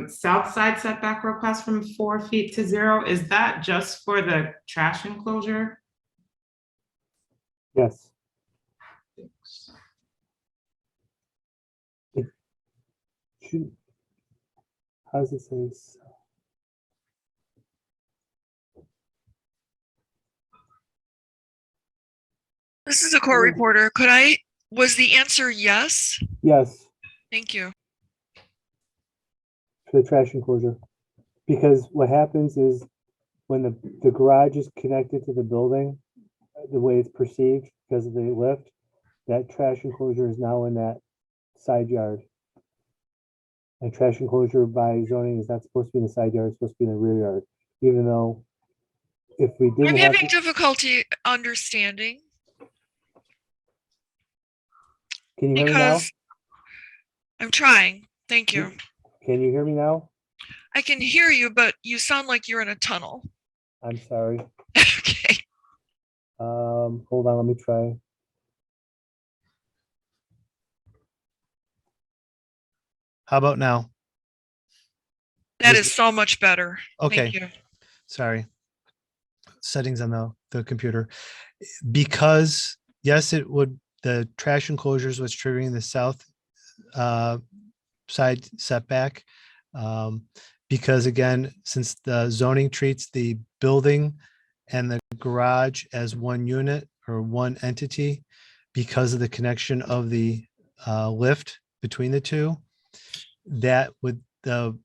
south side setback request from 4 feet to 0, is that just for the trash enclosure? Yes. How does it say? This is a court reporter. Was the answer yes? Yes, Thank you. for the trash enclosure. Because what happens is when the garage is connected to the building, the way it's perceived because of the lift, that trash enclosure is now in that side yard. And trash enclosure by zoning is not supposed to be in the side yard, it's supposed to be in the rear yard. Even though if we didn't I'm have, having difficulty understanding can you hear me now? because I'm trying. Thank you. Can you hear me now? I can hear you, but you sound like you're in a tunnel. I'm sorry. Okay. Hold on, let me try. How about now? That is so much better. Okay. Thank you. Sorry. Settings on the computer. Because yes, it would, the trash enclosures was triggering the south side setback. Because again, since the zoning treats the building and the garage as one unit or one entity, because of the connection of the lift between the two, that would, the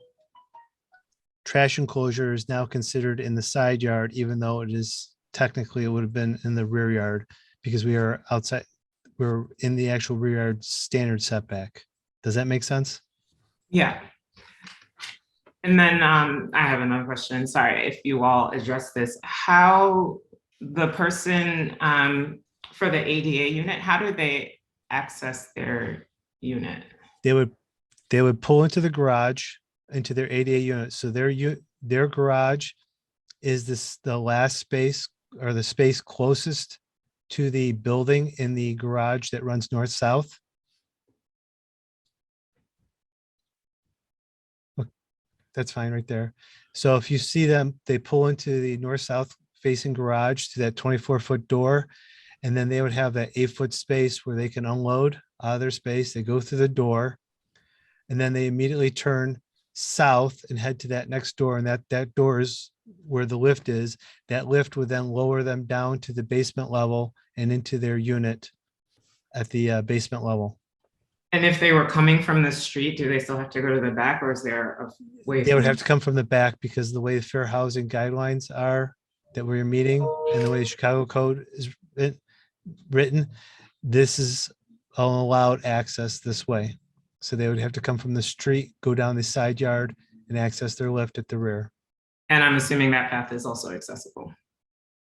trash enclosure is now considered in the side yard, even though it is technically it would have been in the rear yard, because we are outside, we're in the actual rear yard standard setback. Does that make sense? Yeah. And then I have another question. Sorry if you all addressed this. How the person for the ADA unit, how do they access their unit? They would pull into the garage, into their ADA unit. So their garage is the last space or the space closest to the building in the garage that runs north-south. that's fine right there. So if you see them, they pull into the north-south facing garage to that 24-foot door. And then they would have that 8-foot space where they can unload out of their space. They go through the door and then they immediately turn south and head to that next door. And that door is where the lift is. That lift would then lower them down to the basement level and into their unit at the basement level. And if they were coming from the street, do they still have to go to the back, or is there a way? They would have to come from the back because the way the fair housing guidelines are that we're meeting and the way the Chicago code is written, this is allowed access this way. So they would have to come from the street, go down the side yard and access their lift at the rear. And I'm assuming that path is also accessible.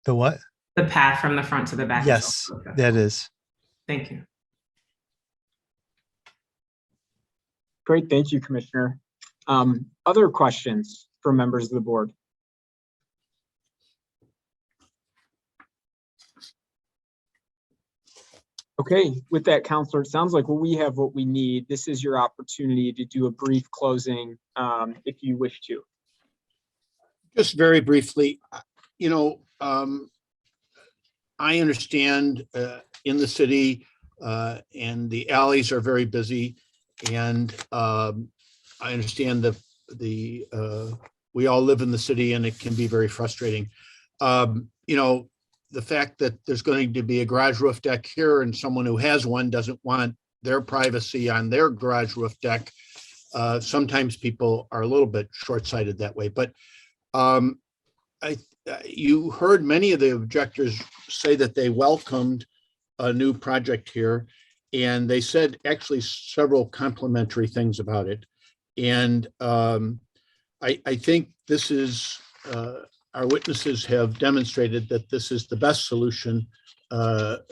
The what? The path from the front to the back. Yes, that is. Thank you. Great, thank you, Commissioner. Other questions from members of the board? Okay, with that, Counselor, it sounds like we have what we need. This is your opportunity to do a brief closing if you wish to. Just very briefly, I understand in the city and the alleys are very busy, and I understand that we all live in the city and it can be very frustrating. The fact that there's going to be a garage roof deck here and someone who has one doesn't want their privacy on their garage roof deck. Sometimes people are a little bit short-sighted that way, but you heard many of the objectors say that they welcomed a new project here, and they said actually several complimentary things about it. And I think this is, our witnesses have demonstrated that this is the best solution. The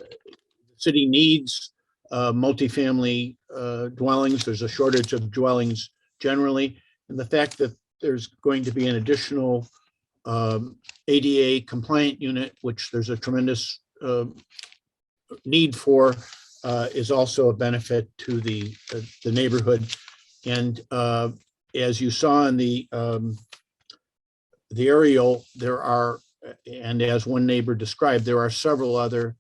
city needs multifamily dwellings. There's a shortage of dwellings generally. And the fact that there's going to be an additional ADA compliant unit, which there's a tremendous need for, is also a benefit to the neighborhood. And as you saw in the aerial, there are, and as one neighbor described, there are several other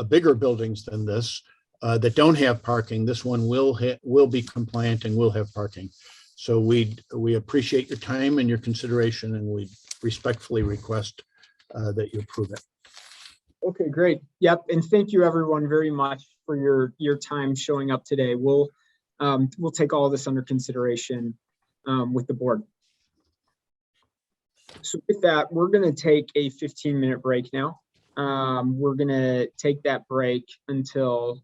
bigger buildings than this that don't have parking. This one will be compliant and will have parking. So we appreciate your time and your consideration, and we respectfully request that you approve it. Okay, great. Yep, and thank you everyone very much for your time showing up today. We'll take all of this under consideration with the board. So with that, we're going to take a 15-minute break now. We're going to take that break until,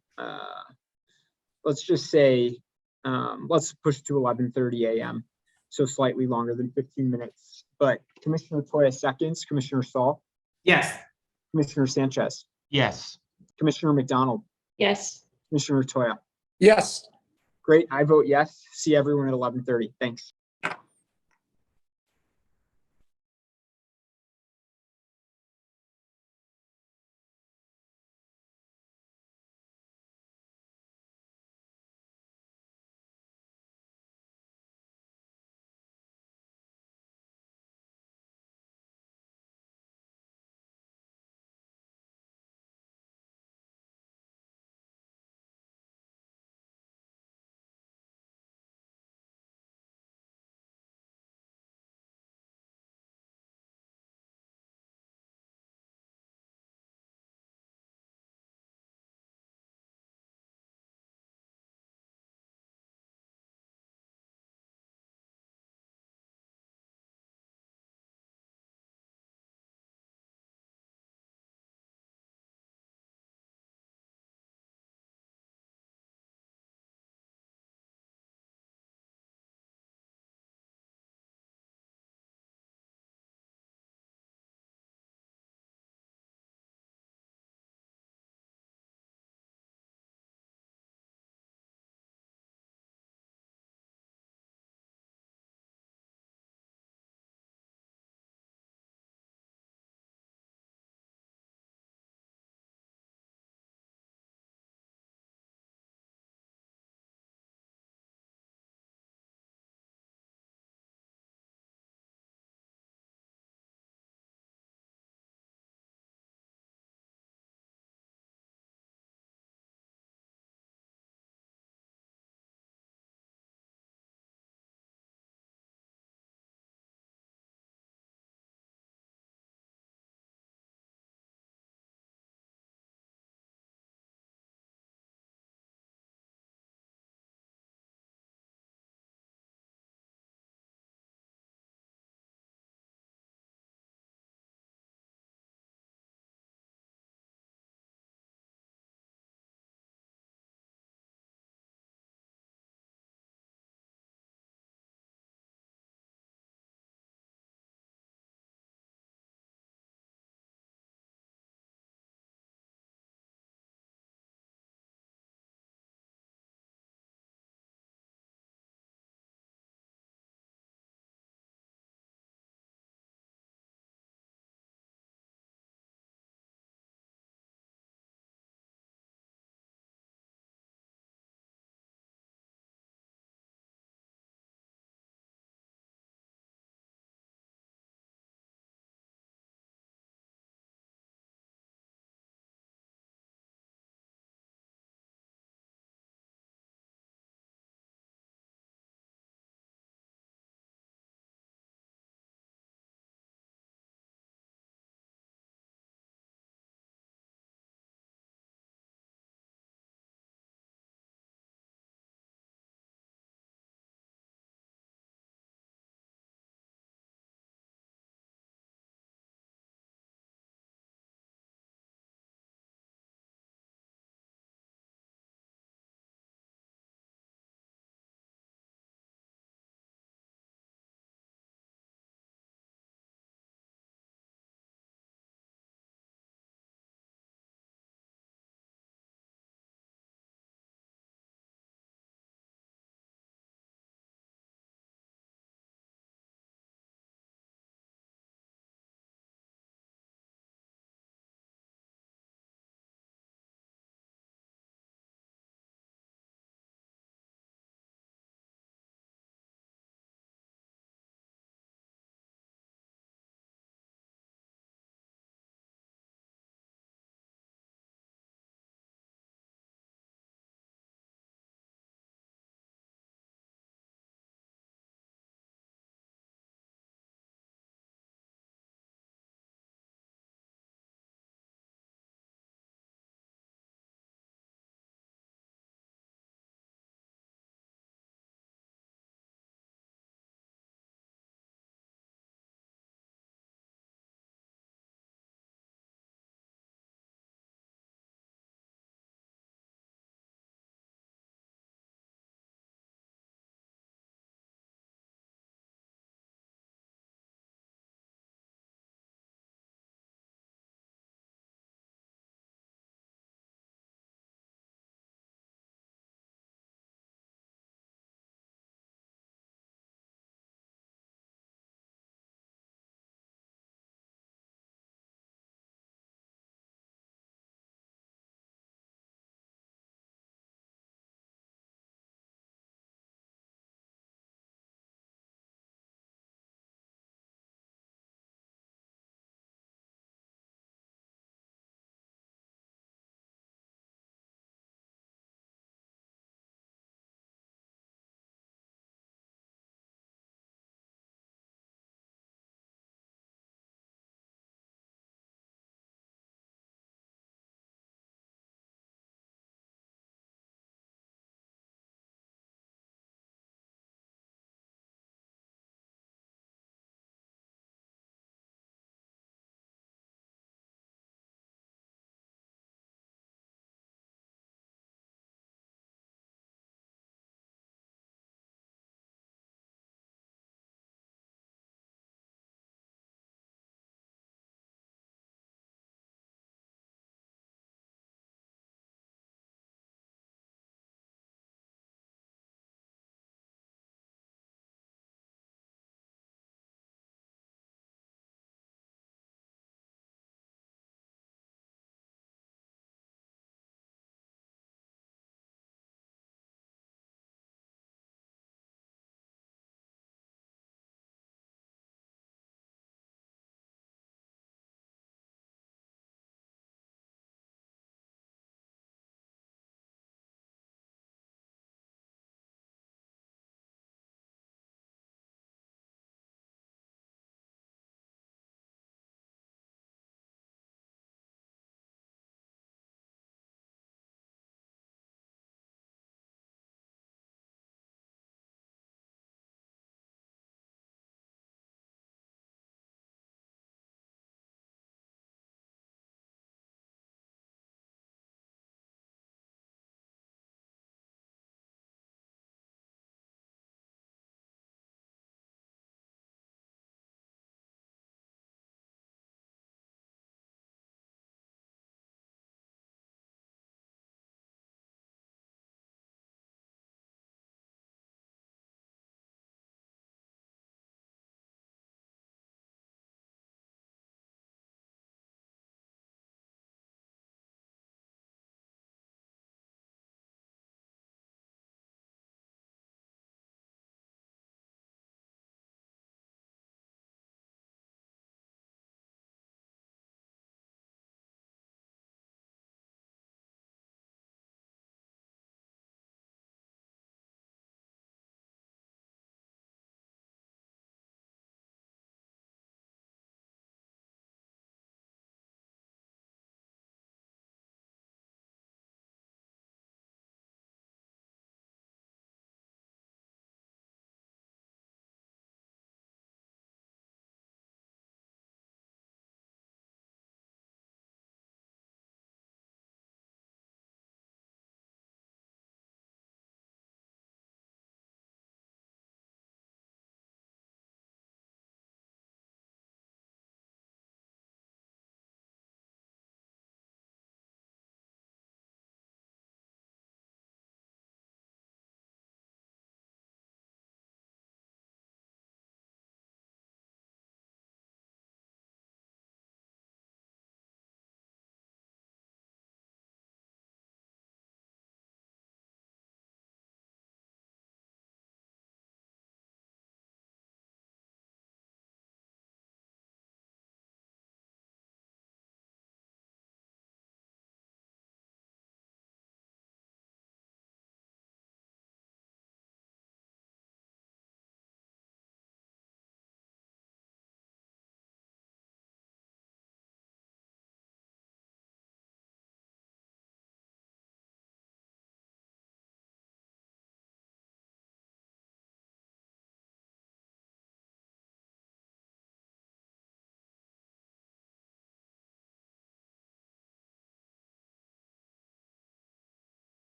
let's just say, let's push to 11:30 a.m. So slightly longer than 15 minutes. But Commissioner Toya seconds, Commissioner Saul? Yes. Commissioner Sanchez? Yes. Commissioner McDonald? Yes. Commissioner Toya? Yes. Great, I vote yes. See everyone at 11:30. Thanks.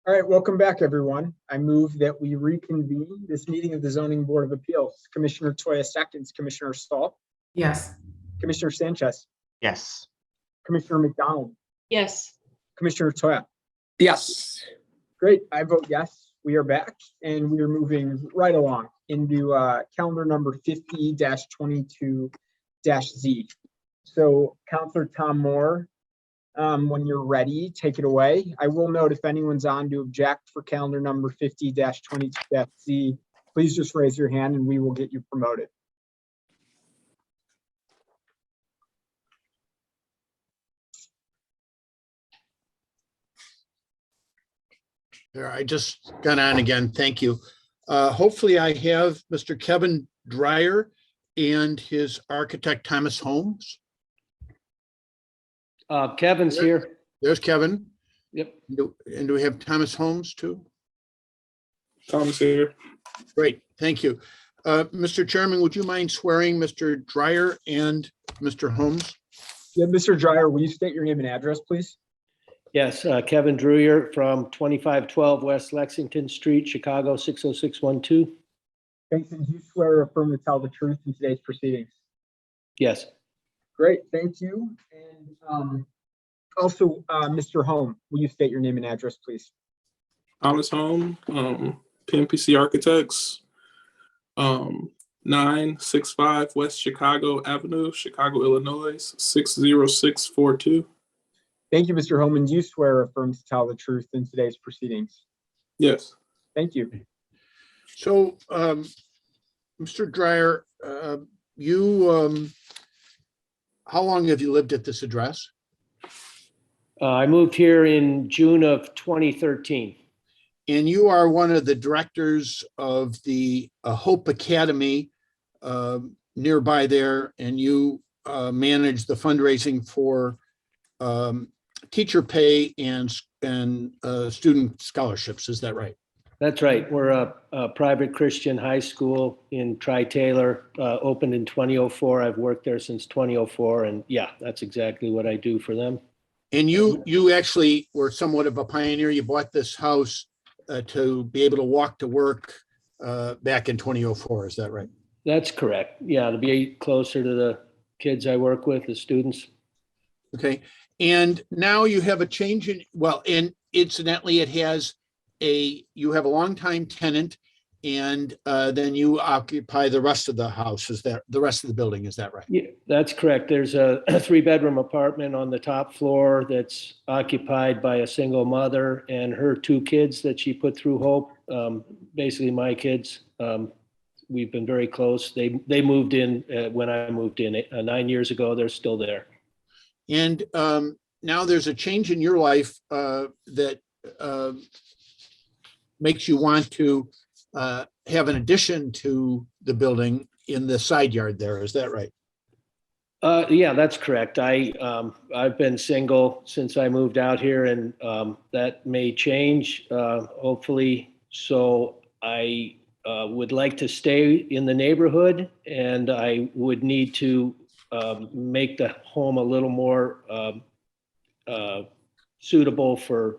All right, welcome back, everyone. I move that we reconvene this meeting of the Zoning Board of Appeals. Commissioner Toya seconds, Commissioner Stahl, Yes. Commissioner Sanchez, Yes. Commissioner McDonald, Yes. Commissioner Toya. Yes. Great, I vote yes. We are back and we are moving right along into calendar number 50-22-Z. So Counselor Tom Moore, when you're ready, take it away. I will note if anyone's on to object for calendar number 50-22-Z, please just raise your hand and we will get you promoted. There, I just got on again. Thank you. Hopefully I have Mr. Kevin Dreyer and his architect Thomas Holmes. Kevin's here. There's Kevin. Yep. And do we have Thomas Holmes too? Thomas here. Great, thank you. Mr. Chairman, would you mind swearing Mr. Dreyer and Mr. Holmes? Yeah, Mr. Dreyer, will you state your name and address, please? Yes, Kevin Dreyer from 2512 West Lexington Street, Chicago 60612. Thanks, and do you swear or affirm to tell the truth in today's proceedings? Yes. Great, thank you. And also, Mr. Holm, will you state your name and address, please? Thomas Home, PMPC Architects, 965 West Chicago Avenue, Chicago, Illinois, 60642. Thank you, Mr. Holman. Do you swear or affirm to tell the truth in today's proceedings? Yes. Thank you. So, Mr. Dreyer, how long have you lived at this address? I moved here in June of 2013. And you are one of the directors of the Hope Academy nearby there, and you manage the fundraising for teacher pay and student scholarships. Is that right? That's right. We're a private Christian high school in Tri-Taylor, opened in 2004. I've worked there since 2004. And yeah, that's exactly what I do for them. And you actually were somewhat of a pioneer. You bought this house to be able to walk to work back in 2004. Is that right? That's correct. Yeah, to be closer to the kids I work with, the students. Okay. And now you have a change in, well, and incidentally, you have a longtime tenant, and then you occupy the rest of the house. Is that the rest of the building? Is that right? Yeah, that's correct. There's a 3-bedroom apartment on the top floor that's occupied by a single mother and her 2 kids that she put through Hope. Basically my kids. We've been very close. They moved in when I moved in 9 years ago. They're still there. And now there's a change in your life that makes you want to have an addition to the building in the side yard there. Is that right? Yeah, that's correct. I've been single since I moved out here, and that may change, hopefully. So I would like to stay in the neighborhood, and I would need to make the home a little more suitable for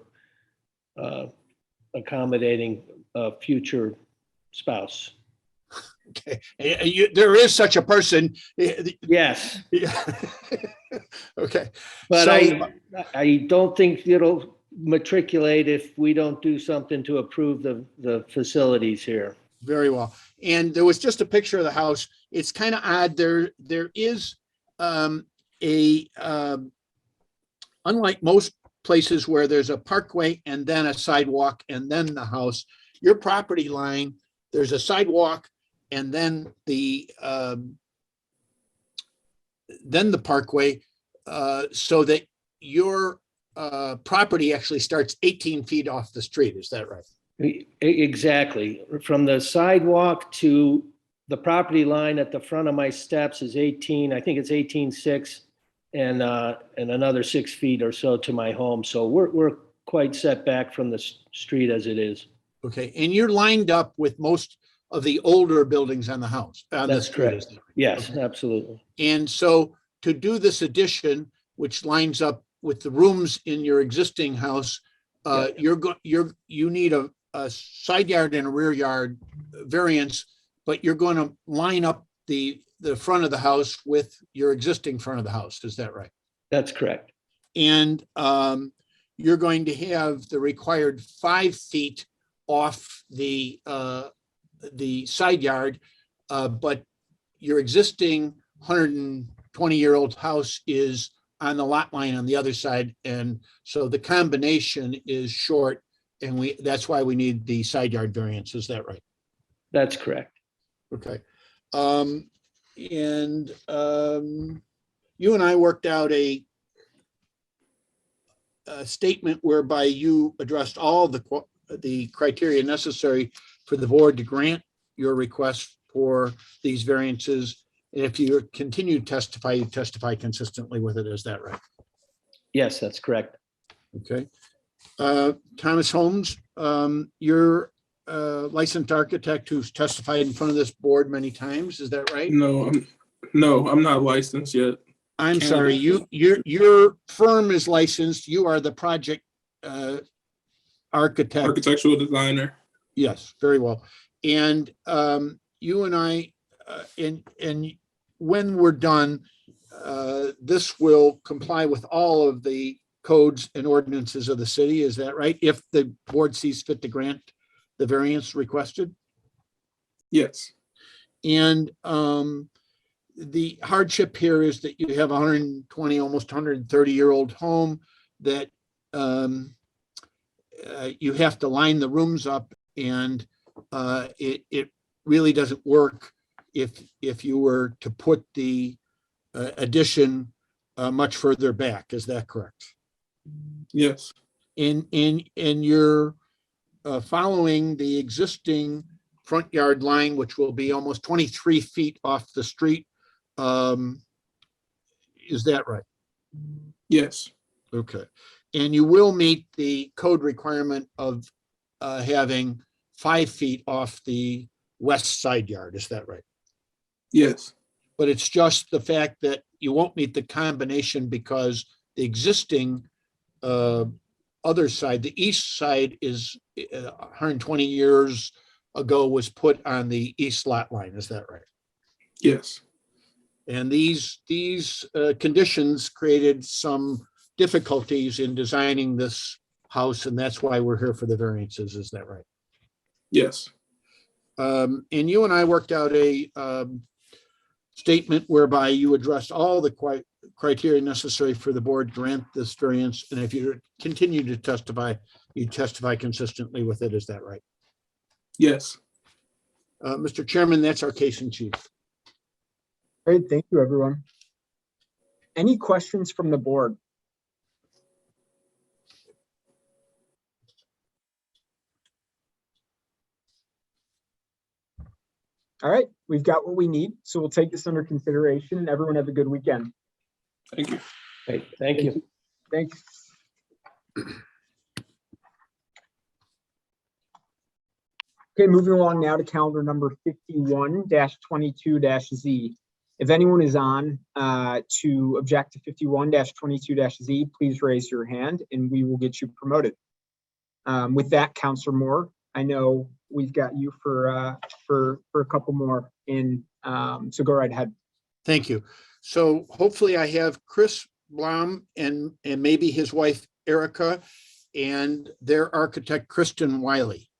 accommodating a future spouse. Okay, there is such a person. Yes. Okay. But so, I don't think it'll matriculate if we don't do something to improve the facilities here. Very well. And there was just a picture of the house. It's kind of odd. There is unlike most places where there's a parkway and then a sidewalk and then the house, your property line, there's a sidewalk and then the parkway, so that your property actually starts 18 feet off the street. Is that right? Exactly. From the sidewalk to the property line at the front of my steps is 18, I think it's 18.6, and another 6 feet or so to my home. So we're quite set back from the street as it is. Okay, and you're lined up with most of the older buildings on the house. That's correct. Yes, okay. Absolutely. And so to do this addition, which lines up with the rooms in your existing house, you need a side yard and a rear yard variance, but you're going to line up the front of the house with your existing front of the house. Is that right? That's correct. And you're going to have the required 5 feet off the side yard, but your existing 120-year-old house is on the lot line on the other side, and so the combination is short, and that's why we need the side yard variance. Is that right? That's correct. Okay. You and I worked out a statement whereby you addressed all the criteria necessary for the board to grant your request for these variances. And if you continue to testify, you testify consistently with it. Is that right? Yes, that's correct. Okay. Thomas Holmes, you're a licensed architect who's testified in front of this board many times. Is that right? No, I'm not licensed yet. I'm sorry. Your firm is licensed. You are the project architect. Architectural designer. Yes, very well. And you and I, and when we're done, this will comply with all of the codes and ordinances of the city. Is that right? If the board sees fit to grant the variance requested? Yes. And the hardship here is that you have 120, almost 130-year-old home that you have to line the rooms up, and it really doesn't work if you were to put the addition much further back. Is that correct? Yes. And you're following the existing front yard line, which will be almost 23 feet off the street. Is that right? Yes. Okay. And you will meet the code requirement of having 5 feet off the west side yard. Is that right? Yes. But it's just the fact that you won't meet the combination because the existing other side, the east side, is 120 years ago was put on the east lot line. Is that right? Yes. And these conditions created some difficulties in designing this house, and that's why we're here for the variances. Is that right? Yes. And you and I worked out a statement whereby you addressed all the criteria necessary for the board to grant this variance, and if you continue to testify, you testify consistently with it. Is that right? Yes. Mr. Chairman, that's our case in chief. Great, thank you, everyone. Any questions from the board? All right, we've got what we need, so we'll take this under consideration, and everyone have a good weekend. Thank you. Great, thank you. Thanks. Okay, moving along now to calendar number 51-22-Z. If anyone is on to object to 51-22-Z, please raise your hand and we will get you promoted. With that, Councilor Moore, I know we've got you for a couple more in, so go right ahead. Thank you. So hopefully I have Chris Blum and maybe his wife Erica and their architect Kristen Wiley.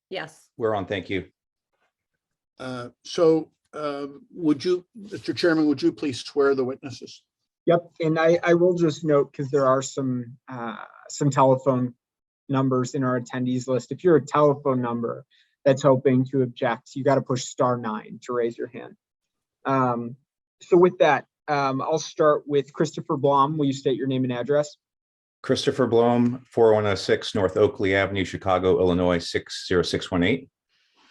Yes. We're on, thank you. Would you, Mr. Chairman, would you please swear the witnesses? Yep, and I will just note, because there are some telephone numbers in our attendees list. If you're a telephone number that's hoping to object, you got to push *9 to raise your hand. So with that, I'll start with Christopher Blum. Will you state your name and address? Christopher Blum, 4106 North Oakley Avenue, Chicago, Illinois, 60618.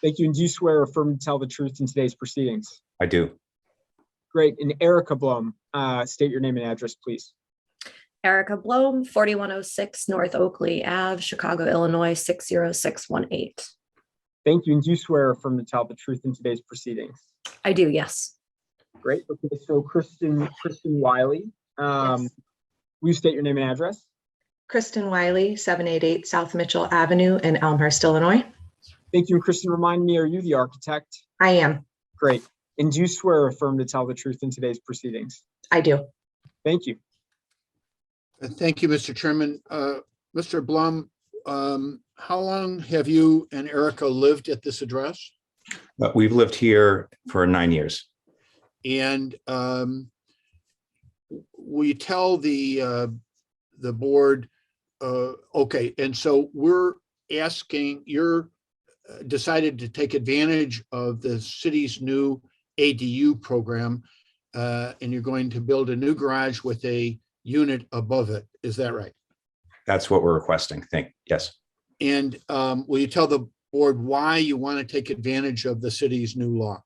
Thank you. And do you swear or affirm to tell the truth in today's proceedings? I do. Great. And Erica Blum, state your name and address, please. Erica Blome, 4106 North Oakley Ave, Chicago, Illinois, 60618. Thank you. And do you swear or affirm to tell the truth in today's proceedings? I do, yes. Great. Okay. So Kristen Wiley, Yes. will you state your name and address? Kristen Wiley, 788 South Mitchell Avenue in Elmhurst, Illinois. Thank you. And Kristen, remind me, are you the architect? I am. Great. And do you swear or affirm to tell the truth in today's proceedings? I do. Thank you. Thank you, Mr. Chairman. Mr. Blum, how long have you and Erica lived at this address? We've lived here for 9 years. And will you tell the board, okay, and so we're asking, you're decided to take advantage of the city's new ADU program, and you're going to build a new garage with a unit above it. Is that right? That's what we're requesting. Yes. And will you tell the board why you want to take advantage of the city's new law?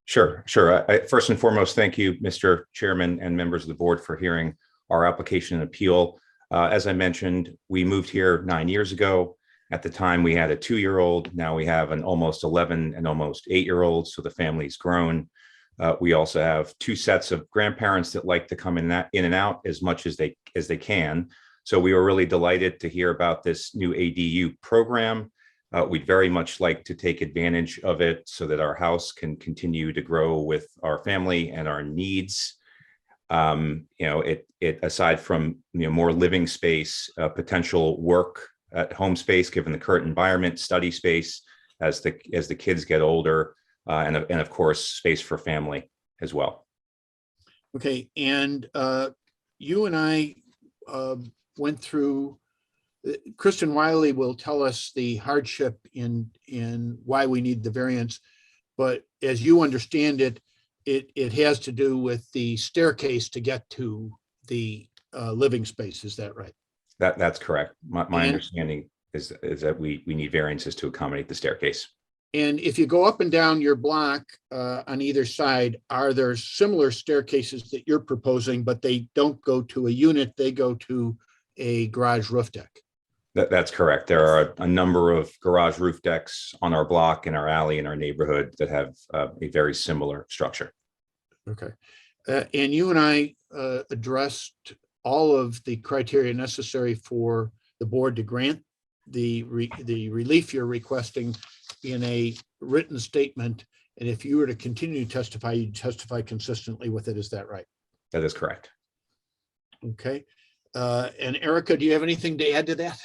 Sure. First and foremost, thank you, Mr. Chairman and members of the board, for hearing our application and appeal. As I mentioned, we moved here 9 years ago. At the time, we had a 2-year-old. Now we have an almost 11 and almost 8-year-old. So the family's grown. We also have 2 sets of grandparents that like to come in and out as much as they can. So we were really delighted to hear about this new ADU program. We'd very much like to take advantage of it so that our house can continue to grow with our family and our needs. It aside from more living space, potential work at home space, given the current environment, study space as the kids get older, and of course space for family as well. Okay, and you and I went through. Kristen Wiley will tell us the hardship in why we need the variance, but as you understand it, it has to do with the staircase to get to the living space. Is that right? That's correct. My understanding is that we need variances to accommodate the staircase. And if you go up and down your block on either side, are there similar staircases that you're proposing, but they don't go to a unit, they go to a garage roof deck? That's correct. There are a number of garage roof decks on our block, in our alley, in our neighborhood that have a very similar structure. Okay. And you and I addressed all of the criteria necessary for the board to grant the relief you're requesting in a written statement. And if you were to continue to testify, you'd testify consistently with it. Is that right? That is correct. Okay. And Erica, do you have anything to add to that?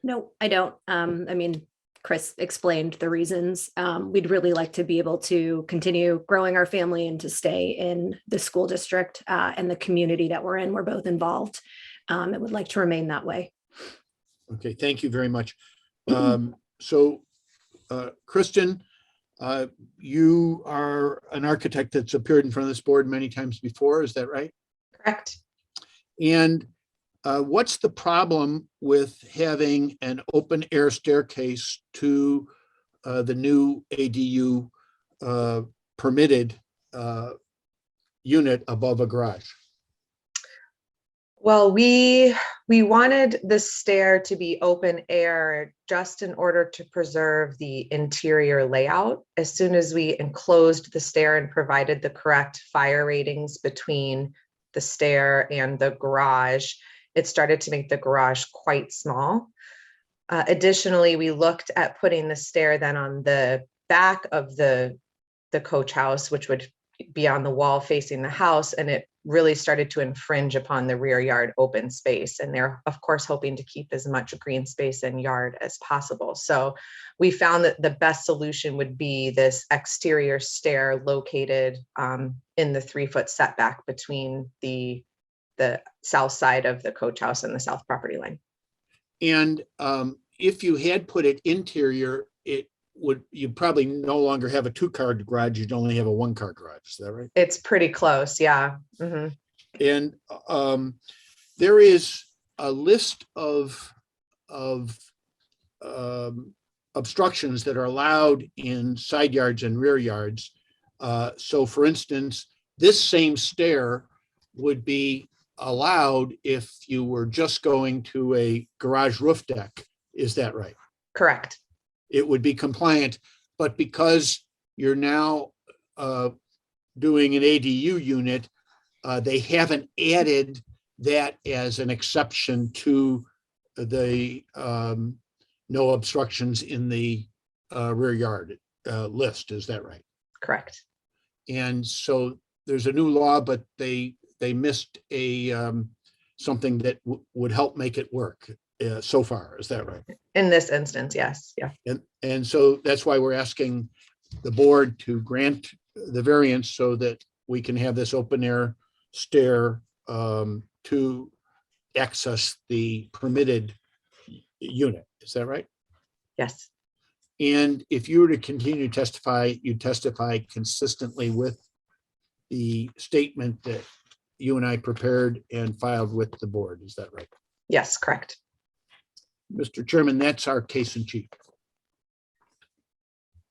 No, I don't. I mean, Chris explained the reasons. We'd really like to be able to continue growing our family and to stay in the school district and the community that we're in. We're both involved and would like to remain that way. Okay, thank you very much. Kristen, you are an architect that's appeared in front of this board many times before. Is that right? Correct. And what's the problem with having an open air staircase to the new ADU permitted unit above a garage? Well, we wanted the stair to be open air just in order to preserve the interior layout. As soon as we enclosed the stair and provided the correct fire ratings between the stair and the garage, it started to make the garage quite small. Additionally, we looked at putting the stair then on the back of the coach house, which would be on the wall facing the house, and it really started to infringe upon the rear yard open space. And they're of course hoping to keep as much green space and yard as possible. So we found that the best solution would be this exterior stair located in the 3-foot setback between the south side of the coach house and the south property line. And if you had put it interior, you'd probably no longer have a 2-car garage, you'd only have a 1-car garage. Is that right? It's pretty close, yeah. Mm-hmm. And there is a list of obstructions that are allowed in side yards and rear yards. So for instance, this same stair would be allowed if you were just going to a garage roof deck. Is that right? Correct. It would be compliant, but because you're now doing an ADU unit, they haven't added that as an exception to the no obstructions in the rear yard list. Is that right? Correct. And so there's a new law, but they missed something that would help make it work so far. Is that right? In this instance, yes. Yeah. And so that's why we're asking the board to grant the variance so that we can have this open air stair to access the permitted unit. Is that right? Yes. And if you were to continue to testify, you testify consistently with the statement that you and I prepared and filed with the board. Is that right? Yes, correct. Mr. Chairman, that's our case in chief.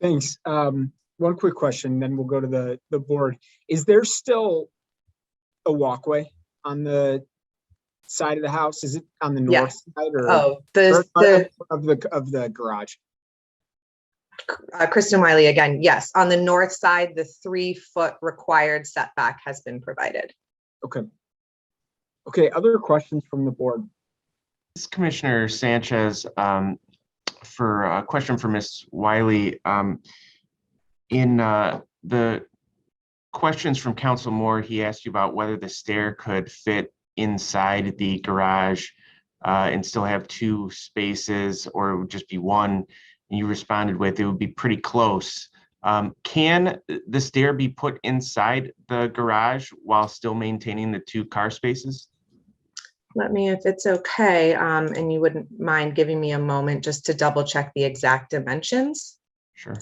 Thanks. One quick question, then we'll go to the board. Is there still a walkway on the side of the house? Is it on the north side or of the garage? Kristen Wiley again. Yes, on the north side, the 3-foot required setback has been provided. Okay. Okay. Other questions from the board? This is Commissioner Sanchez for a question for Ms. Wiley. In the questions from Council Moore, he asked you about whether the stair could fit inside the garage and still have 2 spaces, or it would just be one. And you responded with it would be pretty close. Can the stair be put inside the garage while still maintaining the 2 car spaces? Let me, if it's okay, and you wouldn't mind giving me a moment just to double check the exact dimensions. Sure.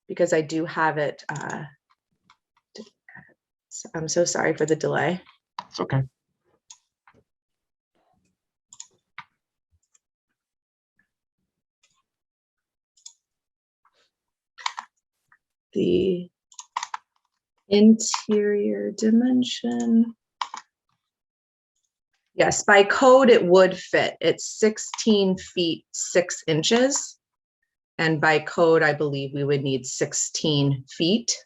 Because I do have it. I'm so sorry for the delay. It's okay. The interior dimension. Yes, by code it would fit. It's 16 feet 6 inches. And by code, I believe we would need 16 feet.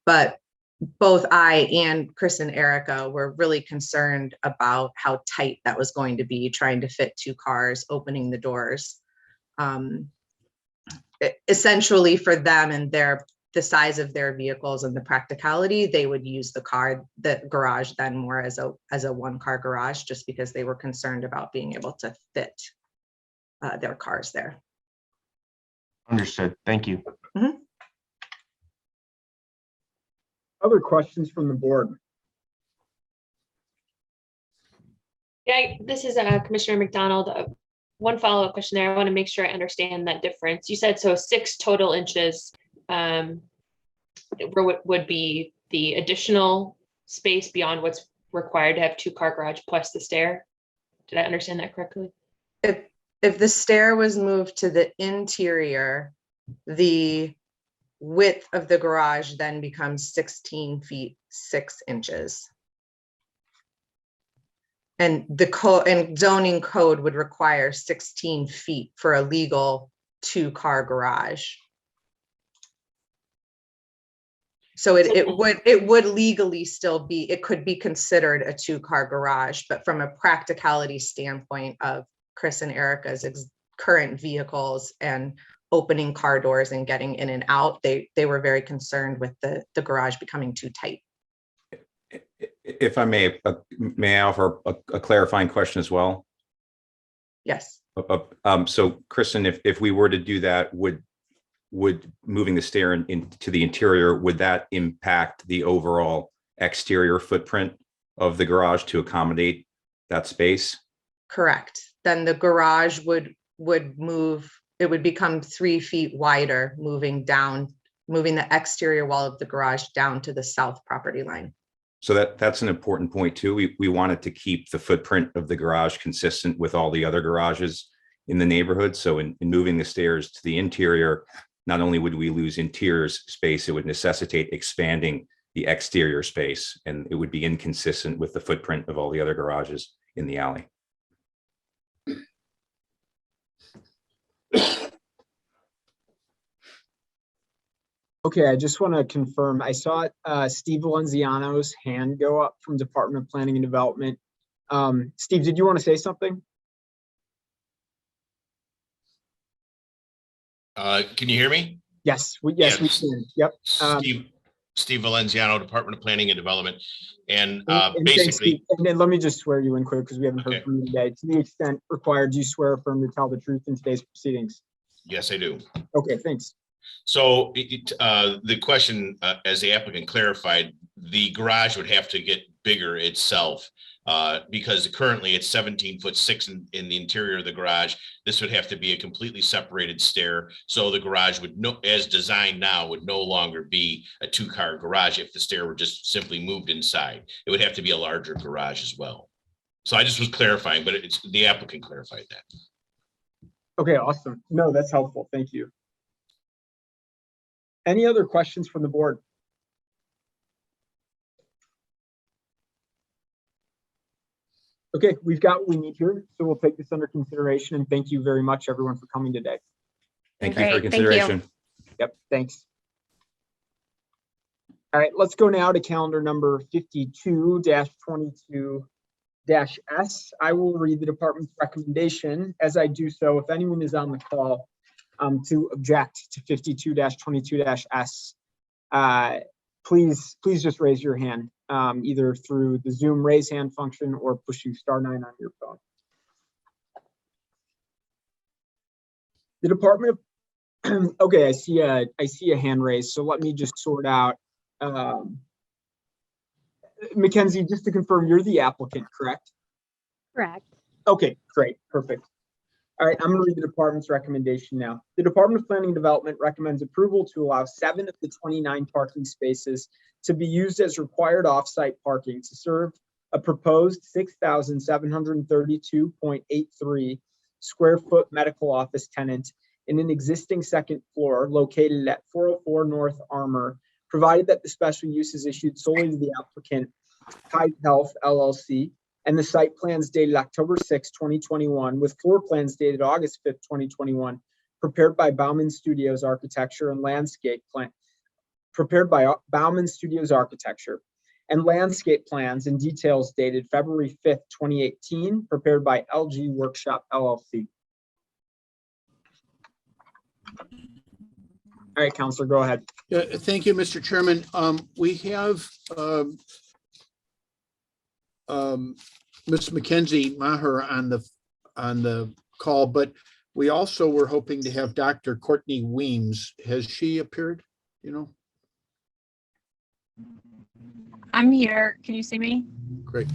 But both I and Chris and Erica were really concerned about how tight that was going to be, trying to fit 2 cars, opening the doors. Essentially for them and the size of their vehicles and the practicality, they would use the garage then more as a 1-car garage, just because they were concerned about being able to fit their cars there. Understood. Thank you. Mm-hmm. Other questions from the board? Yeah, this is Commissioner McDonald. One follow-up question there. I want to make sure I understand that difference. You said so 6 total inches would be the additional space beyond what's required to have 2-car garage plus the stair. Did I understand that correctly? If the stair was moved to the interior, the width of the garage then becomes 16 feet 6 inches. And the zoning code would require 16 feet for a legal 2-car garage. So it would legally still be, it could be considered a 2-car garage, but from a practicality standpoint of Chris and Erica's current vehicles and opening car doors and getting in and out, they were very concerned with the garage becoming too tight. If I may I offer a clarifying question as well? Yes. So Kristen, if we were to do that, would moving the stair into the interior, would that impact the overall exterior footprint of the garage to accommodate that space? Correct. Then the garage would move, it would become 3 feet wider, moving the exterior wall of the garage down to the south property line. So that's an important point too. We wanted to keep the footprint of the garage consistent with all the other garages in the neighborhood. So in moving the stairs to the interior, not only would we lose interior space, it would necessitate expanding the exterior space, and it would be inconsistent with the footprint of all the other garages in the alley. Okay, I just want to confirm. I saw Steve Valenziano's hand go up from Department of Planning and Development. Steve, did you want to say something? Can you hear me? Yes, we can. Yep. Steve Valenziano, Department of Planning and Development. And And thanks, basically, Steve. And then let me just swear you in quick because we haven't heard Okay. from you today. To the extent required, do you swear or affirm to tell the truth in today's proceedings? yes, I do. Okay, thanks. So the question, as the applicant clarified, the garage would have to get bigger itself because currently it's 17'6" in the interior of the garage. This would have to be a completely separated stair. So the garage would, as designed now, would no longer be a 2-car garage if the stair were just simply moved inside. It would have to be a larger garage as well. So I just was clarifying, but it's the applicant clarified that. Okay, awesome. No, that's helpful. Thank you. Any other questions from the board? Okay, we've got what we need here, so we'll take this under consideration, and thank you very much, everyone, for coming today. Thank you for Great, thank you. consideration. Yep, thanks. All right, let's go now to calendar number 52-22-S. I will read the department's recommendation. As I do so, if anyone is on the call to object to 52-22-S, please just raise your hand, either through the Zoom raise hand function or pushing *9 on your phone. The department of, okay, I see a hand raised, so let me just sort out. Mackenzie, just to confirm, you're the applicant, correct? Correct. Okay, great, perfect. All right, I'm going to read the department's recommendation now. The Department of Planning and Development recommends approval to allow 7 of the 29 parking spaces to be used as required off-site parking to serve a proposed 6,732.83 square foot medical office tenant in an existing second floor located at 404 North Armour, provided that the special use is issued solely to the applicant, Tide Health LLC, and the site plans dated October 6, 2021, with floor plans dated August 5th, 2021, prepared by Bauman Studios Architecture and Landscape Plan, prepared by Bauman Studios Architecture, and landscape plans and details dated February 5th, 2018, prepared by LG Workshop LLC. All right, Counselor, go ahead. Thank you, Mr. Chairman. We have Ms. Mackenzie Maher on the call, but we also were hoping to have Dr. Courtney Weems. Has she appeared? You know? I'm here. Can you see me? Great,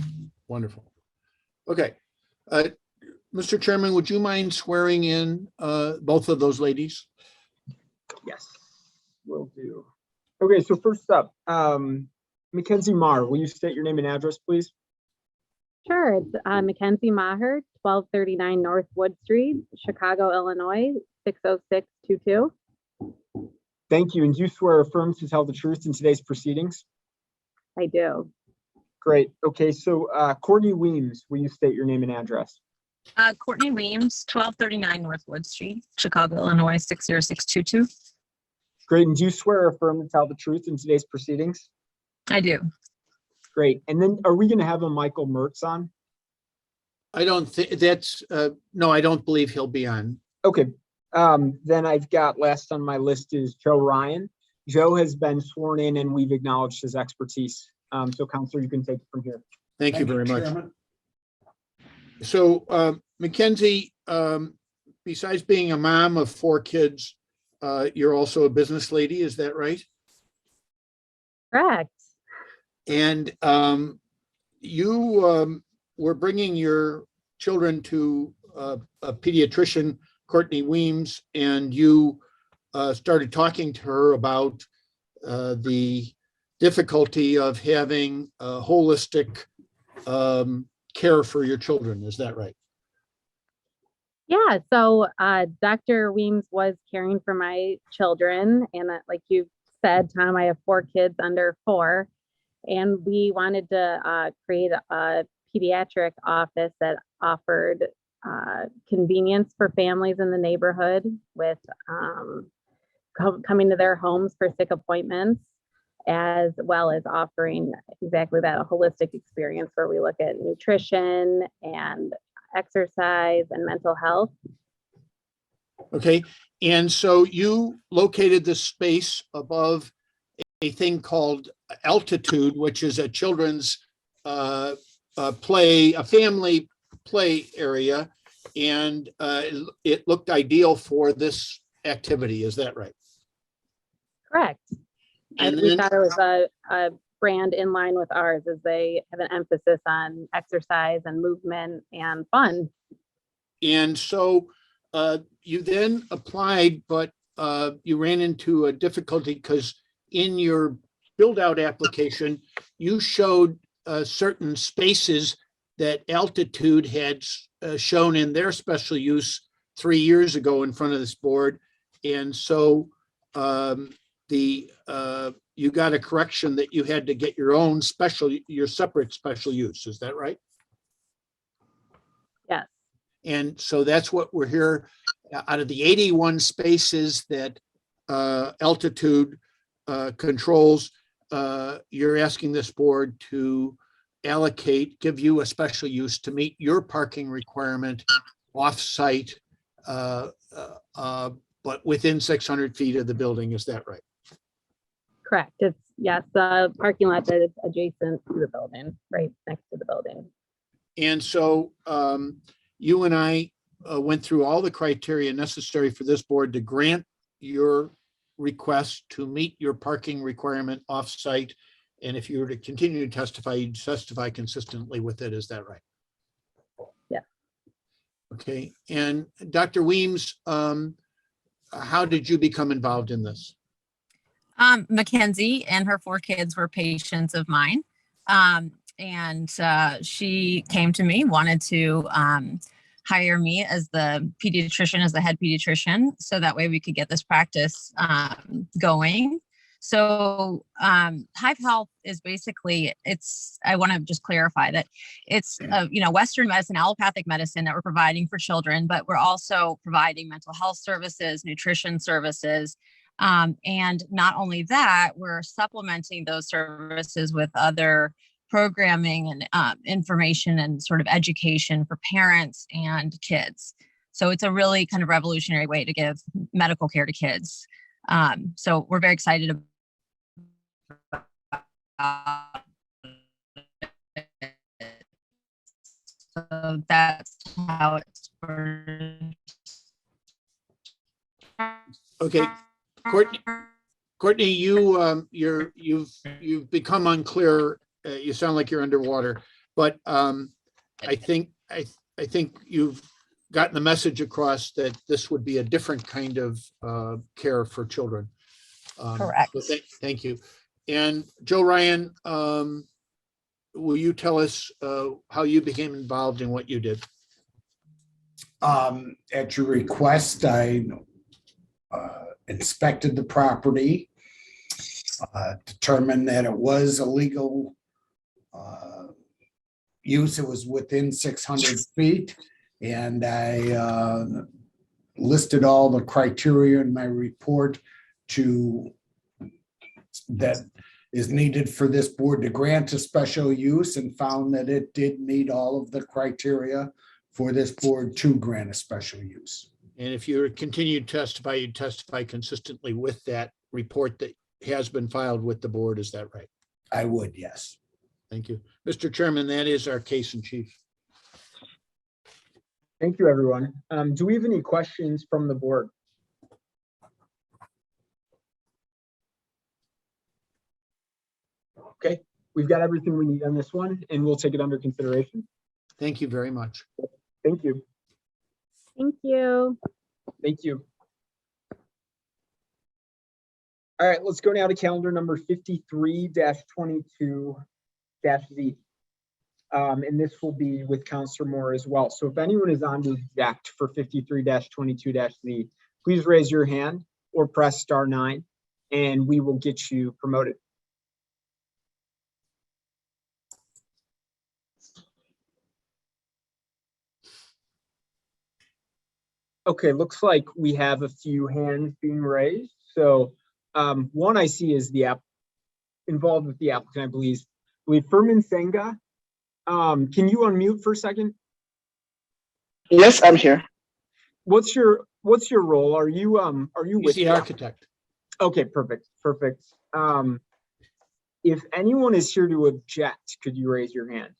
wonderful. Okay. Mr. Chairman, would you mind swearing in both of those ladies? Yes, will do. Okay, so first up, Mackenzie Maher, will you state your name and address, please? Sure. It's Mackenzie Maher, 1239 North Wood Street, Chicago, Illinois, 60622. Thank you. And do you swear or affirm to tell the truth in today's proceedings? I do. Great. Okay, so Courtney Weems, will you state your name and address? Courtney Weems, 1239 North Wood Street, Chicago, Illinois, 60622. Great. And do you swear or affirm to tell the truth in today's proceedings? I do. Great. And then are we going to have a Michael Mertz on? I don't think that's, no, I don't believe he'll be on. Okay. Then I've got last on my list is Joe Ryan. Joe has been sworn in and we've acknowledged his expertise. So Counselor, you can take it from here. Thank you very much. So Mackenzie, besides being a mom of 4 kids, you're also a business lady, is that right? Correct. And you were bringing your children to a pediatrician, Courtney Weems, and you started talking to her about the difficulty of having a holistic care for your children. Is that right? Yeah, so Dr. Weems was caring for my children, and like you said, Tom, I have 4 kids under 4, and we wanted to create a pediatric office that offered convenience for families in the neighborhood with coming to their homes for sick appointments, as well as offering exactly that, a holistic experience where we look at nutrition and exercise and mental health. Okay, and so you located this space above a thing called Altitude, which is a children's a family play area, and it looked ideal for this activity. Is that right? Correct. And We then- thought it was a brand in line with ours, as they have an emphasis on exercise and movement and fun. And so you then applied, but you ran into a difficulty because in your build out application, you showed certain spaces that Altitude had shown in their special use 3 years ago in front of this board. And so you got a correction that you had to get your own your separate special use. Is that right? Yes. And so that's what we're here. Out of the 81 spaces that Altitude controls, you're asking this board to give you a special use to meet your parking requirement off-site, but within 600 feet of the building. Is that right? Correct. It's, yes, the parking lot that is adjacent to the building, right next to the building. And so you and I went through all the criteria necessary for this board to grant your request to meet your parking requirement off-site. And if you were to continue to testify, you'd testify consistently with it. Is that right? Yeah. Okay. And Dr. Weems, how did you become involved in this? Mackenzie and her 4 kids were patients of mine. And she came to me, wanted to hire me as the pediatrician, as the head pediatrician, so that way we could get this practice going. So Hive Health is basically, I want to just clarify that it's, Western medicine, allopathic medicine that we're providing for children, but we're also providing mental health services, nutrition services. And not only that, we're supplementing those services with other programming and information and sort of education for parents and kids. So it's a really kind of revolutionary way to give medical care to kids. So we're very excited about so that's how it started. Okay, Courtney, you've become unclear. You sound like you're underwater, but I think you've gotten the message across that this would be a different kind of care for children. Correct. So thank you. And Joe Ryan, will you tell us how you became involved in what you did? At your request, I inspected the property, determined that it was a legal use. It was within 600 feet, and I listed all the criteria in my report that is needed for this board to grant a special use, and found that it did meet all of the criteria for this board to grant a special use. And if you continue to testify, you testify consistently with that report that has been filed with the board. Is that right? I would, yes. Thank you. Mr. Chairman, that is our case in chief. Thank you, everyone. Do we have any questions from the board? Okay, we've got everything we need on this one, and we'll take it under consideration. Thank you very much. Thank you. Thank you. Thank you. All right, let's go now to calendar number 53-22-Z. And this will be with Counselor Moore as well. So if anyone is on to object for 53-22-Z, please raise your hand or press *9, and we will get you promoted. Okay, looks like we have a few hands being raised. So one I see is the involved with the applicant, I believe Furman Senga. Can you unmute for a second? Yes, I'm here. What's your role? Are you He's with the architect. Okay, perfect. If anyone is here to object, could you raise your hand?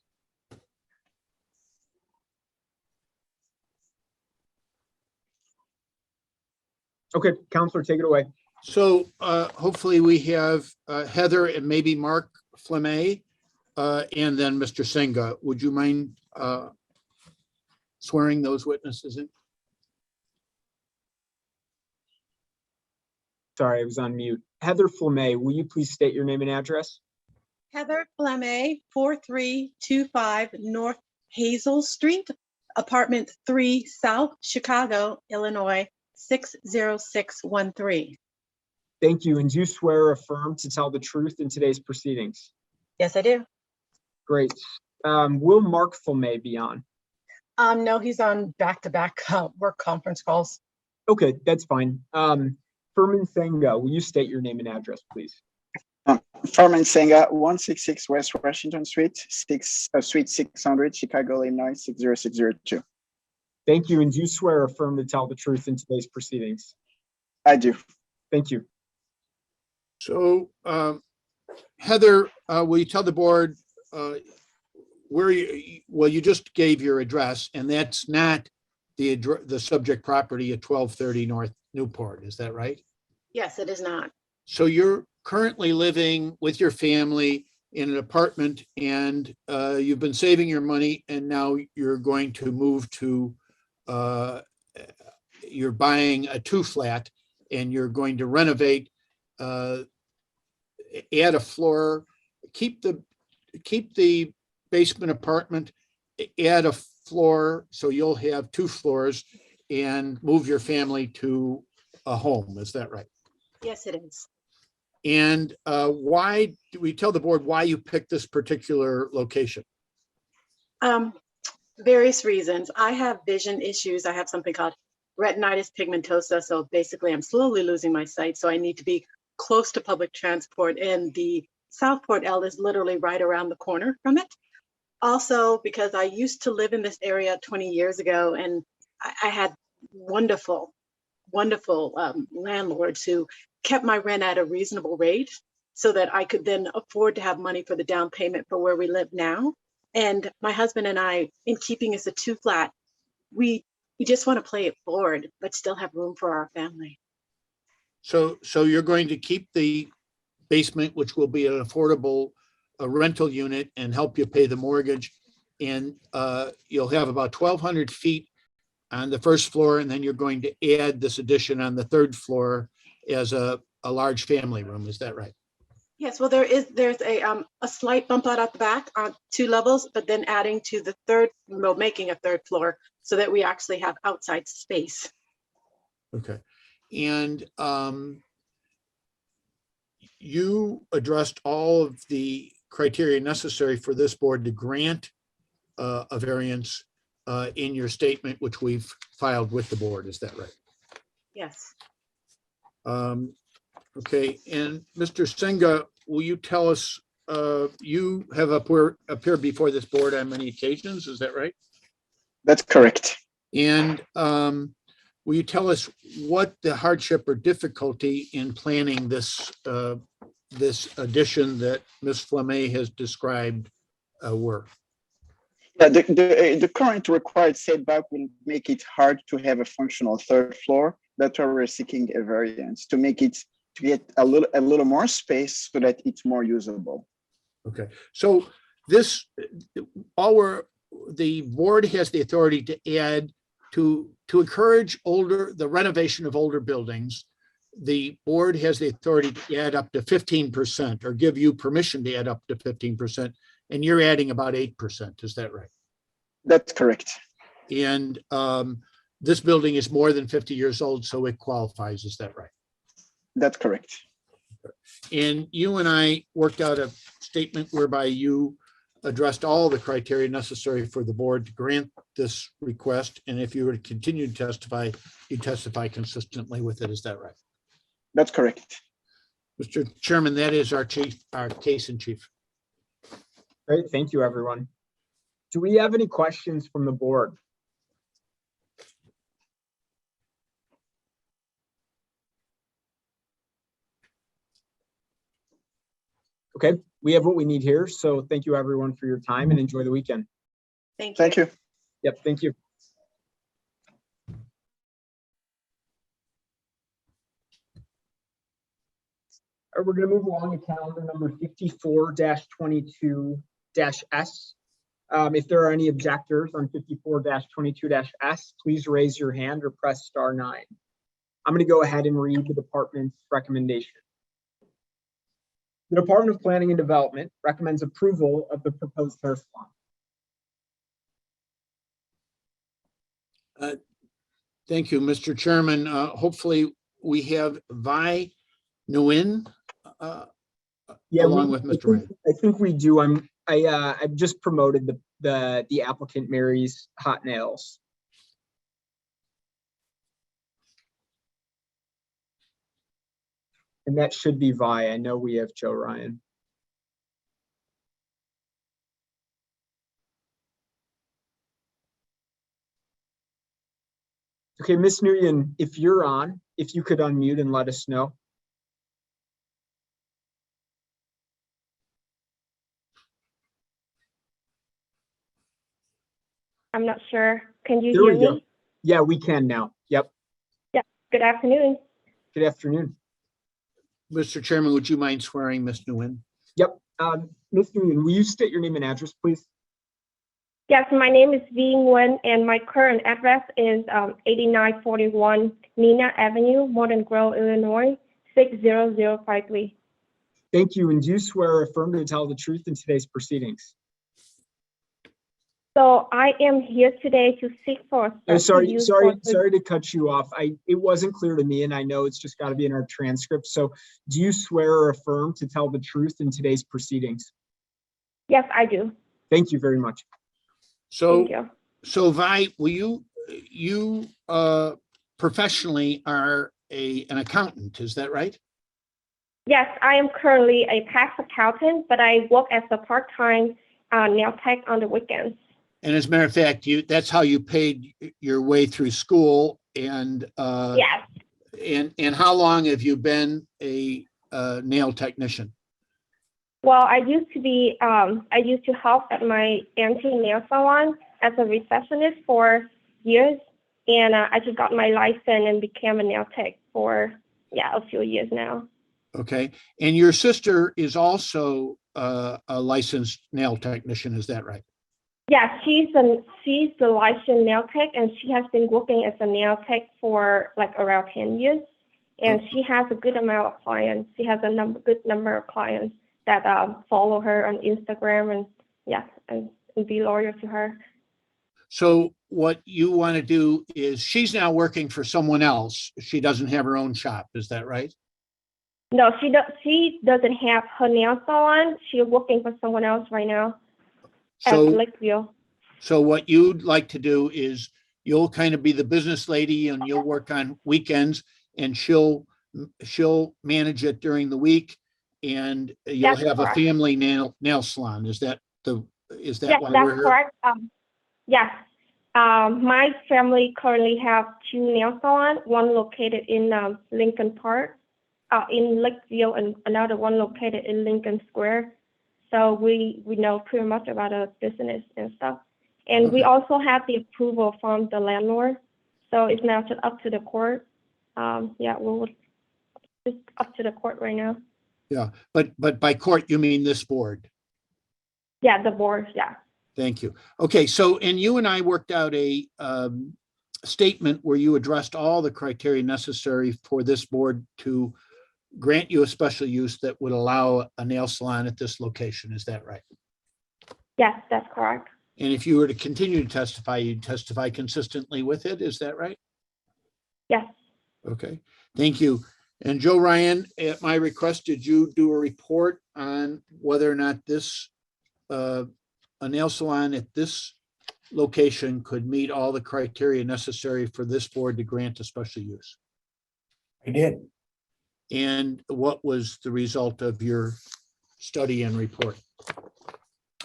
Okay, Counselor, take it away. So hopefully we have Heather and maybe Mark Flemay, and then Mr. Senga. Would you mind swearing those witnesses in? Sorry, I was on mute. Heather Flemay, will you please state your name and address? Heather Flemay, 4325 North Hazel Street, Apartment 3 South, Chicago, Illinois, 60613. Thank you. And do you swear or affirm to tell the truth in today's proceedings? Yes, I do. Great. Will Mark Flemay be on? No, he's on back-to-back work conference calls. Okay, that's fine. Furman Senga, will you state your name and address, please? Furman Senga, 166 West Washington Street, Suite 600, Chicago, Illinois, 60602. Thank you. And do you swear or affirm to tell the truth in today's proceedings? I do. Thank you. So Heather, will you tell the board where you just gave your address, and that's not the subject property at 1230 North Newport, is that right? Yes, it is not. So you're currently living with your family in an apartment, and you've been saving your money, and now you're going to move to, you're buying a 2-flat, and you're going to renovate, add a floor, keep the basement apartment, add a floor, so you'll have 2 floors, and move your family to a home. Is that right? Yes, it is. And why do we tell the board why you picked this particular location? Various reasons. I have vision issues. I have something called retinitis pigmentosa. So basically I'm slowly losing my sight. So I need to be close to public transport, and the Southport L is literally right around the corner from it. Also, because I used to live in this area 20 years ago, and I had wonderful landlords who kept my rent at a reasonable rate so that I could then afford to have money for the down payment for where we live now. And my husband and I, in keeping us a 2-flat, we just want to play it forward, but still have room for our family. So you're going to keep the basement, which will be an affordable rental unit, and help you pay the mortgage. And you'll have about 1,200 feet on the first floor, and then you're going to add this addition on the 3rd floor as a large family room. Is that right? Yes, well, there's a slight bump out at the back on 2 levels, but then adding to the 3rd, making a 3rd floor so that we actually have outside space. Okay. And you addressed all of the criteria necessary for this board to grant a variance in your statement, which we've filed with the board. Is that right? Yes. Okay. And Mr. Senga, will you tell us, you have appeared before this board on many occasions, is that right? That's correct. And will you tell us what the hardship or difficulty in planning this this addition that Ms. Flemay has described were? Yeah, the current required setback will make it hard to have a functional 3rd floor. That's why we're seeking a variance to make it, to get a little more space so that it's more usable. Okay, so this, the board has the authority to add, to encourage the renovation of older buildings. The board has the authority to add up to 15%, or give you permission to add up to 15%, and you're adding about 8%. Is that right? That's correct. And this building is more than 50 years old, so it qualifies. Is that right? That's correct. And you and I worked out a statement whereby you addressed all the criteria necessary for the board to grant this request. And if you were to continue to testify, you testify consistently with it. Is that right? That's correct. Mr. Chairman, that is our case in chief. Great, thank you, everyone. Do we have any questions from the board? Okay, we have what we need here. So thank you, everyone, for your time and enjoy the weekend. Thank you. Thank you. Yep, thank you. All right, we're going to move along to calendar number 54-22-S. If there are any objectors on 54-22-S, please raise your hand or press *9. I'm going to go ahead and read the department's recommendation. The Department of Planning and Development recommends approval of the proposed hair salon. Thank you, Mr. Chairman. Hopefully we have Vi Nguyen along with Mr. Ryan. I think we do. I've just promoted the applicant Mary's Hot Nails. And that should be Vi. I know we have Joe Ryan. Okay, Ms. Nguyen, if you're on, if you could unmute and let us know. I'm not sure. Can you There hear we go. me? Yeah, we can now. Yep. Yeah. Good afternoon. Good afternoon. Mr. Chairman, would you mind swearing Ms. Nguyen? Yep. Ms. Nguyen, will you state your name and address, please? Yes, my name is Vi Nguyen, and my current address is 8941 Nina Avenue, Morton Grove, Illinois, 60053. Thank you. And do you swear or affirm to tell the truth in today's proceedings? So I am here today to seek for. Sorry to cut you off. It wasn't clear to me, and I know it's just got to be in our transcript. So do you swear or affirm to tell the truth in today's proceedings? Yes, I do. Thank you very much. So, Thank you. so Vi, will you professionally are an accountant, is that right? Yes, I am currently a tax accountant, but I work as a part-time nail tech on the weekends. And as a matter of fact, that's how you paid your way through school. And yes. And how long have you been a nail technician? Well, I used to help at my auntie nail salon as a receptionist for years, and I just got my license and became a nail tech for a few years now. Okay, and your sister is also a licensed nail technician, is that right? Yeah, she's the licensed nail tech, and she has been working as a nail tech for like around 10 years, and she has a good amount of clients. She has a good number of clients that follow her on Instagram and be loyal to her. So what you want to do is, she's now working for someone else. She doesn't have her own shop, is that right? No, she doesn't have her nail salon. She's working for someone else right now at Lakeview. So what you'd like to do is, you'll kind of be the business lady and you'll work on weekends, and she'll manage it during the week, and you'll have a family nail salon. Is that why we're here? Yes, that's correct. Yes. My family currently have 2 nail salons, one located in Lincoln Park, in Lakeview, and another one located in Lincoln Square. So we know pretty much about the business and stuff. And we also have the approval from the landlord. So it's now just up to the court. It's up to the court right now. Yeah, but by court, you mean this board? Yeah, the board, yeah. Thank you. Okay, so, and you and I worked out a statement where you addressed all the criteria necessary for this board to grant you a special use that would allow a nail salon at this location. Is that right? Yes, that's correct. And if you were to continue to testify, you'd testify consistently with it. Is that right? Yes. Okay, thank you. And Joe Ryan, at my request, did you do a report on whether or not this a nail salon at this location could meet all the criteria necessary for this board to grant a special use? I did. And what was the result of your study and report?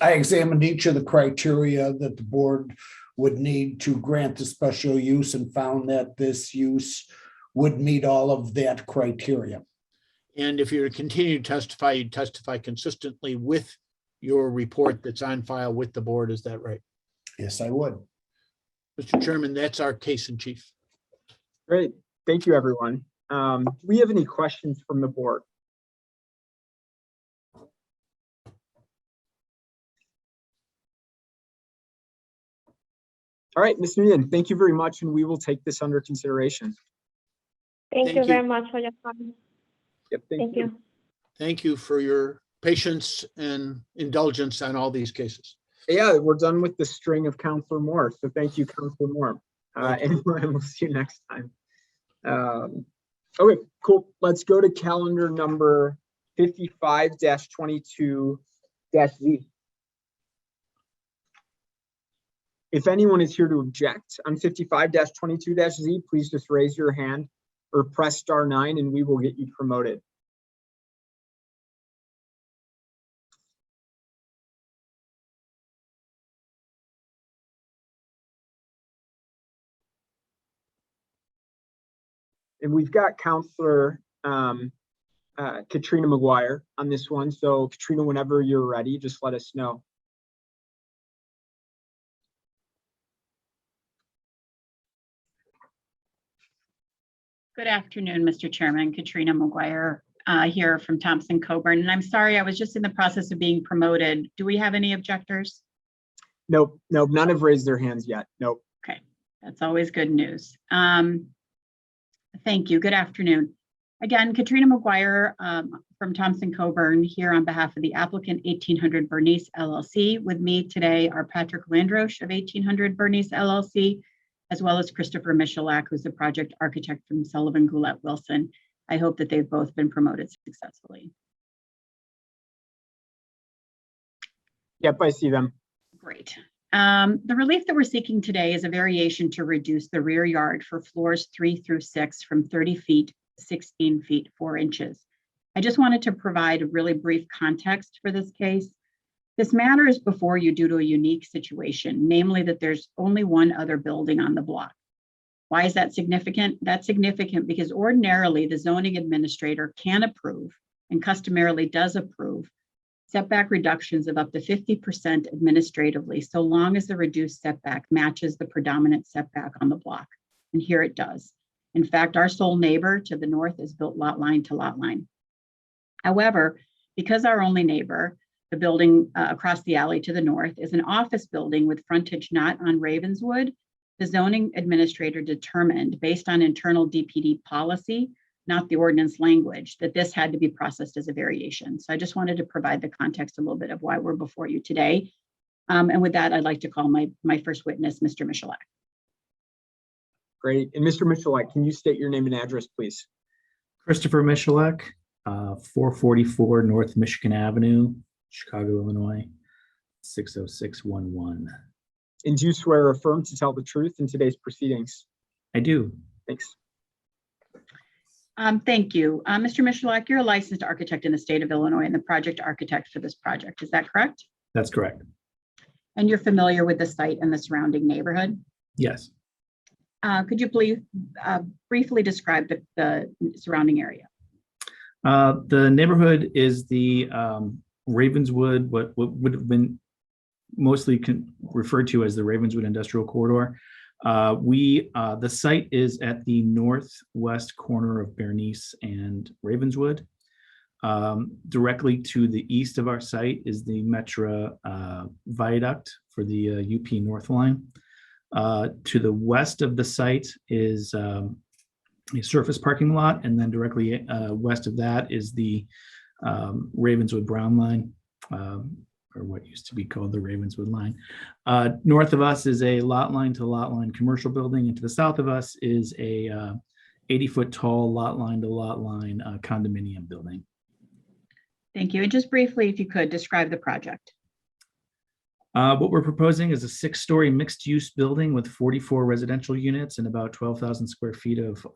I examined each of the criteria that the board would need to grant the special use and found that this use would meet all of that criteria. And if you're to continue to testify, you'd testify consistently with your report that's on file with the board, is that right? Yes, I would. Mr. Chairman, that's our case in chief. Great. Thank you, everyone. Do we have any questions from the board? All right, Ms. Nguyen, thank you very much, and we will take this under consideration. Thank you very much for your time. Yep, Thank you. Thank you for your patience and indulgence on all these cases. Yeah, we're done with the string of Counselor Moore, so thank you, Counselor Moore. And we'll see you next time. Okay, cool. Let's go to calendar number 55-22-Z. If anyone is here to object on 55-22-Z, please just raise your hand or press *9 and we will get you promoted. And we've got Counselor Katrina McGuire on this one. So Katrina, whenever you're ready, just let us know. Good afternoon, Mr. Chairman. Katrina McGuire here from Thompson Coburn. And I'm sorry, I was just in the process of being promoted. Do we have any objectors? Nope, none have raised their hands yet. Nope. Okay, that's always good news. Thank you. Good afternoon. Again, Katrina McGuire from Thompson Coburn here on behalf of the applicant 1800 Bernice LLC. With me today are Patrick Landroche of 1800 Bernice LLC, as well as Christopher Michalak, who's the project architect from Sullivan Goulet Wilson. I hope that they've both been promoted successfully. Yep, I see them. Great. The relief that we're seeking today is a variation to reduce the rear yard for floors 3 through 6 from 30 feet to 16 feet 4 inches. I just wanted to provide a really brief context for this case. This matter is before you due to a unique situation, namely that there's only one other building on the block. Why is that significant? That's significant because ordinarily the zoning administrator can approve and customarily does approve setback reductions of up to 50% administratively, so long as the reduced setback matches the predominant setback on the block. And here it does. In fact, our sole neighbor to the north is built lot line to lot line. However, because our only neighbor, the building across the alley to the north, is an office building with frontage not on Ravenswood, the zoning administrator determined, based on internal DPD policy, not the ordinance language, that this had to be processed as a variation. So I just wanted to provide the context a little bit of why we're before you today. And with that, I'd like to call my first witness, Mr. Michalak. Great. And Mr. Michalak, can you state your name and address, please? Christopher Michalak, 444 North Michigan Avenue, Chicago, Illinois, 60611. And do you swear or affirm to tell the truth in today's proceedings? I do. Thanks. Thank you. Mr. Michalak, you're a licensed architect in the state of Illinois and the project architect for this project. Is that correct? That's correct. And you're familiar with the site and the surrounding neighborhood? Yes. Could you please briefly describe the surrounding area? The neighborhood is the Ravenswood, what would have been mostly referred to as the Ravenswood Industrial Corridor. The site is at the northwest corner of Bernice and Ravenswood. Directly to the east of our site is the Metra Viaduct for the UP North Line. To the west of the site is a surface parking lot, and then directly west of that is the Ravenswood Brown Line, or what used to be called the Ravenswood Line. North of us is a lot line to lot line commercial building, and to the south of us is a 80-foot tall lot line to lot line condominium building. Thank you. And just briefly, if you could, describe the project. What we're proposing is a 6-story mixed-use building with 44 residential units and about 12,000 square feet of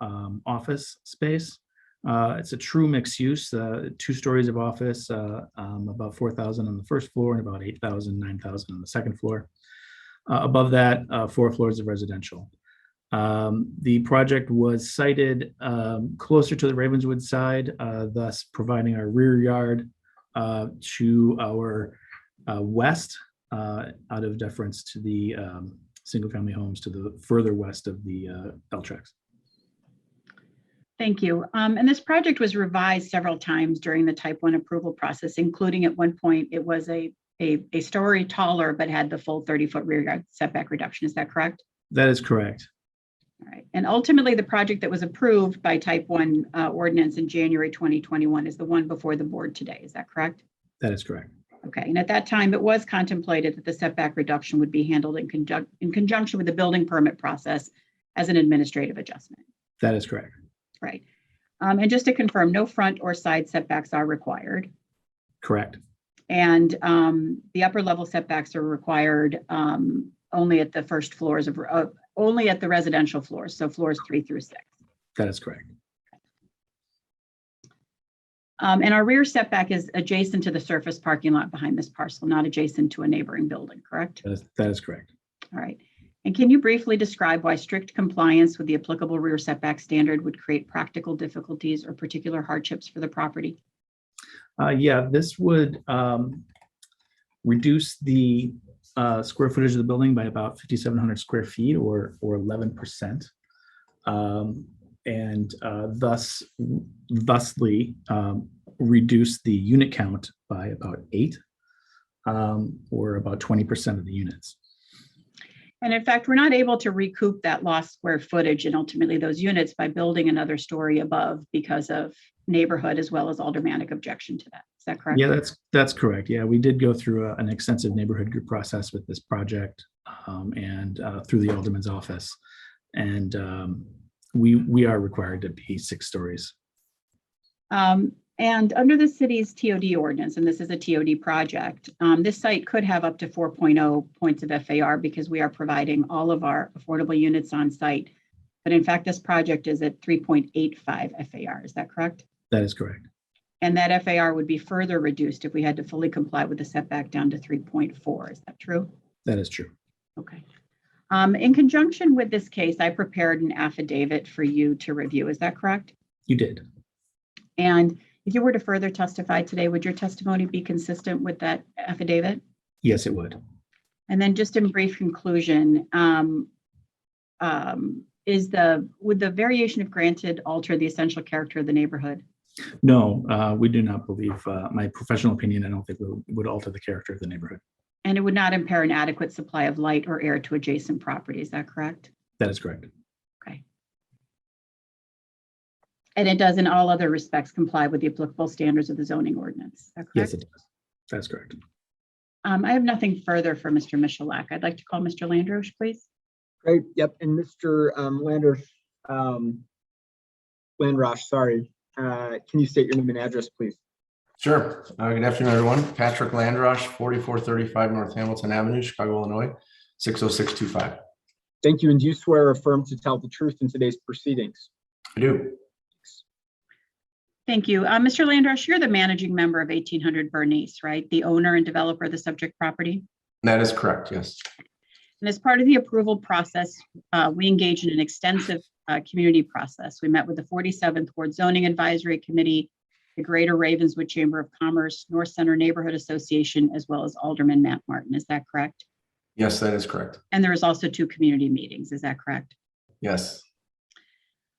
office space. It's a true mixed use, 2 stories of office, about 4,000 on the first floor and about 8,000, 9,000 on the second floor. Above that, 4 floors of residential. The project was sited closer to the Ravenswood side, thus providing our rear yard to our west, out of deference to the single-family homes to the further west of the L-tracks. Thank you. And this project was revised several times during the type 1 approval process, including at one point it was a story taller, but had the full 30-foot rear yard setback reduction. Is that correct? That is correct. All right. And ultimately, the project that was approved by type 1 ordinance in January 2021 is the one before the board today. Is that correct? That is correct. Okay. And at that time, it was contemplated that the setback reduction would be handled in conjunction with the building permit process as an administrative adjustment. That is correct. Right. And just to confirm, no front or side setbacks are required. Correct. And the upper level setbacks are required only at the first floors of only at the residential floors, so floors 3 through 6. That is correct. And our rear setback is adjacent to the surface parking lot behind this parcel, not adjacent to a neighboring building, correct? That is correct. All right. And can you briefly describe why strict compliance with the applicable rear setback standard would create practical difficulties or particular hardships for the property? Yeah, this would reduce the square footage of the building by about 5,700 square feet or 11%. And thusly reduce the unit count by about 8 or about 20% of the units. And in fact, we're not able to recoup that lost square footage and ultimately those units by building another story above because of neighborhood as well as aldermanic objection to that. Is that correct? Yeah, that's correct. Yeah, we did go through an extensive neighborhood group process with this project and through the alderman's office. And we are required to be 6 stories. And under the city's TOD ordinance, and this is a TOD project, this site could have up to 4.0 points of FAR because we are providing all of our affordable units on site. But in fact, this project is at 3.85 FAR. Is that correct? That is correct. And that FAR would be further reduced if we had to fully comply with the setback down to 3.4. Is that true? That is true. Okay. In conjunction with this case, I prepared an affidavit for you to review. Is that correct? You did. And if you were to further testify today, would your testimony be consistent with that affidavit? Yes, it would. And then just in brief conclusion, would the variation if granted alter the essential character of the neighborhood? No, we do not believe, my professional opinion, I don't think would alter the character of the neighborhood. And it would not impair an adequate supply of light or air to adjacent property. Is that correct? That is correct. Okay. And it does in all other respects comply with the applicable standards of the zoning ordinance. Is that correct? Yes, it does. That's correct. I have nothing further for Mr. Michalak. I'd like to call Mr. Landrosch, please. Great. Yep. And Mr. Landrosch, sorry. Can you state your name and address, please? Sure. Good afternoon, everyone. Patrick Landrosch, 4435 North Hamilton Avenue, Chicago, Illinois, 60625. Thank you. And do you swear or affirm to tell the truth in today's proceedings? I do. Thank you. Mr. Landrosch, you're the managing member of 1800 Bernice, right? The owner and developer of the subject property? That is correct, yes. And as part of the approval process, we engaged in an extensive community process. We met with the 47th Ward Zoning Advisory Committee, the Greater Ravenswood Chamber of Commerce, North Center Neighborhood Association, as well as Alderman Matt Martin. Is that correct? Yes, that is correct. And there was also 2 community meetings. Is that correct? Yes.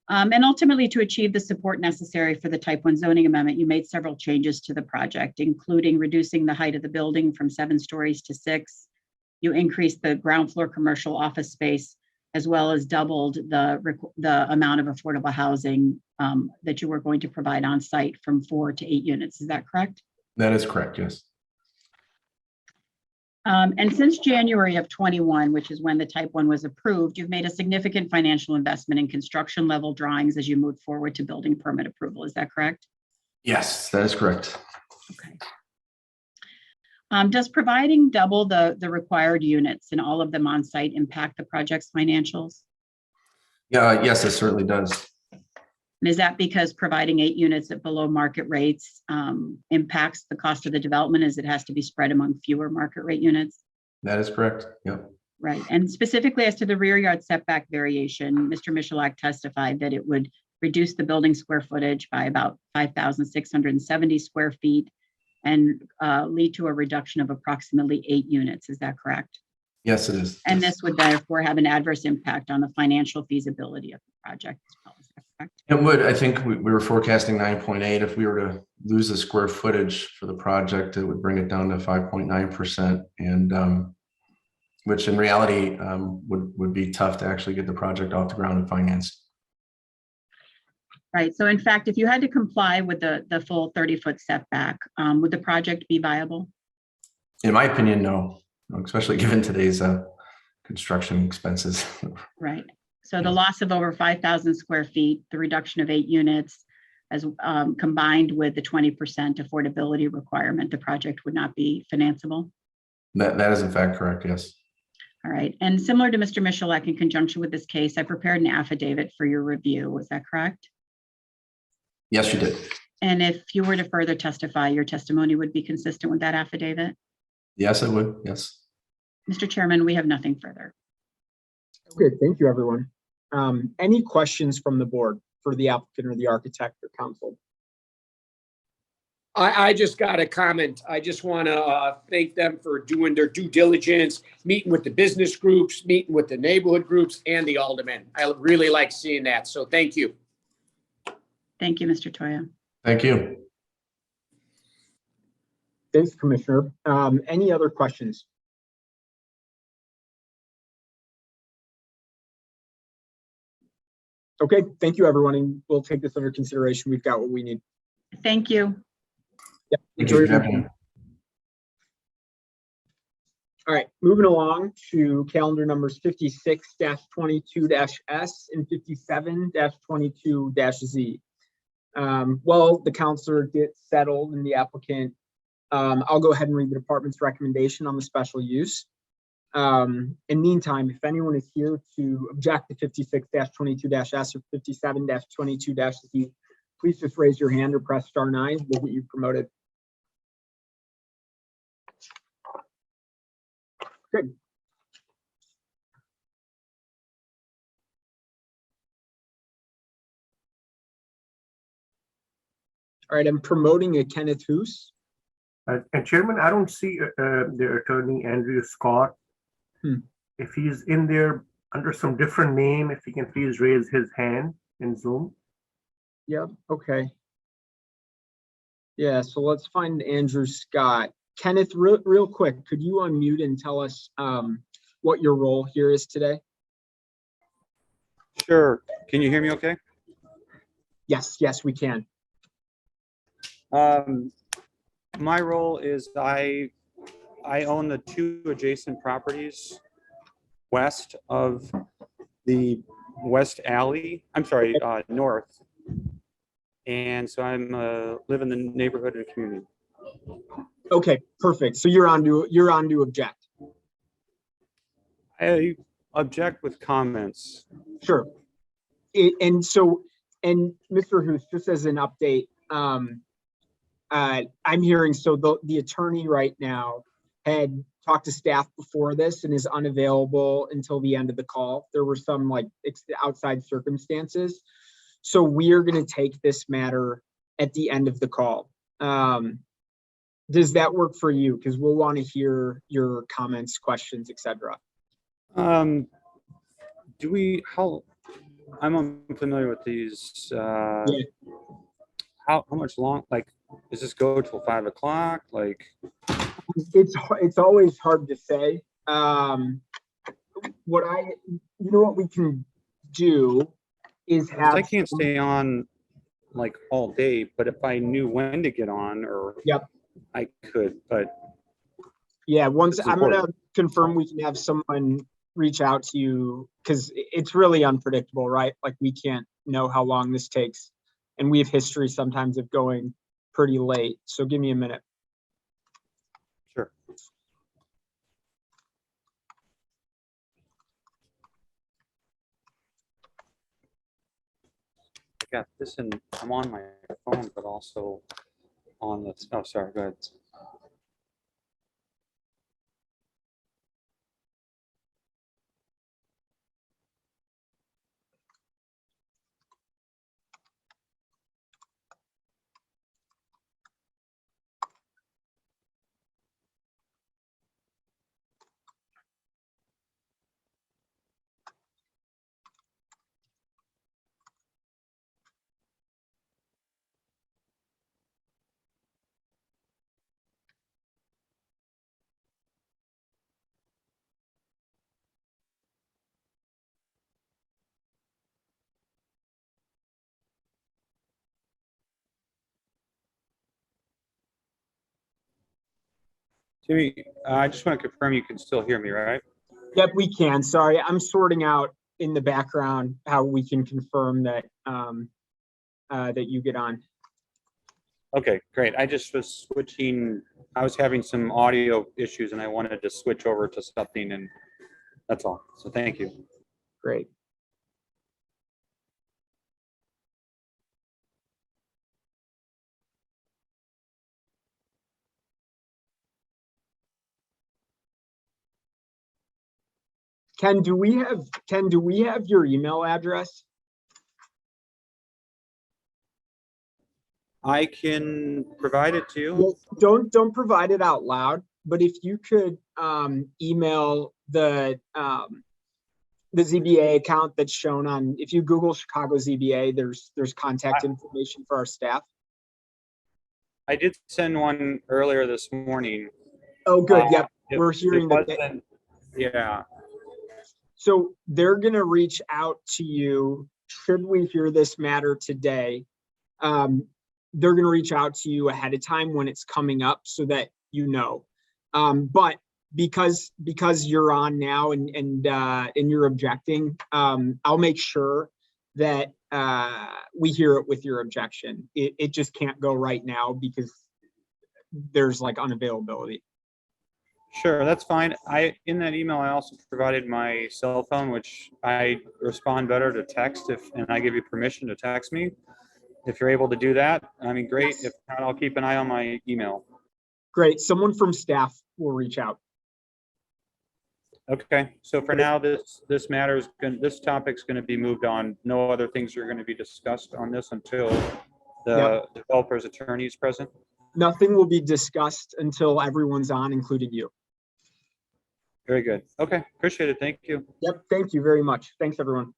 And ultimately, to achieve the support necessary for the type 1 zoning amendment, you made several changes to the project, including reducing the height of the building from 7 stories to 6. You increased the ground floor commercial office space, as well as doubled the amount of affordable housing that you were going to provide on site from 4 to 8 units. Is that correct? That is correct, yes. And since January of 21, which is when the type 1 was approved, you've made a significant financial investment in construction level drawings as you move forward to building permit approval. Is that correct? Yes, that is correct. Okay. Does providing double the required units and all of them on site impact the project's financials? Yeah, yes, it certainly does. And is that because providing 8 units at below market rates impacts the cost of the development, as it has to be spread among fewer market rate units? That is correct. Yep. Right. And specifically as to the rear yard setback variation, Mr. Michalak testified that it would reduce the building square footage by about 5,670 square feet and lead to a reduction of approximately 8 units. Is that correct? Yes, it is. And this would therefore have an adverse impact on the financial feasibility of the project as well. Is that correct? It would. I think we were forecasting 9.8. If we were to lose the square footage for the project, it would bring it down to 5.9%. And which in reality would be tough to actually get the project off the ground and financed. Right. So in fact, if you had to comply with the full 30-foot setback, would the project be viable? In my opinion, no, especially given today's construction expenses. Right. So the loss of over 5,000 square feet, the reduction of 8 units, as combined with the 20% affordability requirement, the project would not be financeable? That is in fact correct, yes. All right. And similar to Mr. Michalak, in conjunction with this case, I prepared an affidavit for your review. Was that correct? Yes, you did. And if you were to further testify, your testimony would be consistent with that affidavit? Yes, it would. Yes. Mr. Chairman, we have nothing further. Okay, thank you, everyone. Any questions from the board for the applicant or the architect or council? I just got a comment. I just want to thank them for doing their due diligence, meeting with the business groups, meeting with the neighborhood groups and the aldermen. I really like seeing that. So thank you. Thank you, Mr. Toya. Thank you. Thanks, Commissioner. Any other questions? Okay, thank you, everyone, and we'll take this under consideration. We've got what we need. Thank you. Yeah, enjoy your evening. All right, moving along to calendar numbers 56-22-S and 57-22-Z. While the counselor gets settled and the applicant, I'll go ahead and read the department's recommendation on the special use. In the meantime, if anyone is here to object to 56-22-S or 57-22-Z, please just raise your hand or press *9. We'll get you promoted. Good. All right, I'm promoting a Kenneth Hoos. Chairman, I don't see the attorney Andrew Scott. If he's in there under some different name, if he can please raise his hand in Zoom. Yep, okay. Yeah, so let's find Andrew Scott. Kenneth, real quick, could you unmute and tell us what your role here is today? Sure. Can you hear me okay? Yes, yes, we can. My role is I own the 2 adjacent properties west of the West Alley. I'm sorry, north. And so I'm live in the neighborhood and community. Okay, perfect. So you're on to object. I object with comments. Sure. And Mr. Hoos, just as an update, I'm hearing the attorney right now had talked to staff before this and is unavailable until the end of the call. There were some outside circumstances. So we are going to take this matter at the end of the call. Does that work for you? Because we'll want to hear your comments, questions, etc. I'm unfamiliar with these. Yeah. How much long? Does this go till 5 o'clock? It's always hard to say. What we can do is have. I can't stay on all day, but if I knew when to get on, I could. But yeah, once I'm gonna confirm, we can have someone reach out to you because it's really unpredictable, right? We can't know how long this takes, and we have history sometimes of going pretty late. So give me a minute. Sure. got this and I'm on my phone, but also on the, oh, sorry, go ahead. Timmy, I just want to confirm you can still hear me, right? Yep, we can. Sorry, I'm sorting out in the background how we can confirm that that you get on. Okay, great. I just was switching, I was having some audio issues and I wanted to switch over to something, and that's all. So thank you. Great. Ken, do we have your email address? I can provide it to you. Well, don't provide it out loud, but if you could email the ZBA account that's shown on, if you Google Chicago ZBA, there's contact information for our staff. I did send one earlier this morning. Oh, good. Yep. We're hearing that. Yeah. So they're going to reach out to you. Should we hear this matter today? They're going to reach out to you ahead of time when it's coming up so that you know. But because you're on now and you're objecting, I'll make sure that we hear it with your objection. It just can't go right now because there's like unavailability. Sure, that's fine. In that email, I also provided my cell phone, which I respond better to text and I give you permission to text me. If you're able to do that, I mean, great. If not, I'll keep an eye on my email. Great. Someone from staff will reach out. Okay. So for now, this topic's going to be moved on. No other things are going to be discussed on this until the developer's attorney is present. Nothing will be discussed until everyone's on, including you. Very good. Okay. Appreciate it. Thank you. Yep. Thank you very much. Thanks, everyone.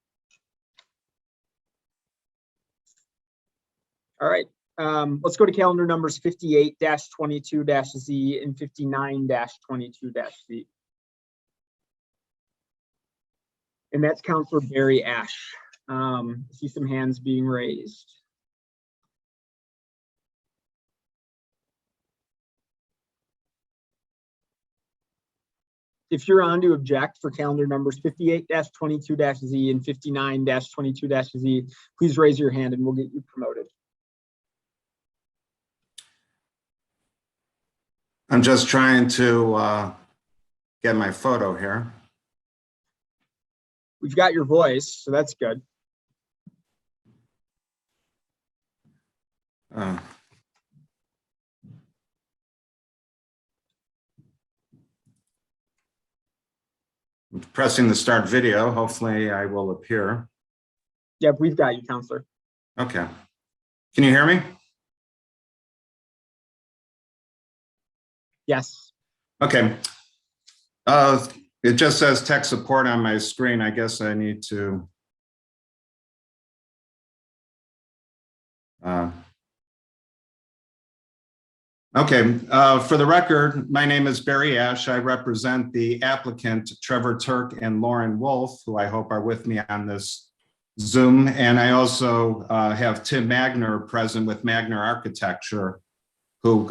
All right. Let's go to calendar numbers 58-22-Z and 59-22-Z. And that's Counselor Barry Ash. I see some hands being raised. If you're on to object for calendar numbers 58-22-Z and 59-22-Z, please raise your hand and we'll get you promoted. I'm just trying to get my photo here. We've got your voice, so that's good. I'm pressing the start video. Hopefully I will appear. Yep, we've got you, Counselor. Okay. Can you hear me? Yes. Okay. It just says tech support on my screen. I guess I need to. Okay, for the record, my name is Barry Ash. I represent the applicant Trevor Turk and Lauren Wolf, who I hope are with me on this Zoom. And I also have Tim Magner present with Magner Architecture, who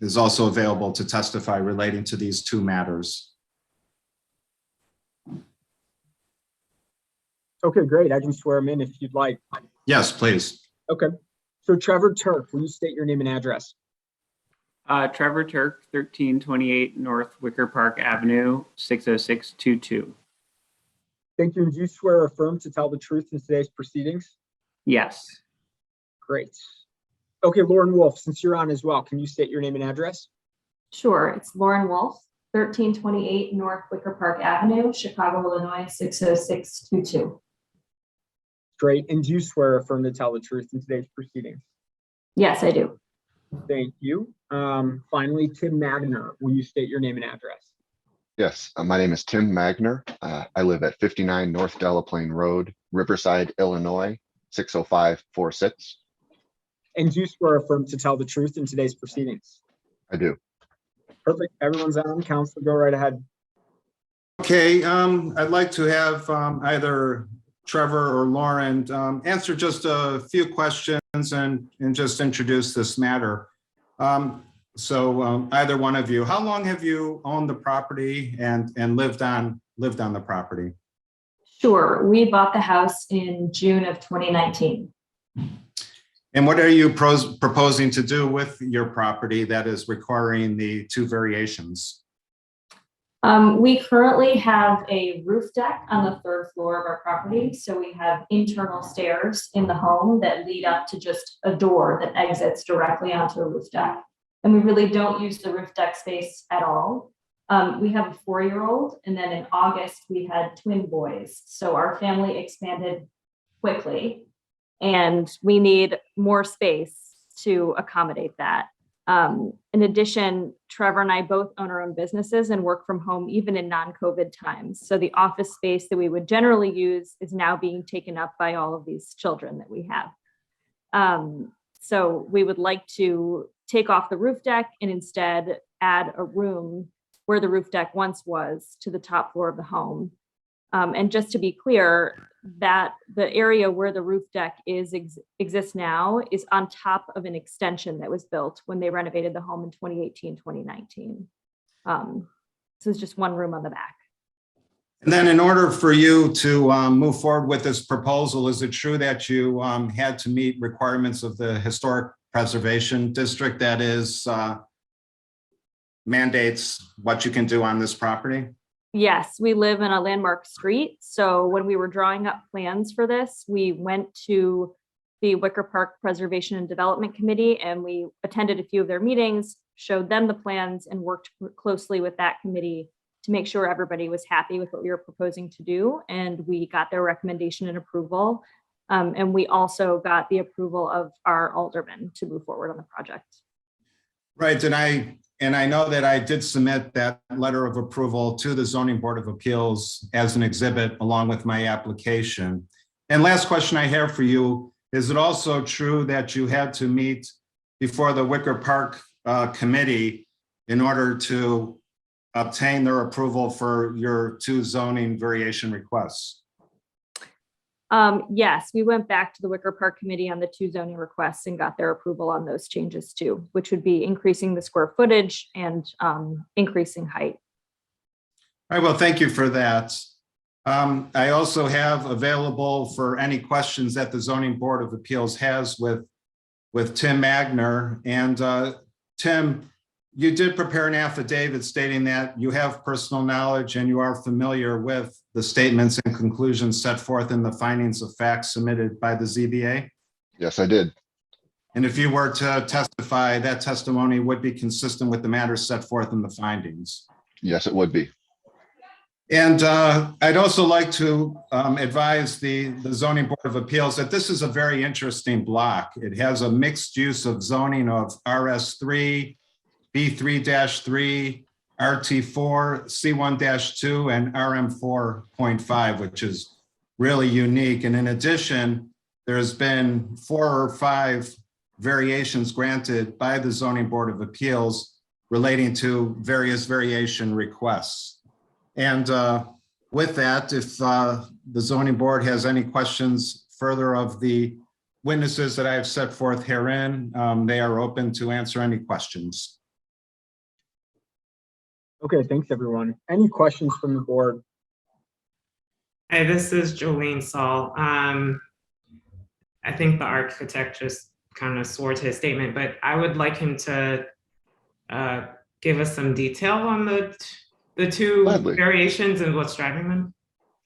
is also available to testify relating to these two matters. Okay, great. I can swear him in if you'd like. Yes, please. Okay. So Trevor Turk, will you state your name and address? Trevor Turk, 1328 North Wicker Park Avenue, 60622. Thank you. And do you swear or affirm to tell the truth in today's proceedings? Yes. Great. Okay, Lauren Wolf, since you're on as well, can you state your name and address? Sure, it's Lauren Wolf, 1328 North Wicker Park Avenue, Chicago, Illinois, 60622. Great. And do you swear or affirm to tell the truth in today's proceedings? Yes, I do. Thank you. Finally, Tim Magner, will you state your name and address? Yes, my name is Tim Magner. I live at 59 North Delaplane Road, Riverside, Illinois, 60546. And do you swear or affirm to tell the truth in today's proceedings? I do. Perfect. Everyone's on. Council, go right ahead. Okay, I'd like to have either Trevor or Lauren answer just a few questions and just introduce this matter. So either one of you, how long have you owned the property and lived on the property? Sure, we bought the house in June of 2019. And what are you proposing to do with your property that is requiring the 2 variations? We currently have a roof deck on the 3rd floor of our property. So we have internal stairs in the home that lead up to just a door that exits directly onto the roof deck. And we really don't use the roof deck space at all. We have a 4-year-old, and then in August, we had twin boys. So our family expanded quickly, and we need more space to accommodate that. In addition, Trevor and I both own our own businesses and work from home even in non-COVID times. So the office space that we would generally use is now being taken up by all of these children that we have. So we would like to take off the roof deck and instead add a room where the roof deck once was to the top floor of the home. And just to be clear, that the area where the roof deck exists now is on top of an extension that was built when they renovated the home in 2018, 2019. So it's just one room on the back. And then in order for you to move forward with this proposal, is it true that you had to meet requirements of the Historic Preservation District, that is mandates what you can do on this property? Yes, we live in a landmark street. So when we were drawing up plans for this, we went to the Wicker Park Preservation and Development Committee, and we attended a few of their meetings, showed them the plans, and worked closely with that committee to make sure everybody was happy with what we were proposing to do. And we got their recommendation and approval. And we also got the approval of our alderman to move forward on the project. Right, and I know that I did submit that letter of approval to the Zoning Board of Appeals as an exhibit along with my application. And last question I have for you, is it also true that you had to meet before the Wicker Park Committee in order to obtain their approval for your 2 zoning variation requests? Yes, we went back to the Wicker Park Committee on the 2 zoning requests and got their approval on those changes too, which would be increasing the square footage and increasing height. All right, well, thank you for that. I also have available for any questions that the Zoning Board of Appeals has with Tim Magner. And Tim, you did prepare an affidavit stating that you have personal knowledge and you are familiar with the statements and conclusions set forth in the findings of facts submitted by the ZBA? Yes, I did. And if you were to testify, that testimony would be consistent with the matters set forth in the findings? Yes, it would be. And I'd also like to advise the Zoning Board of Appeals that this is a very interesting block. It has a mixed use of zoning of RS3, B3-3, RT4, C1-2, and RM4.5, which is really unique. And in addition, there's been 4 or 5 variations granted by the Zoning Board of Appeals relating to various variation requests. And with that, if the Zoning Board has any questions further of the witnesses that I have set forth herein, they are open to answer any questions. Okay, thanks everyone. Any questions from the board? Hi, this is Jolene Saul. I think the architect just kind of swore to his statement, but I would like him to give us some detail on the 2 Gladly. variations and what's driving them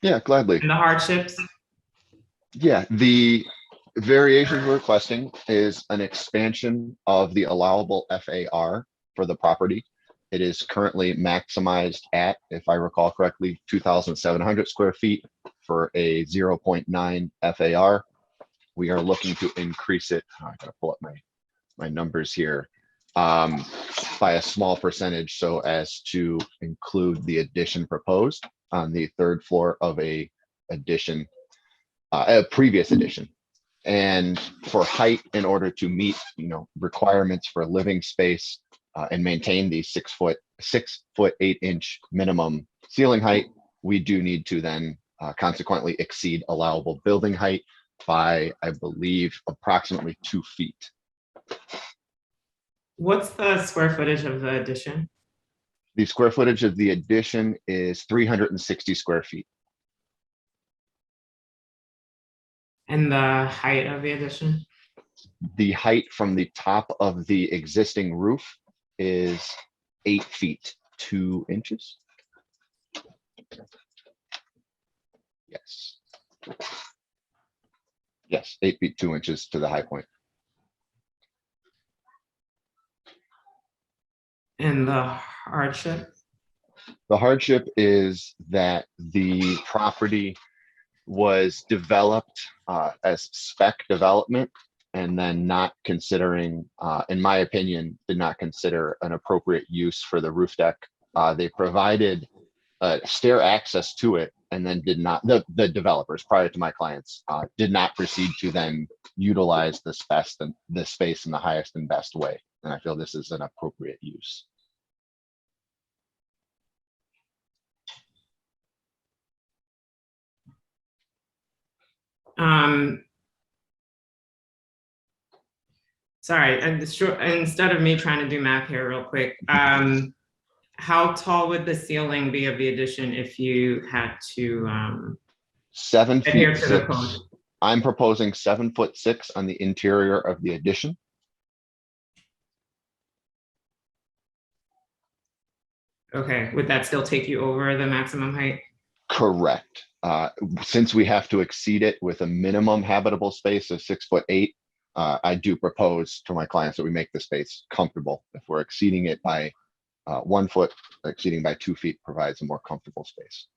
Yeah, gladly. and the hardships. Yeah, the Variations we're requesting is an expansion of the allowable FAR for the property. It is currently maximized at, if I recall correctly, 2,700 square feet for a 0.9 FAR. We are looking to increase it. I gotta pull up my numbers here, by a small percentage so as to include the addition proposed on the third floor of a previous addition. And for height, in order to meet, requirements for living space and maintain the 6 foot 8 inch minimum ceiling height, we do need to then consequently exceed allowable building height by, I believe, approximately 2 feet. What's the square footage of the addition? The square footage of the addition is 360 square feet. And the height of the addition? The height from the top of the existing roof is 8 feet 2 inches. Yes. Yes, 8 feet 2 inches to the high point. And the hardship? The hardship is that the property was developed as spec development and then not considering, in my opinion, did not consider an appropriate use for the roof deck. They provided stair access to it and then did not, the developers prior to my clients did not proceed to then utilize the space in the highest and best way. And I feel this is an appropriate use. Sorry, instead of me trying to do math here real quick, how tall would the ceiling be of the addition if you had to 7 adhere feet to the 6. code? I'm proposing 7'6" on the interior of the addition. Okay, would that still take you over the maximum height? Correct. Since we have to exceed it with a minimum habitable space of 6'8", I do propose to my clients that we make the space comfortable. If we're exceeding it by 1 foot, exceeding by 2 feet provides a more comfortable space.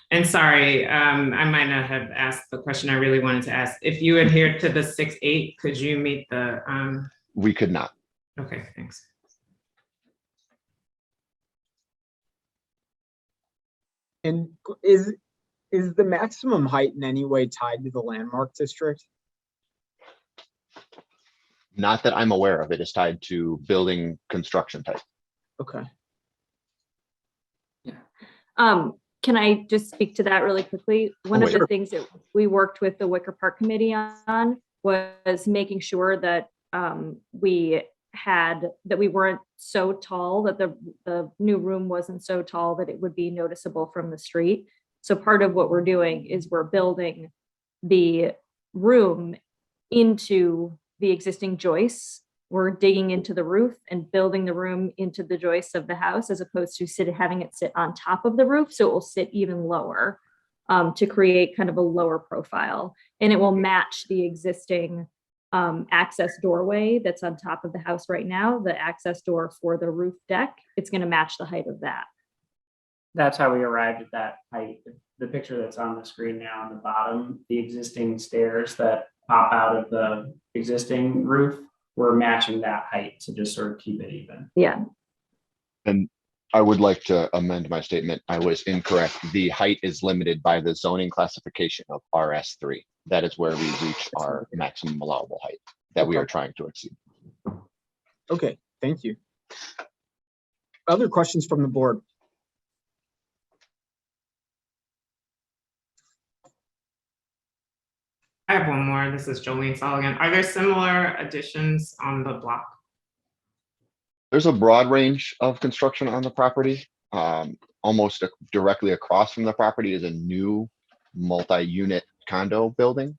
And sorry, I might not have asked the question I really wanted to ask. If you adhered to the 6'8", could you meet the? We could not. Okay, thanks. And is the maximum height in any way tied to the landmark district? Not that I'm aware of. It is tied to building construction type. Okay. Can I just speak to that really quickly? One of the things that we worked with the Wicker Park Committee on was making sure that we weren't so tall, that the new room wasn't so tall that it would be noticeable from the street. So part of what we're doing is we're building the room into the existing joists. We're digging into the roof and building the room into the joists of the house, as opposed to having it sit on top of the roof. So it will sit even lower to create kind of a lower profile, and it will match the existing access doorway that's on top of the house right now, the access door for the roof deck. It's going to match the height of that. That's how we arrived at that height. The picture that's on the screen now on the bottom, the existing stairs that pop out of the existing roof, we're matching that height to just sort of keep it even. Yeah. And I would like to amend my statement. I was incorrect. The height is limited by the zoning classification of RS3. That is where we reach our maximum allowable height that we are trying to exceed. Okay, thank you. Other questions from the board? I have one more. This is Jolene Saul again. Are there similar additions on the block? There's a broad range of construction on the property. Almost directly across from the property is a new multi-unit condo building.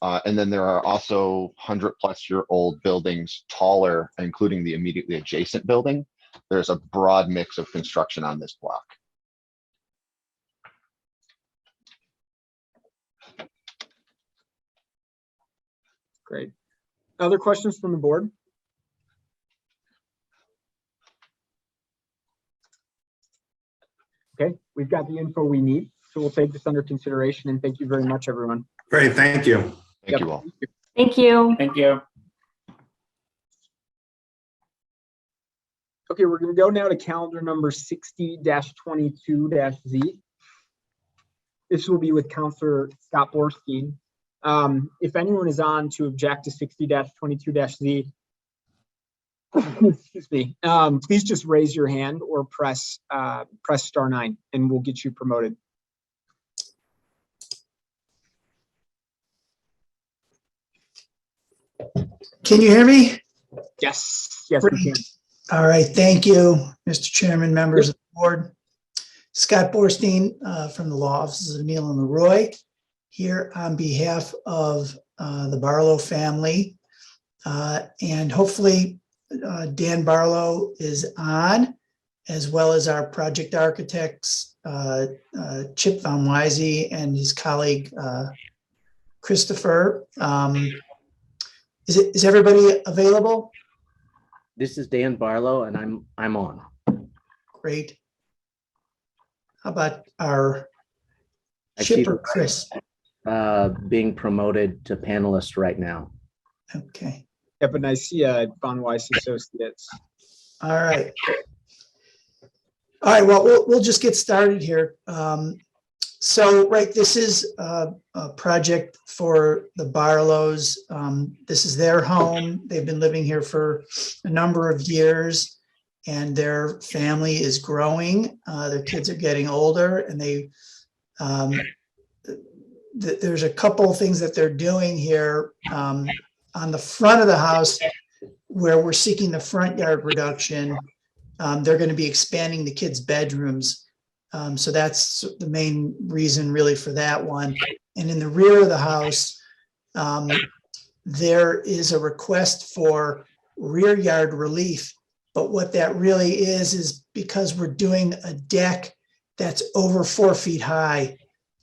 And then there are also 100-plus-year-old buildings taller, including the immediately adjacent building. There's a broad mix of construction on this block. Great. Other questions from the board? Okay, we've got the info we need, so we'll take this under consideration, and thank you very much, everyone. Great, thank you. Thank you all. Thank you. Thank you. Okay, we're going to go now to calendar number 60-22-Z. This will be with Counselor Scott Borstein. If anyone is on to object to 60-22-Z, excuse me, please just raise your hand or press *9 and we'll get you promoted. Can you hear me? Yes, yes, we can. All right, thank you, Mr. Chairman, members of the board. Scott Borstein from the law offices of Neal and Leroy, here on behalf of the Barlow family. And hopefully Dan Barlow is on, as well as our project architects, Chip Van Wijze and his colleague, Christopher. Is everybody available? This is Dan Barlow, and I'm on. Great. How about our I see Chip or Chris? being promoted to panelist right now. Okay. Yep, and I see Van Wijze Associates. All right. All right, well, we'll just get started here. So, right, this is a project for the Barlows. This is their home. They've been living here for a number of years, and their family is growing. Their kids are getting older, and there's a couple of things that they're doing here on the front of the house, where we're seeking the front yard reduction. They're going to be expanding the kids' bedrooms. So that's the main reason really for that one. And in the rear of the house, there is a request for rear yard relief. But what that really is because we're doing a deck that's over 4 feet high.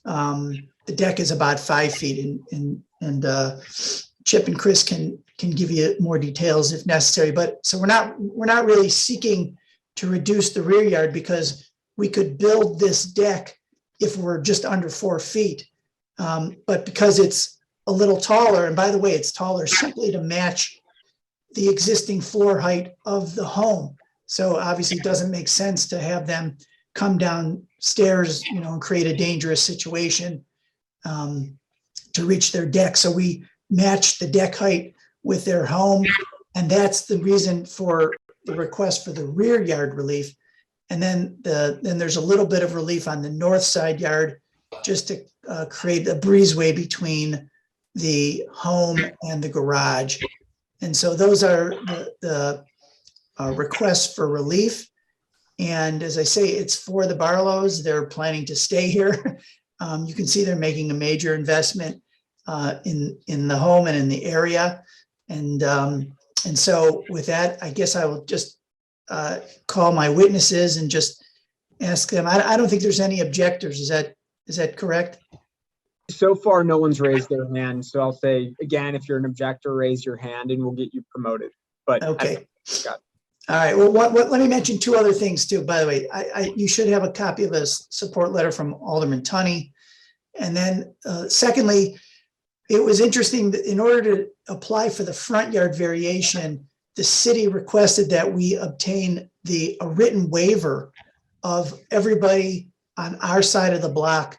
The deck is about 5 feet, and Chip and Chris can give you more details if necessary. But so we're not really seeking to reduce the rear yard, because we could build this deck if we're just under 4 feet. But because it's a little taller, and by the way, it's taller simply to match the existing floor height of the home. So obviously it doesn't make sense to have them come downstairs, and create a dangerous situation to reach their deck. So we match the deck height with their home. And that's the reason for the request for the rear yard relief. And then there's a little bit of relief on the north side yard, just to create a breezeway between the home and the garage. And so those are the requests for relief. And as I say, it's for the Barlows. They're planning to stay here. You can see they're making a major investment in the home and in the area. And so with that, I guess I will just call my witnesses and just ask them. I don't think there's any objectors. Is that correct? So far, no one's raised their hand. So I'll say again, if you're an objector, raise your hand and we'll get you promoted. But okay. All right. Well, let me mention two other things too. By the way, you should have a copy of this support letter from Alderman Tunney. And then secondly, it was interesting that in order to apply for the front yard variation, the city requested that we obtain a written waiver of everybody on our side of the block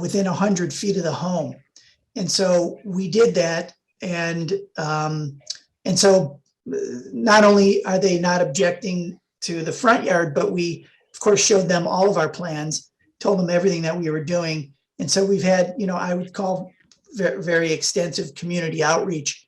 within 100 feet of the home. And so we did that. And so not only are they not objecting to the front yard, but we, of course, showed them all of our plans, told them everything that we were doing. And so we've had, I would call very, very extensive community outreach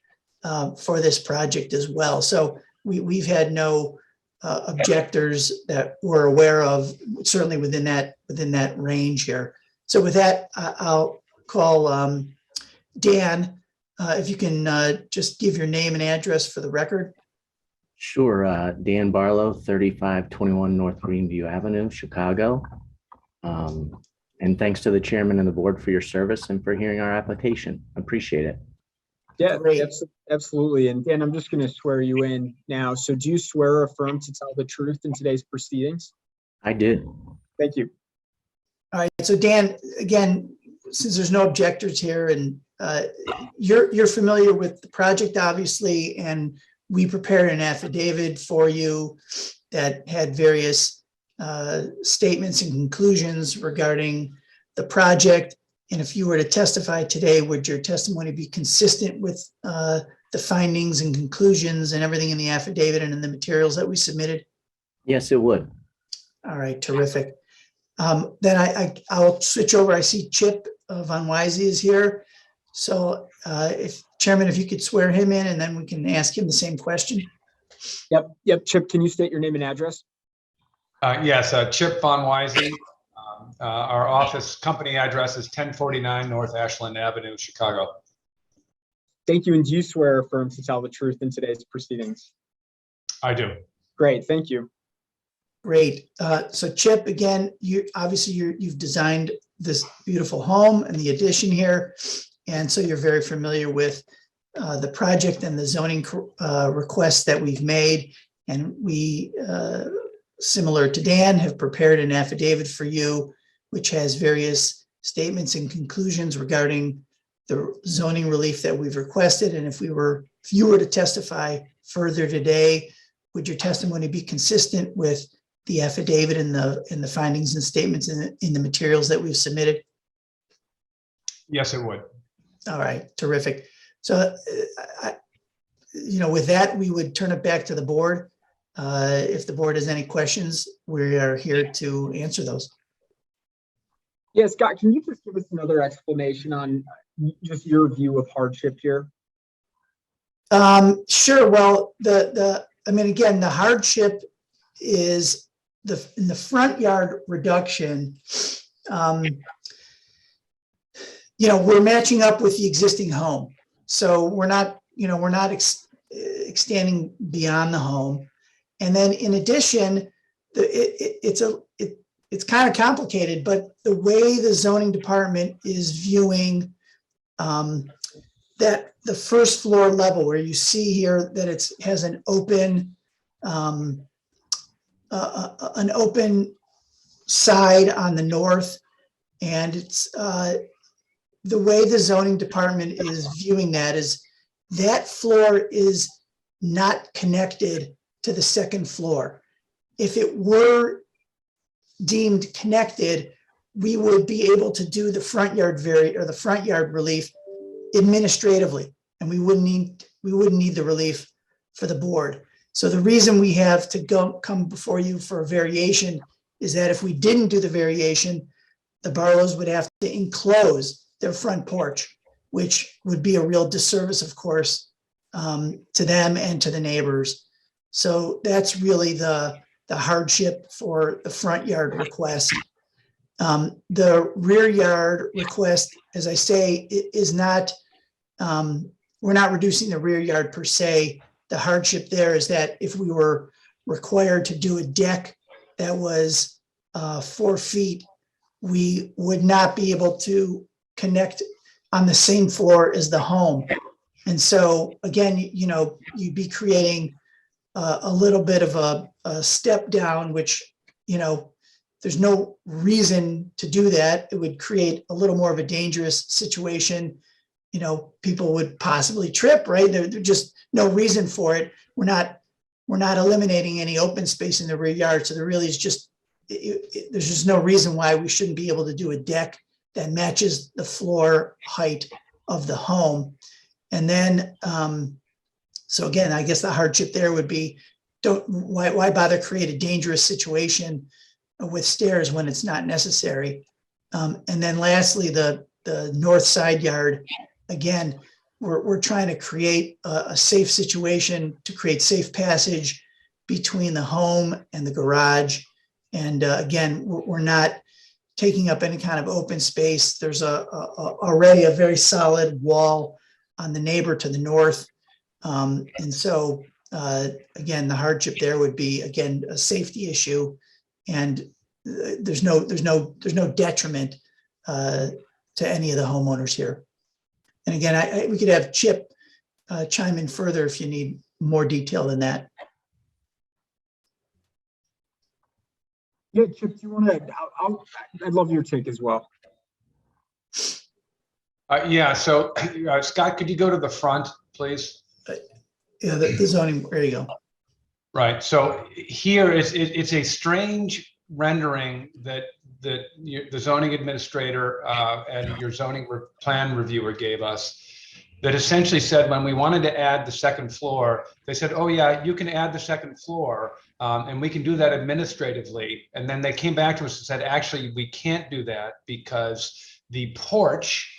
for this project as well. So we've had no objectors that we're aware of, certainly within that range here. So with that, I'll call Dan, if you can just give your name and address for the record. Sure. Dan Barlow, 3521 North Greenview Avenue, Chicago. And thanks to the chairman and the board for your service and for hearing our application. Appreciate it. Yeah, Great. absolutely. And Dan, I'm just going to swear you in now. So do you swear or affirm to tell the truth in today's proceedings? I do. Thank you. All right, so Dan, again, since there's no objectors here and you're familiar with the project, obviously, and we prepared an affidavit for you that had various statements and conclusions regarding the project. And if you were to testify today, would your testimony be consistent with the findings and conclusions and everything in the affidavit and in the materials that we submitted? Yes, it would. All right, terrific. Then I'll switch over. I see Chip Von Weise is here. So if Chairman, if you could swear him in and then we can ask him the same question. Yep. Chip, can you state your name and address? Yes, Chip Von Weise. Our office company address is 1049 North Ashland Avenue, Chicago. Thank you. And do you swear or affirm to tell the truth in today's proceedings? I do. Great. Thank you. Great. So Chip, again, you've designed this beautiful home and the addition here. And so you're very familiar with the project and the zoning requests that we've made. And we, similar to Dan, have prepared an affidavit for you, which has various statements and conclusions regarding the zoning relief that we've requested. And if you were to testify further today, would your testimony be consistent with the affidavit and the findings and statements in the materials that we've submitted? Yes, it would. All right, terrific. So, with that, we would turn it back to the board. If the board has any questions, we are here to answer those. Yeah, Scott, can you just give us another explanation on just your view of hardship here? Sure. Well, again, the hardship is in the front yard reduction. We're matching up with the existing home, so we're not extending beyond the home. And then in addition, it's kind of complicated, but the way the zoning department is viewing that the first floor level, where you see here that it has an open side on the north, and it's the way the zoning department is viewing that is that floor is not connected to the second floor. If it were deemed connected, we would be able to do the front yard relief administratively, and we wouldn't need the relief for the board. So the reason we have to come before you for a variation is that if we didn't do the variation, the Barlows would have to enclose their front porch, which would be a real disservice, of course, to them and to the neighbors. So that's really the hardship for the front yard request. The rear yard request, as I say, is not, we're not reducing the rear yard per se. The hardship there is that if we were required to do a deck that was 4 feet, we would not be able to connect on the same floor as the home. And so again, you'd be creating a little bit of a step down, which, there's no reason to do that. It would create a little more of a dangerous situation. People would possibly trip, right? There's just no reason for it. We're not eliminating any open space in the rear yard. So there really is there's just no reason why we shouldn't be able to do a deck that matches the floor height of the home. And then, so again, I guess the hardship there would be, why bother create a dangerous situation with stairs when it's not necessary? And then lastly, the north side yard, again, we're trying to create a safe situation to create safe passage between the home and the garage. And again, we're not taking up any kind of open space. There's already a very solid wall on the neighbor to the north. And so, again, the hardship there would be, again, a safety issue, and there's no detriment to any of the homeowners here. And again, we could have Chip chime in further if you need more detail than that. Yeah, Chip, do you want to, I'd love your take as well. Yeah, so Scott, could you go to the front, please? Yeah, the zoning, there you go. Right, so here it's a strange rendering that the zoning administrator and your zoning plan reviewer gave us, that essentially said when we wanted to add the second floor, they said, oh yeah, you can add the second floor and we can do that administratively. And then they came back to us and said, actually, we can't do that because the porch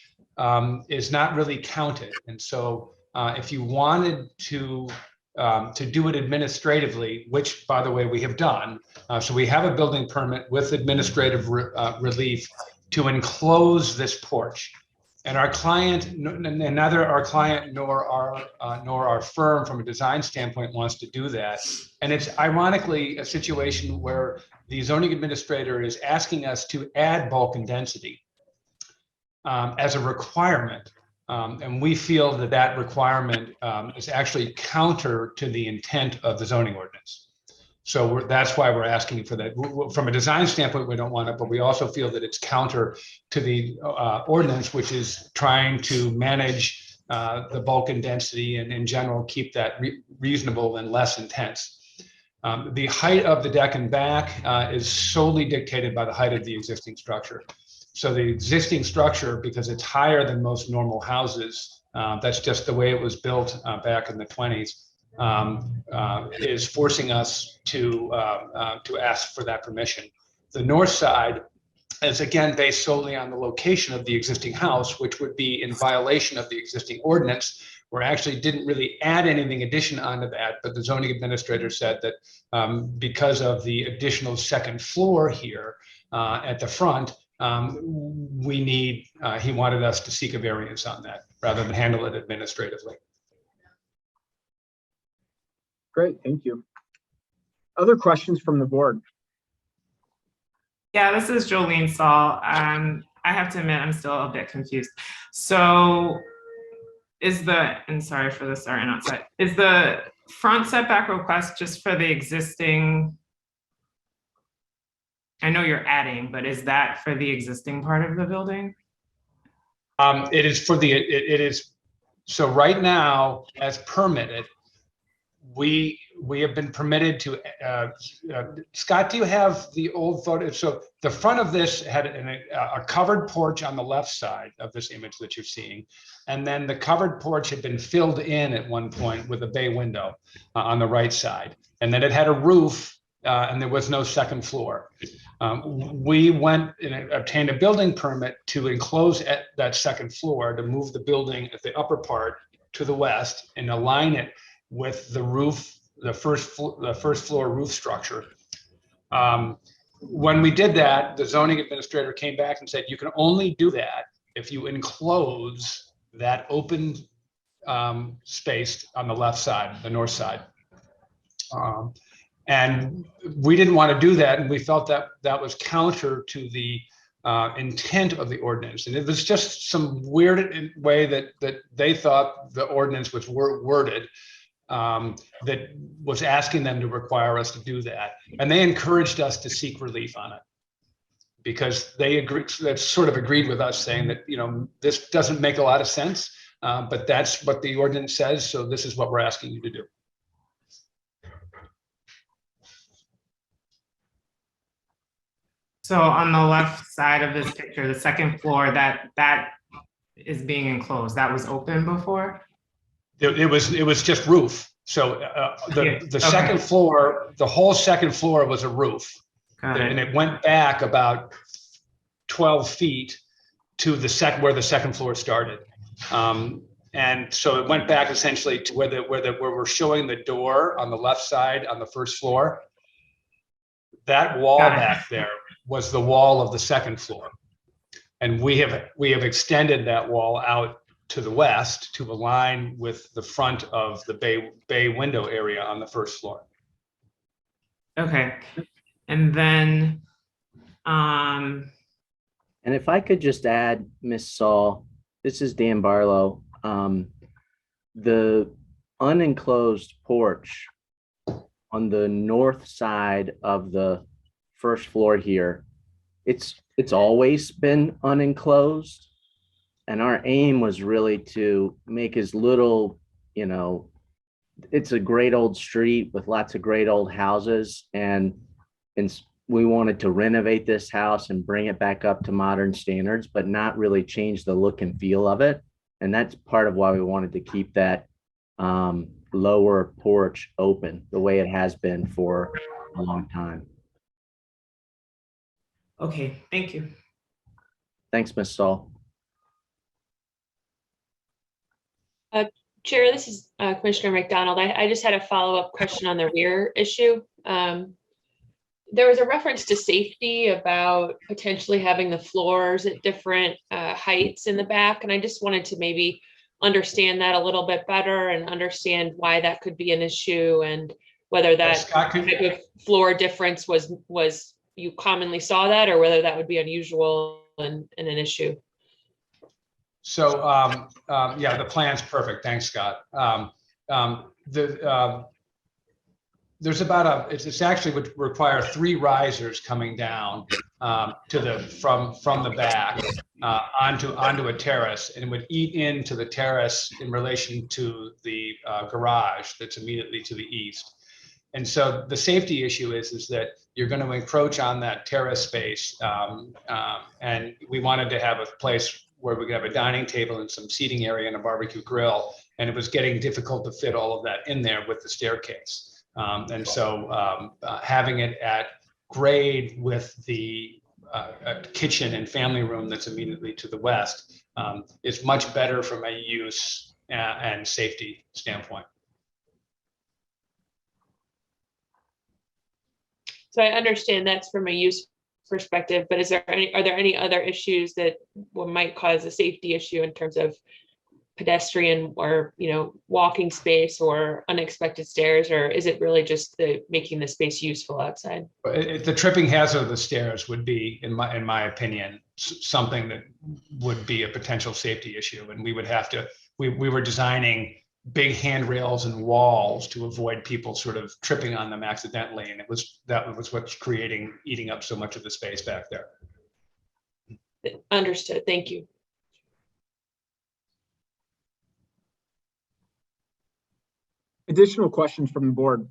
is not really counted. And so if you wanted to do it administratively, which by the way, we have done. So we have a building permit with administrative relief to enclose this porch. And our client, and neither our client nor our firm from a design standpoint wants to do that. And it's ironically a situation where the zoning administrator is asking us to add bulk and density as a requirement. And we feel that that requirement is actually counter to the intent of the zoning ordinance. So that's why we're asking for that. From a design standpoint, we don't want it, but we also feel that it's counter to the ordinance, which is trying to manage the bulk and density and in general keep that reasonable and less intense. The height of the deck and back is solely dictated by the height of the existing structure. So the existing structure, because it's higher than most normal houses, that's just the way it was built back in the 20s, is forcing us to ask for that permission. The north side is again based solely on the location of the existing house, which would be in violation of the existing ordinance. We actually didn't really add anything addition onto that, but the zoning administrator said that because of the additional second floor here at the front, he wanted us to seek a variance on that rather than handle it administratively. Great, thank you. Other questions from the board? Yeah, this is Jolene Saul. I have to admit, I'm still a bit confused. So and sorry for the starting outside, is the front setback request just for the existing? I know you're adding, but is that for the existing part of the building? It is for the, it is, so right now, as permitted, we have been permitted to, Scott, do you have the old photo? So the front of this had a covered porch on the left side of this image that you're seeing. And then the covered porch had been filled in at one point with a bay window on the right side. And then it had a roof and there was no second floor. We went and obtained a building permit to enclose that second floor, to move the building at the upper part to the west and align it with the roof, the first floor roof structure. When we did that, the zoning administrator came back and said, you can only do that if you enclose that open space on the left side, the north side. And we didn't want to do that, and we felt that that was counter to the intent of the ordinance. And it was just some weird way that they thought the ordinance was worded, that was asking them to require us to do that. And they encouraged us to seek relief on it because they sort of agreed with us, saying that, you know, this doesn't make a lot of sense, but that's what the ordinance says. So this is what we're asking you to do. So on the left side of this picture, the second floor, that is being enclosed, that was open before? It was just roof. So the second floor, the whole second floor was a roof. And it went back about 12 feet to where the second floor started. And so it went back essentially to where we're showing the door on the left side on the first floor. That wall back there was the wall of the second floor. And we have extended that wall out to the west to align with the front of the bay window area on the first floor. Okay. And then, and if I could just add, Ms. Saul, this is Dan Barlow. the unenclosed porch on the north side of the first floor here, it's always been unenclosed. And our aim was really to make as little, it's a great old street with lots of great old houses. And we wanted to renovate this house and bring it back up to modern standards, but not really change the look and feel of it. And that's part of why we wanted to keep that lower porch open the way it has been for a long time. Okay, thank you. Thanks, Ms. Stahl. Chair, this is Commissioner McDonald. I just had a follow-up question on the rear issue. There was a reference to safety about potentially having the floors at different heights in the back, and I just wanted to maybe understand that a little bit better and understand why that could be an issue and whether that type of floor difference was you commonly saw that, or whether that would be unusual and an issue. So, yeah, the plan's perfect. Thanks, Scott. There's about it's actually would require 3 risers coming down to from the back onto a terrace, and it would eat into the terrace in relation to the garage that's immediately to the east. And so the safety issue is that you're going to encroach on that terrace space, and we wanted to have a place where we could have a dining table and some seating area and a barbecue grill, and it was getting difficult to fit all of that in there with the staircase. And so having it at grade with the kitchen and family room that's immediately to the west is much better from a use and safety standpoint. So I understand that's from a use perspective, but are there any other issues that might cause a safety issue in terms of pedestrian or walking space or unexpected stairs, or is it really just making the space useful outside? The tripping hazard of the stairs would be, in my opinion, something that would be a potential safety issue, and we would have to. We were designing big handrails and walls to avoid people sort of tripping on them accidentally, and that was what's eating up so much of the space back there. Understood. Thank you. Additional questions from the board?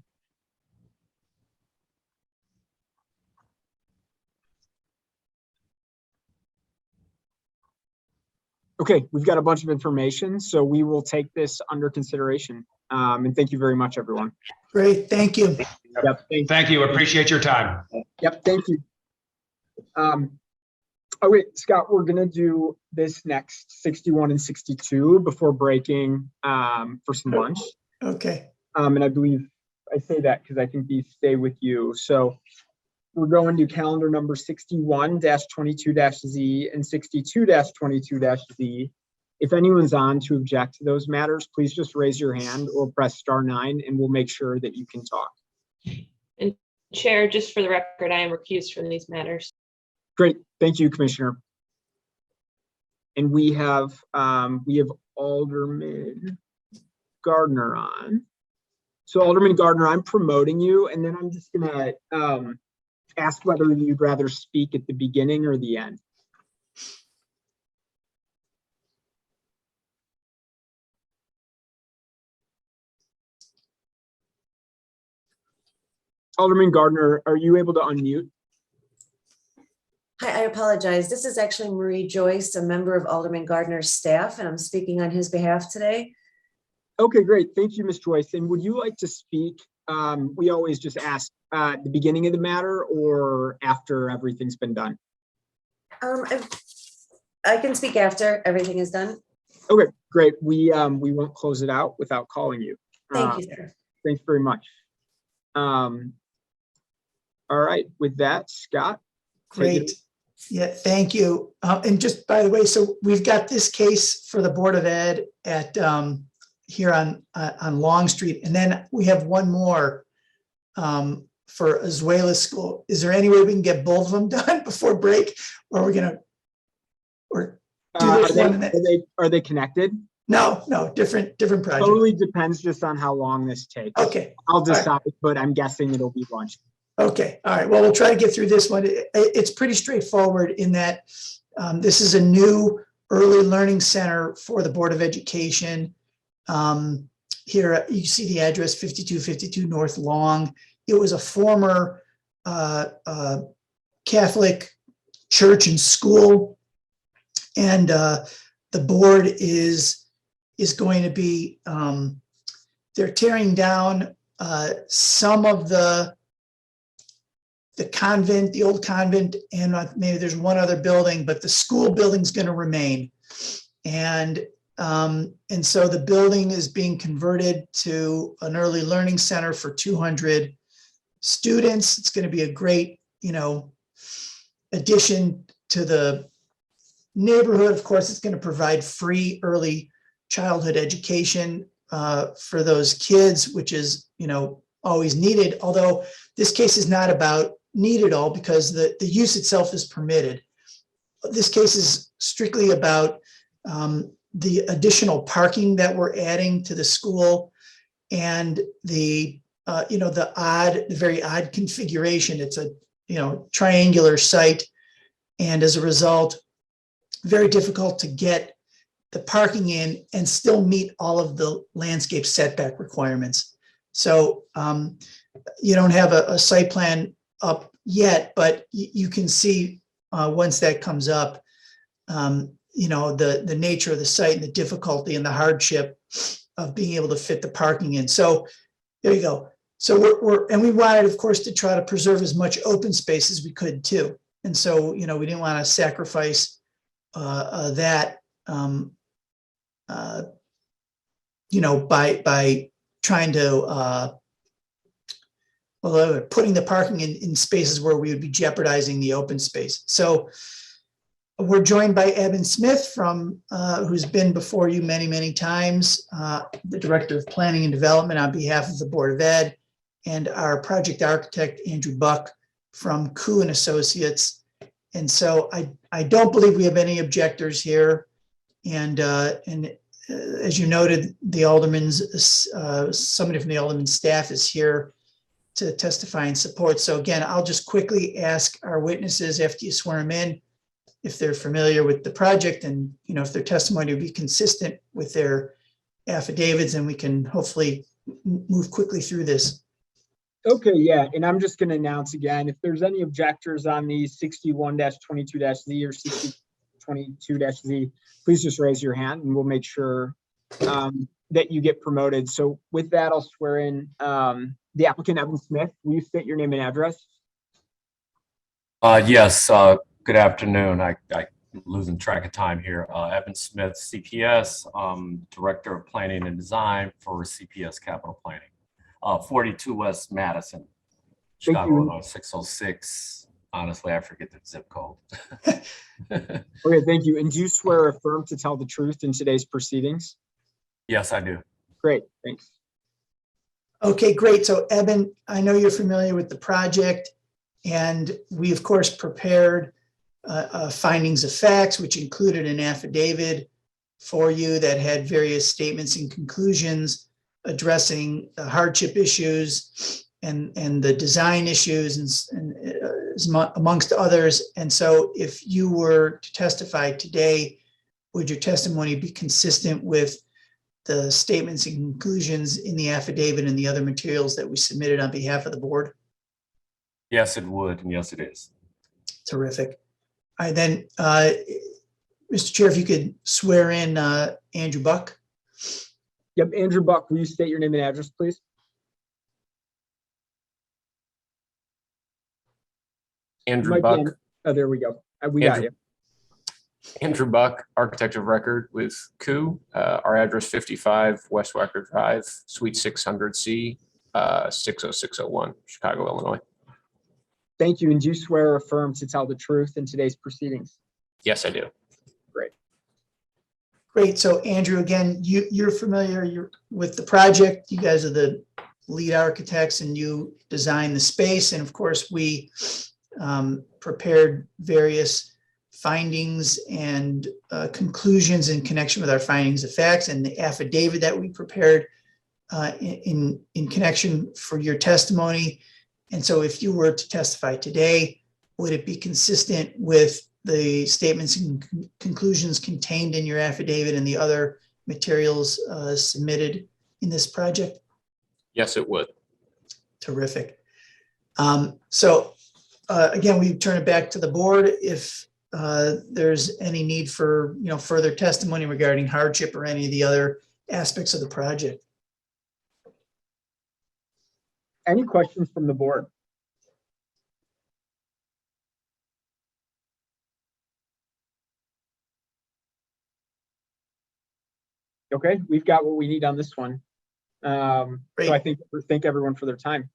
Okay, we've got a bunch of information, so we will take this under consideration. And thank you very much, everyone. Great, thank you. Yep, thank you. Appreciate your time. Yep, thank you. Oh wait, Scott, we're gonna do this next 61 and 62 before breaking for some lunch. Okay. And I believe I say that because I think these stay with you. So we're going to calendar number 61-22-Z and 62-22-Z. If anyone's on to object to those matters, please just raise your hand or press *9 and we'll make sure that you can talk. And Chair, just for the record, I am recused from these matters. Great, thank you, Commissioner. And we have Alderman Gardner on. So Alderman Gardner, I'm promoting you, and then I'm just gonna ask whether you'd rather speak at the beginning or the end. Alderman Gardner, are you able to unmute? Hi, I apologize. This is actually Marie Joyce, a member of Alderman Gardner's staff, and I'm speaking on his behalf today. Okay, great. Thank you, Ms. Joyce. And would you like to speak? We always just ask at the beginning of the matter or after everything's been done. I can speak after everything is done. Okay, great. We won't close it out without calling you. Thank you, sir. Thanks very much. All right, with that, Scott. Great. Yeah, thank you. And just by the way, so we've got this case for the Board of Ed at here on Long Street, and then we have one more for Azuela School. Is there any way we can get both of them done before break, or are we gonna, or do this one? Are they connected? No, different project. Totally depends just on how long this takes. Okay. I'll decide, but I'm guessing it'll be lunch. Okay, all right. Well, we'll try to get through this one. It's pretty straightforward in that this is a new early learning center for the Board of Education. Here you see the address 5252 North Long. It was a former Catholic church and school, and the board is going to be they're tearing down some of the convent, the old convent, and maybe there's one other building, but the school building's going to remain. And so the building is being converted to an early learning center for 200 students. It's going to be a great, addition to the neighborhood. Of course, it's going to provide free early childhood education for those kids, which is, always needed. Although this case is not about need at all, because the use itself is permitted. This case is strictly about the additional parking that we're adding to the school and the very odd configuration. It's a triangular site, and as a result, very difficult to get the parking in and still meet all of the landscape setback requirements. So you don't have a site plan up yet, but you can see once that comes up, the nature of the site and the difficulty and the hardship of being able to fit the parking in. So there you go. So we wanted, of course, to try to preserve as much open space as we could too. And so, we didn't want to sacrifice that, by trying to, putting the parking in spaces where we would be jeopardizing the open space. So we're joined by Eben Smith from, who's been before you many, many times, the Director of Planning and Development on behalf of the Board of Ed, and our project architect, Andrew Buck from Koo and Associates. And so I don't believe we have any objectors here. And as you noted, the alderman's, somebody from the alderman's staff is here to testify in support. So again, I'll just quickly ask our witnesses after you swear them in, if they're familiar with the project and, if their testimony will be consistent with their affidavits, and we can hopefully move quickly through this. Okay, yeah, and I'm just going to announce again, if there's any objectors on the 61-22-Z or 60-22-Z, please just raise your hand and we'll make sure that you get promoted. So with that, I'll swear in the applicant, Evan Smith. Will you state your name and address? Yes, good afternoon. I'm losing track of time here. Evan Smith, CPS, Director of Planning and Design for CPS Capital Planning. 42 West Madison, Chicago, Illinois, 606. Honestly, I forget the zip code. Okay, thank you. And do you swear or affirm to tell the truth in today's proceedings? Yes, I do. Great, thanks. Okay, great. So Eben, I know you're familiar with the project, and we of course prepared findings of facts, which included an affidavit for you that had various statements and conclusions addressing the hardship issues and the design issues and amongst others. And so if you were to testify today, would your testimony be consistent with the statements and conclusions in the affidavit and the other materials that we submitted on behalf of the board? Yes, it would, and yes, it is. Terrific. All right, then, Mr. Chair, if you could swear in Andrew Buck. Yep, Andrew Buck, will you state your name and address, please? Andrew Buck. Oh, there we go. We got you. Andrew Buck, architect of record with Koo. Our address 55 West Wacker Drive, Suite 600C, 60601, Chicago, Illinois. Thank you. And do you swear or affirm to tell the truth in today's proceedings? Yes, I do. Great. Great. So Andrew, again, you're familiar with the project. You guys are the lead architects and you designed the space. And of course, we prepared various findings and conclusions in connection with our findings of facts and the affidavit that we prepared in connection for your testimony. And so if you were to testify today, would it be consistent with the statements and conclusions contained in your affidavit and the other materials submitted in this project? Yes, it would. Terrific. Again, we turn it back to the board if there's any need for further testimony regarding hardship or any of the other aspects of the project. Any questions from the board? Okay, we've got what we need on this one. So I thank everyone for their time.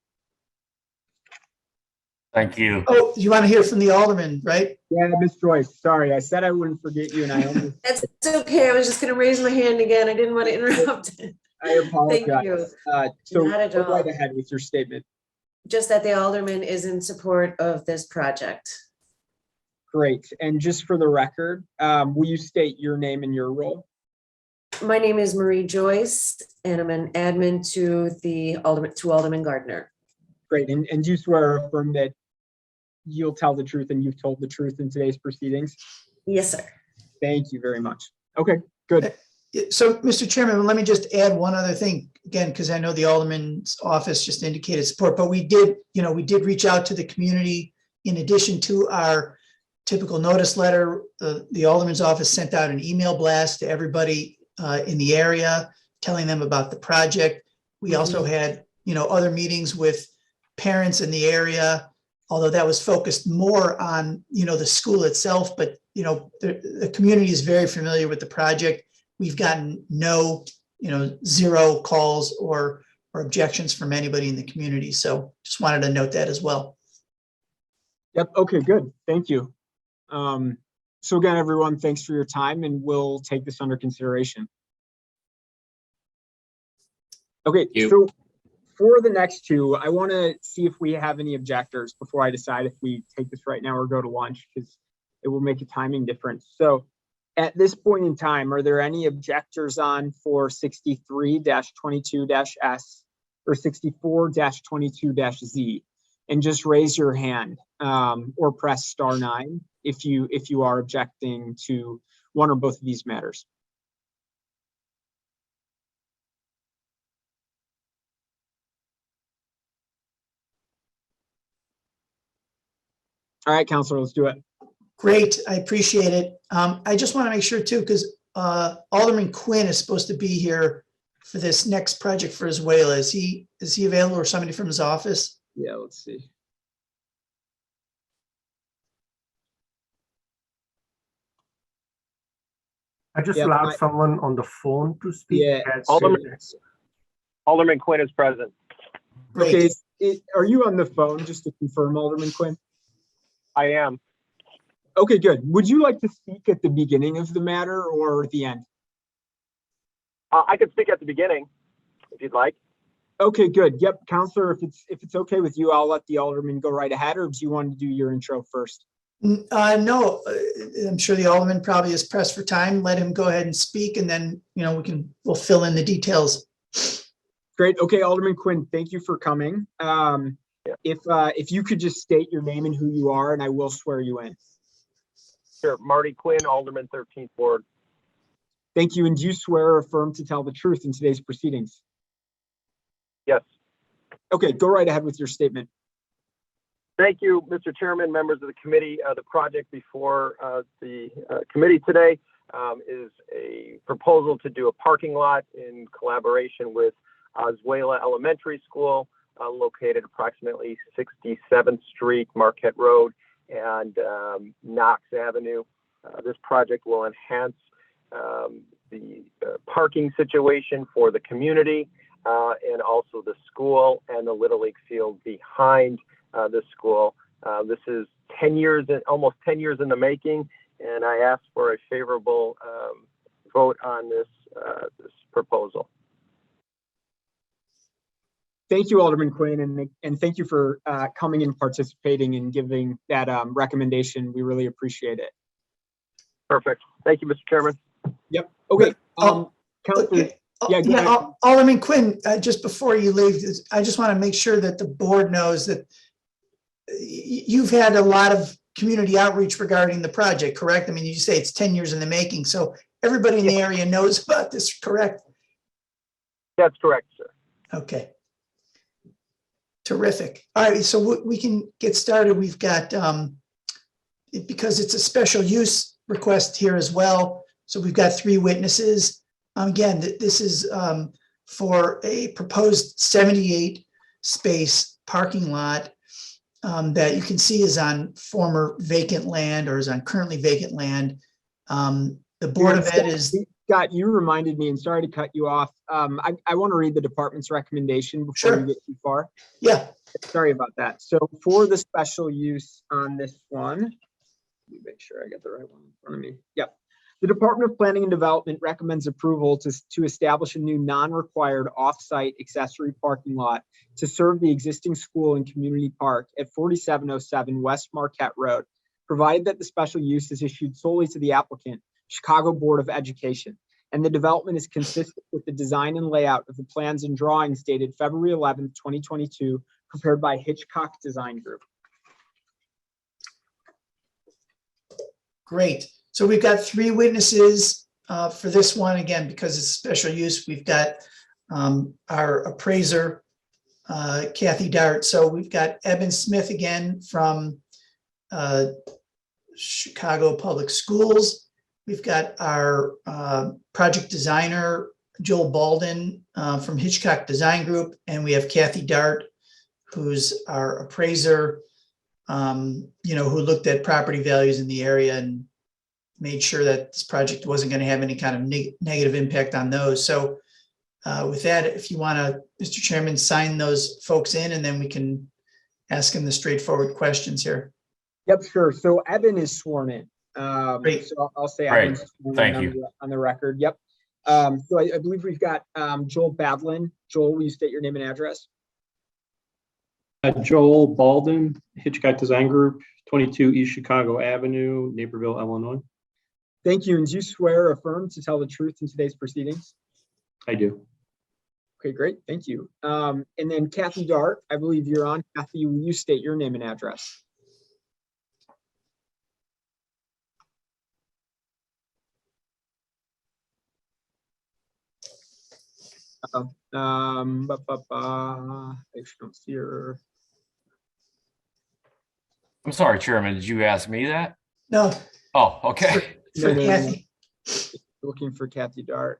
Thank you. Oh, you want to hear from the alderman, right? Yeah, Ms. Joyce, sorry, I said I wouldn't forget you and I only. That's okay. I was just going to raise my hand again. I didn't want to interrupt. I apologize. Thank you. So Not at go all. right ahead with your statement. Just that the alderman is in support of this project. Great. And just for the record, will you state your name and your role? My name is Marie Joyce, and I'm an admin to Alderman Gardner. Great. And do you swear or affirm that you'll tell the truth and you've told the truth in today's proceedings? Yes, sir. Thank you very much. Okay, good. So, Mr. Chairman, let me just add one other thing again, because I know the alderman's office just indicated support, but we did reach out to the community in addition to our typical notice letter. The alderman's office sent out an email blast to everybody in the area, telling them about the project. We also had, other meetings with parents in the area, although that was focused more on, the school itself, but, the community is very familiar with the project. We've gotten no, zero calls or objections from anybody in the community. So just wanted to note that as well. Yep. Okay, good. Thank you. So again, everyone, thanks for your time and we'll take this under consideration. Okay, so for the next two, I want to see if we have any objectors before I decide if we take this right now or go to lunch, because it will make a timing difference. So at this point in time, are there any objectors on for 63-22-S or 64-22-Z? And just raise your hand or press *9 if you are objecting to one or both of these matters. All right, Counselor, let's do it. Great, I appreciate it. I just want to make sure too, because Alderman Quinn is supposed to be here for this next project for Azuela. Is he available, or somebody from his office? Yeah, let's see. I just allowed someone on the phone to speak. Yeah, Alderman Quinn is present. Okay, are you on the phone just to confirm, Alderman Quinn? I am. Okay, good. Would you like to speak at the beginning of the matter or the end? I could speak at the beginning if you'd like. Okay, good. Yep, Counselor, if it's okay with you, I'll let the alderman go right ahead, or do you want to do your intro first? No, I'm sure the alderman probably is pressed for time. Let him go ahead and speak, and then we'll fill in the details. Great. Okay, Alderman Quinn, thank you for coming. If you could just state your name and who you are, and I will swear you in. Sure, Marty Quinn, Alderman 13th Ward. Thank you. And do you swear or affirm to tell the truth in today's proceedings? Yes. Okay, go right ahead with your statement. Thank you, Mr. Chairman, members of the committee. The project before the committee today is a proposal to do a parking lot in collaboration with Azuela Elementary School, located approximately 67th Street, Marquette Road, and Knox Avenue. This project will enhance the parking situation for the community and also the school and the Little League field behind the school. This is almost 10 years in the making, and I ask for a favorable vote on this proposal. Thank you, Alderman Quinn, and thank you for coming and participating and giving that recommendation. We really appreciate it. Perfect. Thank you, Mr. Chairman. Yep. Okay. Oh, Counselor, yeah, go ahead. Alderman Quinn, just before you leave, I just want to make sure that the board knows that you've had a lot of community outreach regarding the project, correct? I mean, you say it's 10 years in the making, so everybody in the area knows about this, correct? That's correct, sir. Okay. Terrific. All right, so we can get started. We've got, because it's a special use request here as well, so we've got 3 witnesses. Again, this is for a proposed 78 space parking lot that you can see is on former vacant land or is on currently vacant land. The Board of Ed is. Scott, you reminded me, and sorry to cut you off. I want to read the department's recommendation before we get too far. Yeah. Sorry about that. So for the special use on this one, let me make sure I get the right one in front of me. Yep. The Department of Planning and Development recommends approval to establish a new non-required off-site accessory parking lot to serve the existing school and community park at 4707 West Marquette Road, provided that the special use is issued solely to the applicant, Chicago Board of Education, and the development is consistent with the design and layout of the plans and drawings dated February 11th, 2022, prepared by Hitchcock Design Group. Great. So we've got 3 witnesses for this one. Again, because it's special use, we've got our appraiser, Kathy Dart. So we've got Eben Smith again from Chicago Public Schools. We've got our project designer, Joel Balden from Hitchcock Design Group. And we have Kathy Dart, who's our appraiser, who looked at property values in the area and made sure that this project wasn't going to have any kind of negative impact on those. So with that, if you want to, Mr. Chairman, sign those folks in, and then we can ask them the straightforward questions here. Yep, sure. So Eben is sworn in. Great. So I'll say Great. Eben's sworn Thank in you. on the record. Yep. So I believe we've got Joel Badlin. Joel, will you state your name and address? Joel Balden, Hitchcock Design Group, 22 East Chicago Avenue, Naperville, Illinois. Thank you. And do you swear or affirm to tell the truth in today's proceedings? I do. Okay, great. Thank you. And then Kathy Dart, I believe you're on. Kathy, will you state your name and address? I actually don't see her. I'm sorry, Chairman, did you ask me that? No. Oh, okay. For Kathy. Looking for Kathy Dart.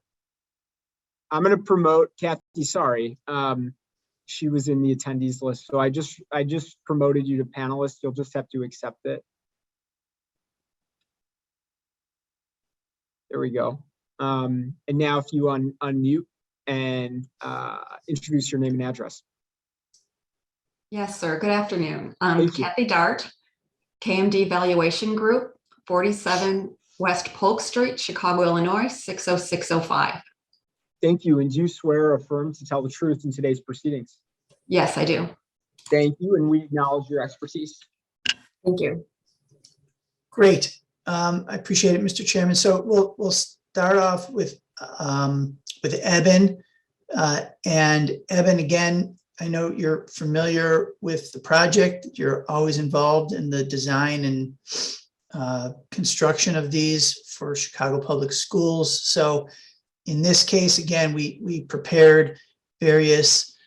I'm going to promote Kathy. Sorry. She was in the attendees list. So I just promoted you to panelist. You'll just have to accept it. There we go. And now if you unmute and introduce your name and address. Yes, sir. Good afternoon. Kathy Dart, KMD Valuation Group, 47 West Polk Street, Chicago, Illinois, 60605. Thank you. And do you swear or affirm to tell the truth in today's proceedings? Yes, I do. Thank you. And we acknowledge your expertise. Thank you. Great. I appreciate it, Mr. Chairman. So we'll start off with Eben. And Eben, again, I know you're familiar with the project. You're always involved in the design and construction of these for Chicago Public Schools. So in this case, again, we prepared various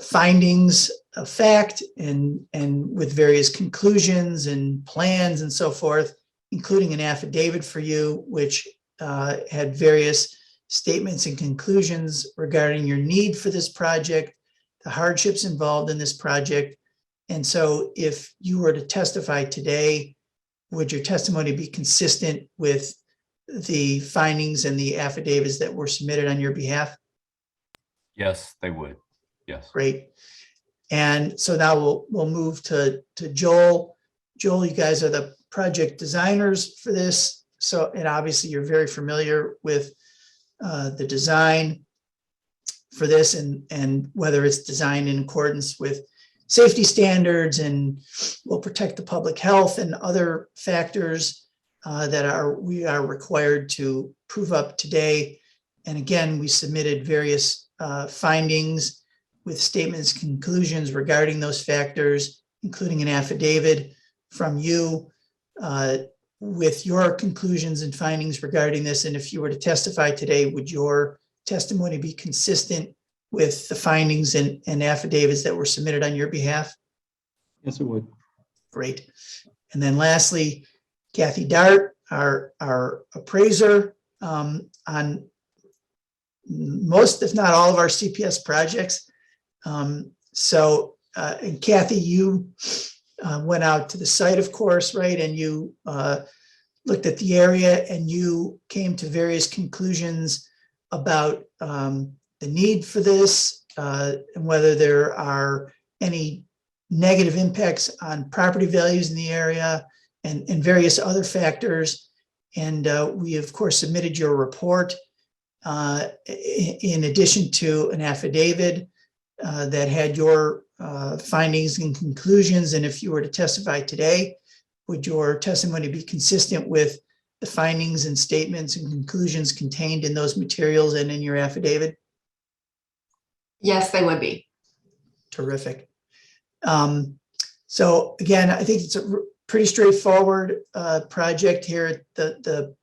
findings of fact and with various conclusions and plans and so forth, including an affidavit for you, which had various statements and conclusions regarding your need for this project, the hardships involved in this project. And so if you were to testify today, would your testimony be consistent with the findings and the affidavits that were submitted on your behalf? Yes, they would. Yes. Great. And so now we'll move to Joel. Joel, you guys are the project designers for this. So, and obviously you're very familiar with the design for this and whether it's designed in accordance with safety standards and will protect the public health and other factors that we are required to prove up today. And again, we submitted various findings with statements, conclusions regarding those factors, including an affidavit from you with your conclusions and findings regarding this. And if you were to testify today, would your testimony be consistent with the findings and affidavits that were submitted on your behalf? Yes, it would. Great. And then lastly, Kathy Dart, our appraiser on most, if not all, of our CPS projects. And Kathy, you went out to the site, of course, right? And you looked at the area and you came to various conclusions about the need for this and whether there are any negative impacts on property values in the area and various other factors. And we, of course, submitted your report in addition to an affidavit that had your findings and conclusions. And if you were to testify today, would your testimony be consistent with the findings and statements and conclusions contained in those materials and in your affidavit? Yes, they would be. Terrific. So again, I think it's a pretty straightforward project here. The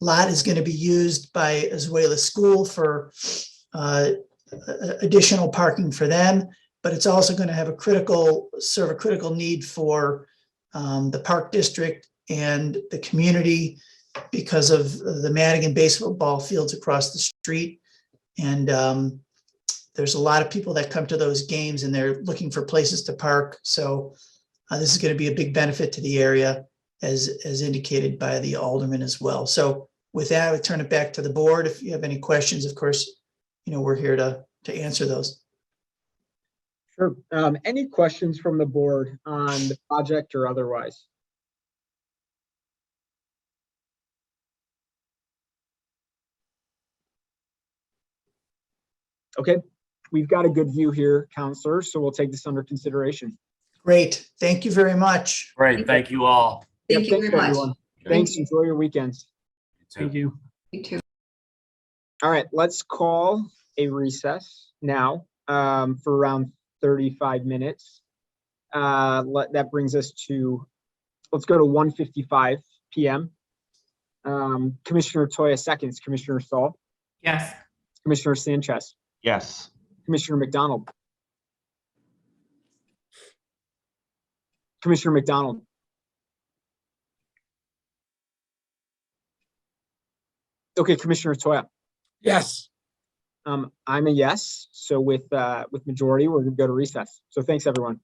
lot is going to be used by Azuela School for additional parking for them, but it's also going to have serve a critical need for the Park District and the community because of the Madigan baseball fields across the street. And there's a lot of people that come to those games and they're looking for places to park. So this is going to be a big benefit to the area as indicated by the alderman as well. So with that, I would turn it back to the board. If you have any questions, of course, we're here to answer those. Sure. Any questions from the board on the project or otherwise? Okay, we've got a good view here, Counselor, so we'll take this under consideration. Great. Thank you very much. Great. Thank you all. Thank you Thanks, very much. everyone. Thanks. Enjoy your weekends. Thank you. You too. All right, let's call a recess now for around 35 minutes. That brings us to, let's go to 1:55 p.m. Commissioner Toya seconds, Commissioner Saul, Yes. Commissioner Sanchez, Yes. Commissioner McDonald. Commissioner McDonald. Okay, Commissioner Toya. Yes. I'm a yes. So with majority, we're gonna go to recess. So thanks, everyone.